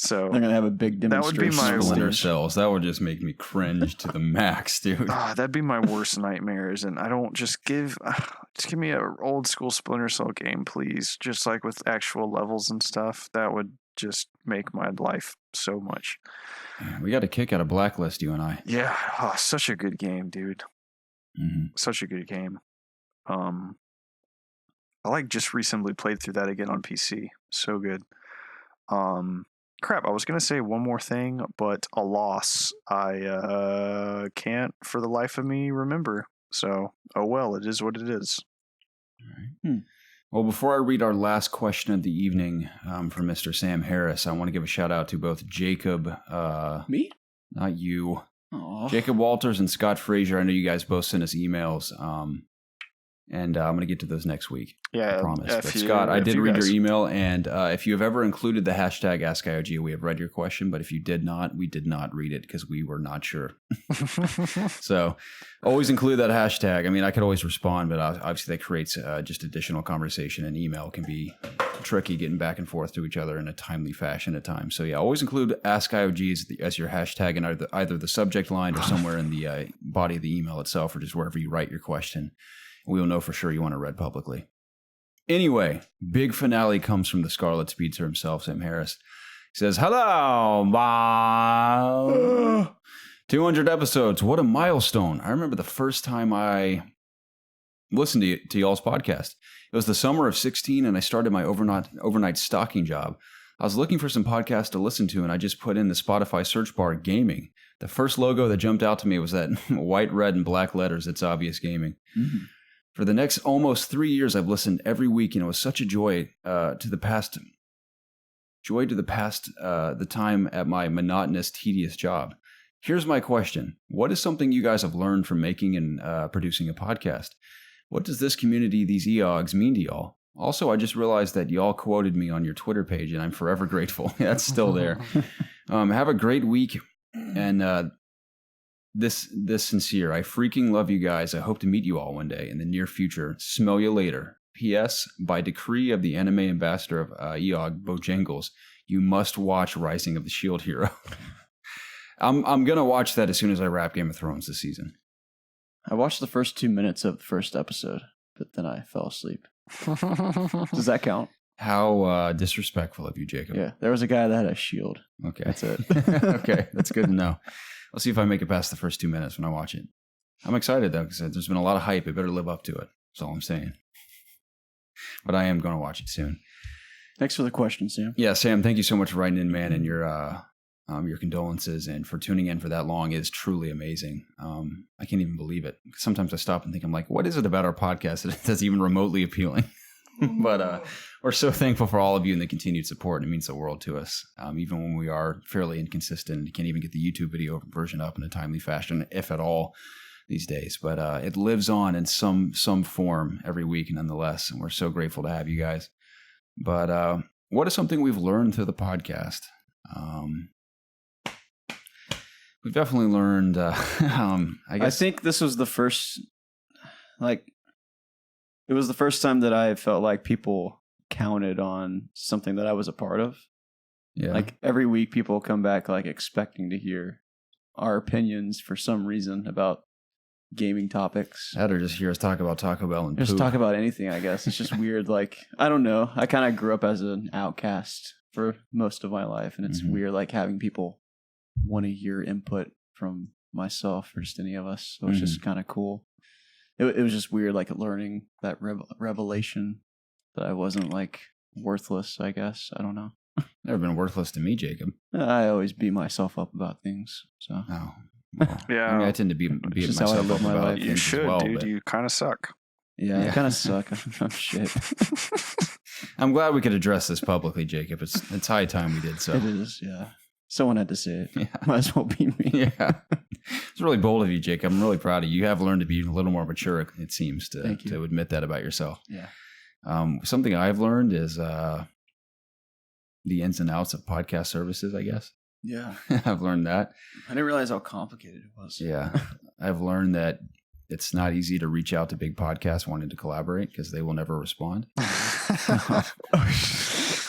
So they're gonna have a big demonstration. That would be my Splinter Cells. That would just make me cringe to the max, dude. That'd be my worst nightmares. And I don't just give me a old school Splinter Cell game, please. Just like with actual levels and stuff. That would just make my life so much. We got a kick out of Blacklist, you and I. Yeah, such a good game, dude. Mm-hmm. Such a good game. I just recently played through that again on PC. So good. Crap, I was going to say one more thing, but alas, I can't for the life of me remember. So, oh well, it is what it is. All right. Well, before I read our last question of the evening from Mr. Sam Harris, I want to give a shout out to both Jacob. Me? Not you. Aww. Jacob Walters and Scott Frazier. I know you guys both sent us emails. And I'm going to get to those next week. Yeah, I promise. But Scott, I did read your email, and if you have ever included the hashtag AskIOG, we have read your question. But if you did not, we did not read it because we were not sure. So always include that hashtag. I mean, I could always respond, but obviously that creates just additional conversation, and email can be tricky getting back and forth to each other in a timely fashion at times. So yeah, always include AskIOG as your hashtag in either the subject line or somewhere in the body of the email itself, or just wherever you write your question. We will know for sure you want it read publicly. Anyway, big finale comes from the Scarlet Speedster himself, Sam Harris. He says, "Hello, Bob. 200 episodes. What a milestone. I remember the first time I listened to y'all's podcast. It was the summer of 16, and I started my overnight stocking job. I was looking for some podcasts to listen to, and I just put in the Spotify search bar gaming. The first logo that jumped out to me was that white, red, and black letters, It's Obvious Gaming. Mm-hmm. For the next almost 3 years, I've listened every week, and it was such a joy to the time at my monotonous, tedious job. Here's my question. What is something you guys have learned from making and producing a podcast? What does this community, these EOGs, mean to y'all? Also, I just realized that y'all quoted me on your Twitter page, and I'm forever grateful. That's still there. Have a great week, and this sincere. I freaking love you guys. I hope to meet you all one day in the near future. Smell you later. P.S. By decree of the anime ambassador of EOG, Bojangles, you must watch Rising of the Shield Hero." I'm gonna watch that as soon as I wrap Game of Thrones this season. I watched the first 2 minutes of the first episode, but then I fell asleep. Does that count? How disrespectful of you, Jacob. Yeah, there was a guy that had a shield. Okay. That's it. Okay, that's good to know. I'll see if I make it past the first 2 minutes when I watch it. I'm excited, though, because there's been a lot of hype. It better live up to it. That's all I'm saying. But I am going to watch it soon. Thanks for the question, Sam. Yeah, Sam, thank you so much for writing in, man. And your your condolences and for tuning in for that long is truly amazing. I can't even believe it. Sometimes I stop and think, I'm like, what is it about our podcast that's even remotely appealing? But we're so thankful for all of you and the continued support. And it means the world to us. Even when we are fairly inconsistent and can't even get the YouTube video version up in a timely fashion, if at all, these days. But it lives on in some form every week nonetheless. And we're so grateful to have you guys. But what is something we've learned through the podcast? We've definitely learned, I think this was the first, it was the first time that I felt like people counted on something that I was a part of. Yeah. Like every week people come back like expecting to hear our opinions for some reason about gaming topics. That or just hear us talk about Taco Bell and Just poop. talk about anything, I guess. It's just weird. Like, I don't know. I kind of grew up as an outcast for most of my life. And it's weird like having people want to hear input from myself or just any of us. So it's just kind of cool. It was just weird, like learning that revelation that I wasn't like worthless, I guess. I don't know. Never been worthless to me, Jacob. I always beat myself up about things. So Oh. Well, Yeah. I mean, I tend to beat just how I myself live up my about life. things You as should, well, dude. but You kind of suck. yeah, I Yeah. kind of suck. I'm shit. I'm glad we could address this publicly, Jacob. It's high time we did so. It is, yeah. Someone had to say it. Yeah. Might as well be me. Yeah. It's really bold of you, Jacob. I'm really proud of you. You have learned to be a little more mature, it seems, Thank you. to admit that about yourself. Yeah. Something I've learned is the ins and outs of podcast services, I guess. Yeah. I've learned that. I didn't realize how complicated it was. Yeah. I've learned that it's not easy to reach out to big podcasts wanting to collaborate because they will never respond.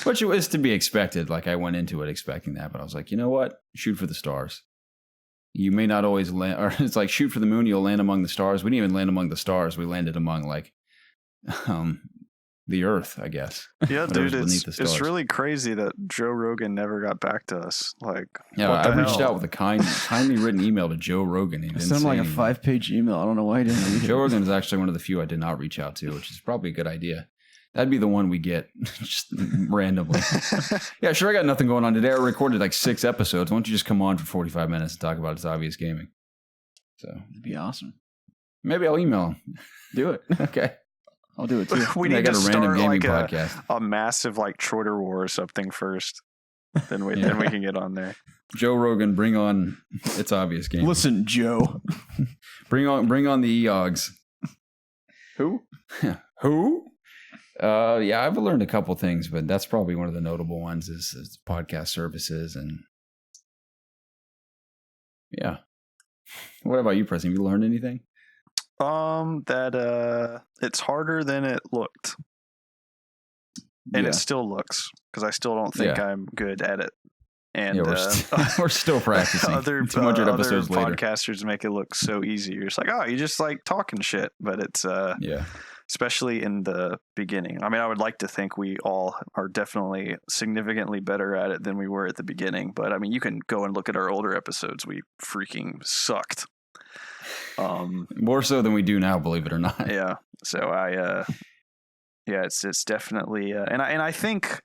Which is to be expected. Like I went into it expecting that, but I was like, you know what? Shoot for the stars. You may not always land, or it's like shoot for the moon, you'll land among the stars. We didn't even land among the stars. We landed among like the earth, I guess. Yeah, Whatever's dude, beneath the it's stars. really crazy that Joe Rogan never got back to us. Like, Yeah, what I the reached hell? out with a kindly written email to Joe Rogan. He I didn't sent him like a say 5-page email. I don't know why he didn't read it. Joe Rogan is actually one of the few I did not reach out to, which is probably a good idea. That'd be the one we get just randomly. Yeah, sure. I got nothing going on today. I recorded like 6 episodes. Why don't you just come on for 45 minutes and talk about It's Obvious Gaming? So That'd be awesome. maybe I'll email him. Do it. Okay. I'll do it too. We I need got to a random start gaming like podcast. a massive like Trotter War or something first. Then we can get on there. Joe Rogan, bring on It's Obvious Gaming. Listen, Joe. Bring on the EOGs. Who? Who? Yeah, I've learned a couple things, but that's probably one of the notable ones is podcast services and yeah. What about you, Preston? Have you learned anything? That it's harder than it looked, and it still looks because I still don't think I'm good at it. And Yeah, we're still practicing. other 200 other episodes later. podcasters make it look so easy. You're just like, oh, you just like talking shit, but it's Yeah. especially in the beginning. I mean, I would like to think we all are definitely significantly better at it than we were at the beginning. But I mean, you can go and look at our older episodes. We freaking sucked. More so than we do now, believe it or not. Yeah. So it's definitely, and I think,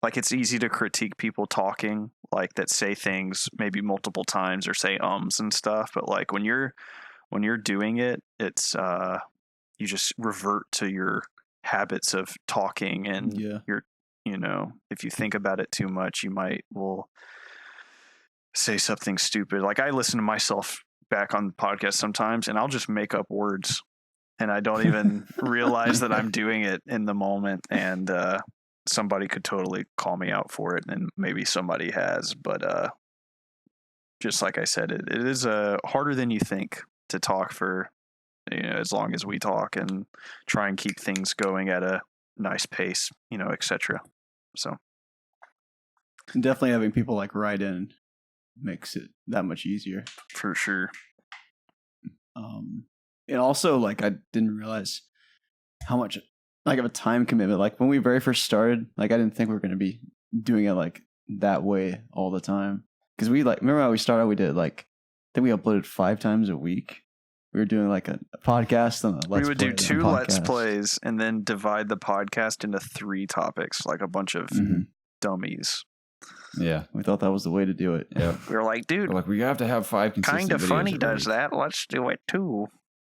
like it's easy to critique people talking like that say things maybe multiple times or say and stuff. But like when you're doing it, it's, you just revert to your habits of talking and you're, if you think about it too much, you will say something stupid. Like I listen to myself back on the podcast sometimes and I'll just make up words and I don't even realize that I'm doing it in the moment. And, somebody could totally call me out for it and maybe somebody has, but, just like I said, it is, harder than you think to talk for, as long as we talk and try and keep things going at a nice pace, etc. So Definitely having people like write in makes it that much easier. for sure. And also like I didn't realize how much like of a time commitment. Like when we very first started, like I didn't think we were going to be doing it like that way all the time. Because we like remember how we started? We did like I think we uploaded 5 times a week. We were doing like a podcast and a let's We would play do 2 and a let's podcast. plays and then divide the podcast into 3 topics, like a bunch of dummies. Yeah. We thought that was the way to do it. Yeah. We were like, dude, Like, we have to have 5 consistent kind of videos funny a does week. that. Let's do it too.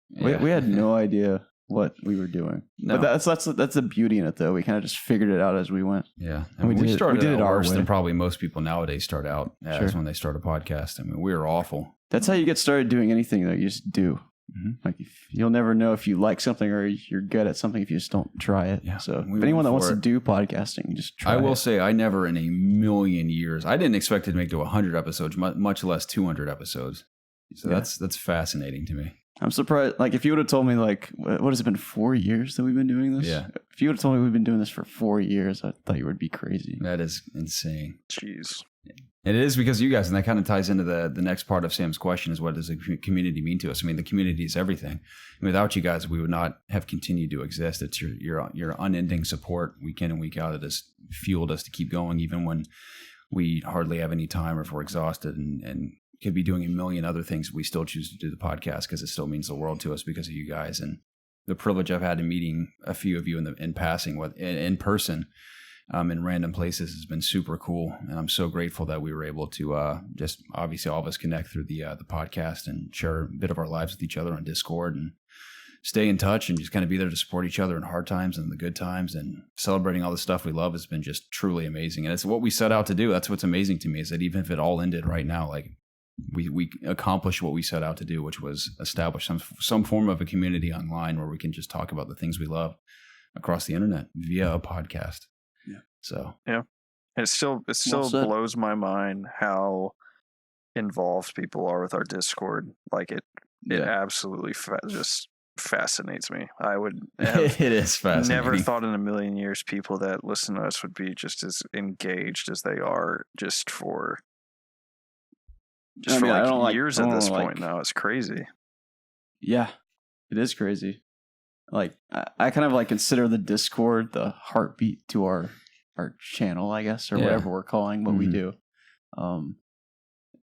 Yeah. We had no idea what we were doing. No. But that's the beauty in it, though. We kind of just figured it out as we went. Yeah. I And mean, we started we did out it our worse way. than probably most people nowadays start out as Sure. when they start a podcast. I mean, we were awful. That's how you get started doing anything, though. You just do. Mhm. Like, you'll never know if you like something or you're good at something if you just don't try it. Yeah. So, We if anyone went that wants for to it. do podcasting, just try I will it. say, I never in a million years, I didn't expect it to make to 100 episodes, much less 200 episodes. So Yeah. that's fascinating to me. I'm surprised. Like, if you would have told me, like, what has it been, 4 years that we've been doing this? Yeah. If you would have told me we've been doing this for 4 years, I thought you would be crazy. That is insane. Jeez. It is because you guys, and that kind of ties into the next part of Sam's question is, what does the community mean to us? I mean, the community is everything. And without you guys, we would not have continued to exist. It's your unending support week in and week out that has fueled us to keep going, even when we hardly have any time or if we're exhausted and could be doing a million other things. We still choose to do the podcast because it still means the world to us because of you guys. And the privilege I've had in meeting a few of you in passing, in person, in random places has been super cool. And I'm so grateful that we were able to just obviously all of us connect through the podcast and share a bit of our lives with each other on Discord and stay in touch and just kind of be there to support each other in hard times and the good times, and celebrating all the stuff we love has been just truly amazing. And it's what we set out to do. That's what's amazing to me, is that even if it all ended right now, like we accomplished what we set out to do, which was establish some form of a community online where we can just talk about the things we love across the internet via a podcast. Yeah. So And it still said. blows my mind how involved people are with our Discord. Like it absolutely just fascinates me. I would have it is fascinating. never thought in a million years people that listen to us would be just as engaged as they are just for I mean, I don't like- years I at don't this like- point now. It's crazy. Yeah, it is crazy. Like, I kind of like consider the Discord the heartbeat to our channel, I guess, or Yeah. whatever we're calling what we Mhm. do.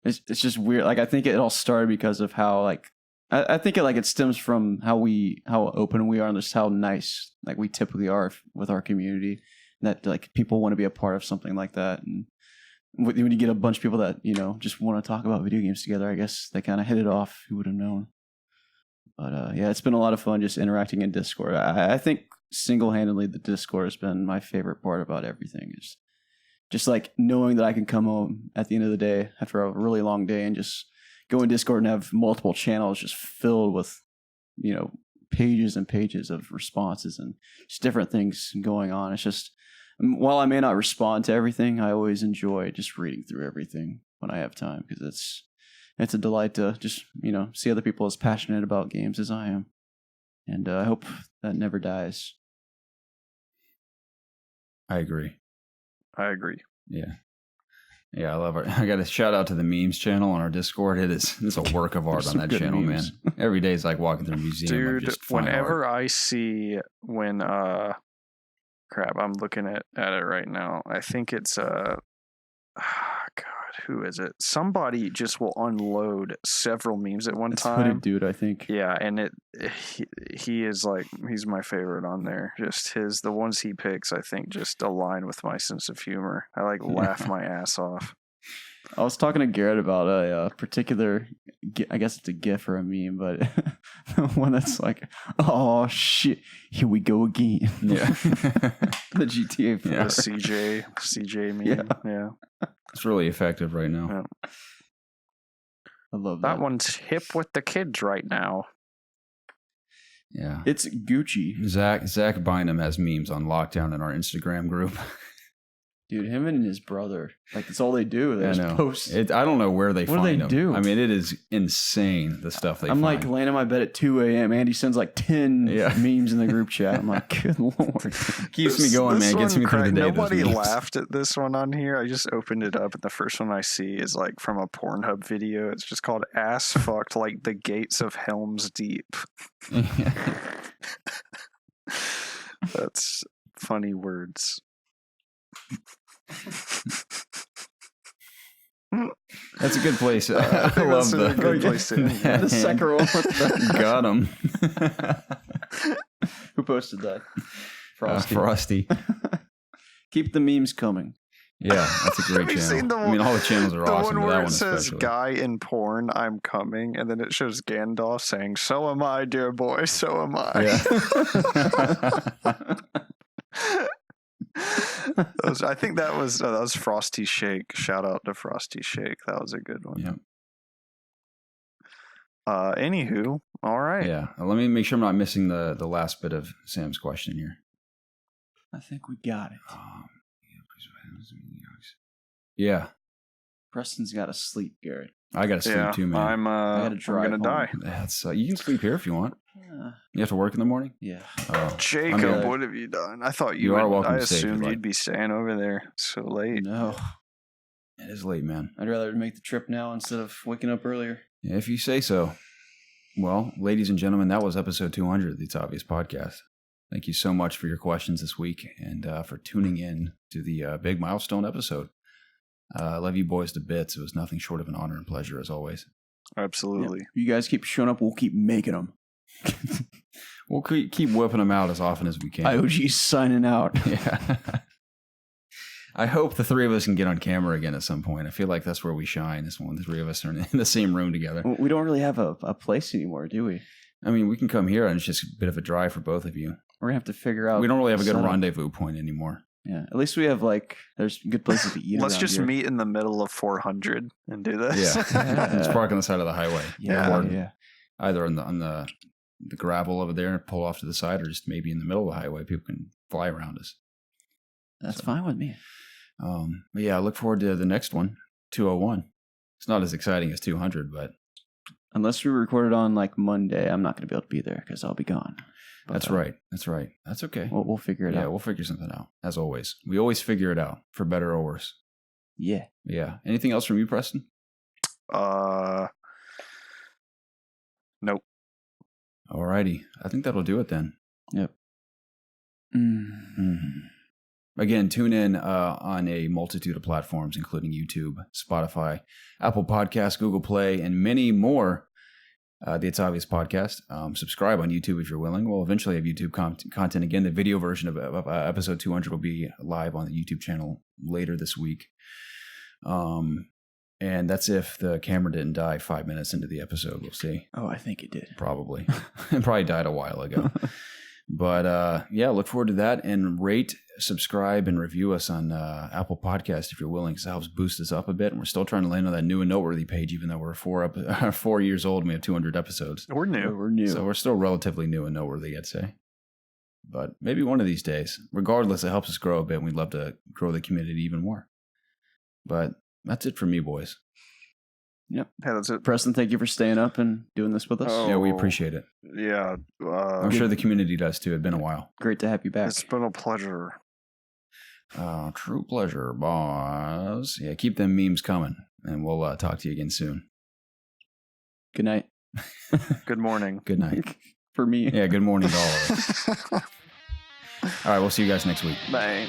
It's just weird. Like, I think it all started because of how, like, I think it stems from how open we are and just how nice like we typically are with our community. And that like people want to be a part of something like that. And when you get a bunch of people that, you know, just want to talk about video games together, I guess they kind of hit it off. Who would have known? But yeah, it's been a lot of fun just interacting in Discord. I think single-handedly the Discord has been my favorite part about everything. Is just like knowing that I can come home at the end of the day after a really long day and just go in Discord and have multiple channels just filled with, you know, pages and pages of responses and just different things going on. It's just, while I may not respond to everything, I always enjoy just reading through everything when I have time, because it's a delight to just, you know, see other people as passionate about games as I am. And I hope that never dies. I agree. Yeah. Yeah, I love it. I got a shout out to the memes channel on our Discord. It's a work of art There's on some that good channel, memes. man. Every day is like walking through a museum of Dude, just fine whenever art. I see crap, I'm looking at it right now. I think it's God, who is it? Somebody just will unload several memes at one It's time. Hooded Dude, I think. Yeah, and he is like, he's my favorite on there. Just the ones he picks, I think, just align with my sense of humor. I like laugh my ass off. I was talking to Garrett about a particular, I guess it's a GIF or a meme, but one that's like, oh shit, here we go again. Yeah. The GTA 4. Yeah. The CJ meme. Yeah. It's really effective right now. Yeah. I love That that. one's hip with the kids right now. Yeah. It's Gucci. Zach Bynum has memes on lockdown in our Instagram group. Dude, him and his brother, like, that's all they do. They I just know. post. I don't know where they What do find they them. do? I mean, it is insane, the stuff they I'm find. like laying in my bed at 2 a.m. Andy sends like 10 Yeah. memes in the group chat. I'm like, good lord. Keeps me going, man. Gets me through the day. those Nobody memes. laughed at this one on here. I just opened it up, and the first one I see is like from a Pornhub video. It's just called "Ass Fucked Like the Gates of Helm's Deep." That's funny words. That's a good place. I I think love that's a the good place to end. The Sakura one. Got him. Who posted that? Frosty. Frosty. Keep the memes coming. Yeah, that's a great Have you channel. seen the I mean, all the channels are The awesome, one but where that it one says especially. "Guy in porn, I'm coming," and then it shows Gandalf saying, "So am I, dear boy. So am I." Yeah. I think that was Frosty Shake. Shout out to Frosty Shake. That was a good one. Yeah. Anywho, all right. Yeah. Let me make sure I'm not missing the last bit of Sam's question here. I think we got it. Yeah. Preston's got to sleep, Garrett. I got to sleep too, man. gotta I'm drive gonna home. die. That's you can sleep here if you want. You have to work in the morning? Yeah. Oh. Jacob, I'm what have you done? I thought You are would- welcome I to stay if you'd assumed like. you'd be staying over there so late. No. It is late, man. I'd rather make the trip now instead of waking up earlier. Yeah, if you say so. Well, ladies and gentlemen, that was episode 200 of the It's Obvious podcast. Thank you so much for your questions this week and for tuning in to the big milestone episode. I love you boys to bits. It was nothing short of an honor and pleasure as always. Absolutely. You guys keep showing up, we'll keep making them. We'll keep whipping them out as often as we can. IOG's signing out. Yeah. I hope the three of us can get on camera again at some point. I feel like that's where we shine, is when the three of us are in the same room together. We don't really have a place anymore, do we? I mean, we can come here and it's just a bit of a drive for both of you. We're going to have to figure out. We don't really have a good setup. rendezvous point anymore. Yeah. At least we have, there's good places to eat. Let's around just here. meet in the middle of 400 and do this. Yeah. Just park on the side of the highway. Yeah. Or Yeah. either on the gravel over there and pull off to the side, or just maybe in the middle of the highway. People can fly around us. That's fine with me. But yeah, I look forward to the next one, 201. It's not as exciting as 200, but Unless we record it on Monday, I'm not going to be able to be there because I'll be gone. But, that's right. That's right. That's okay. We'll figure it out. Yeah, we'll figure something out. As always, we always figure it out, for better or worse. Yeah. Yeah. Anything else from you, Preston? Nope. Alrighty. I think that'll do it then. Yep. Again, tune in on a multitude of platforms, including YouTube, Spotify, Apple Podcasts, Google Play, and many more. The It's Obvious podcast. Subscribe on YouTube if you're willing. We'll eventually have YouTube content again. The video version of episode 200 will be live on the YouTube channel later this week. And that's if the camera didn't die 5 minutes into the episode. We'll see. Oh, I think it did. Probably. It probably died a while ago. But yeah, look forward to that. And rate, subscribe, and review us on Apple Podcasts if you're willing, because it helps boost us up a bit. And we're still trying to land on that new and noteworthy page, even though we're 4 years old and we have 200 episodes. We're new. We're new. So we're still relatively new and noteworthy, I'd say. But maybe one of these days. Regardless, it helps us grow a bit, and we'd love to grow the community even more. But that's it for me, boys. Yep. Yeah, that's it. Preston, thank you for staying up and doing this with us. Oh. Yeah, we appreciate it. Yeah. I'm sure the community does too. It's been a while. Great to have you back. It's been a pleasure. True pleasure, boss. Yeah, keep them memes coming, and we'll talk to you again soon. Good night. Good morning. Good night. For me. Yeah, good morning to all of us. All right, we'll see you guys next week. Bye.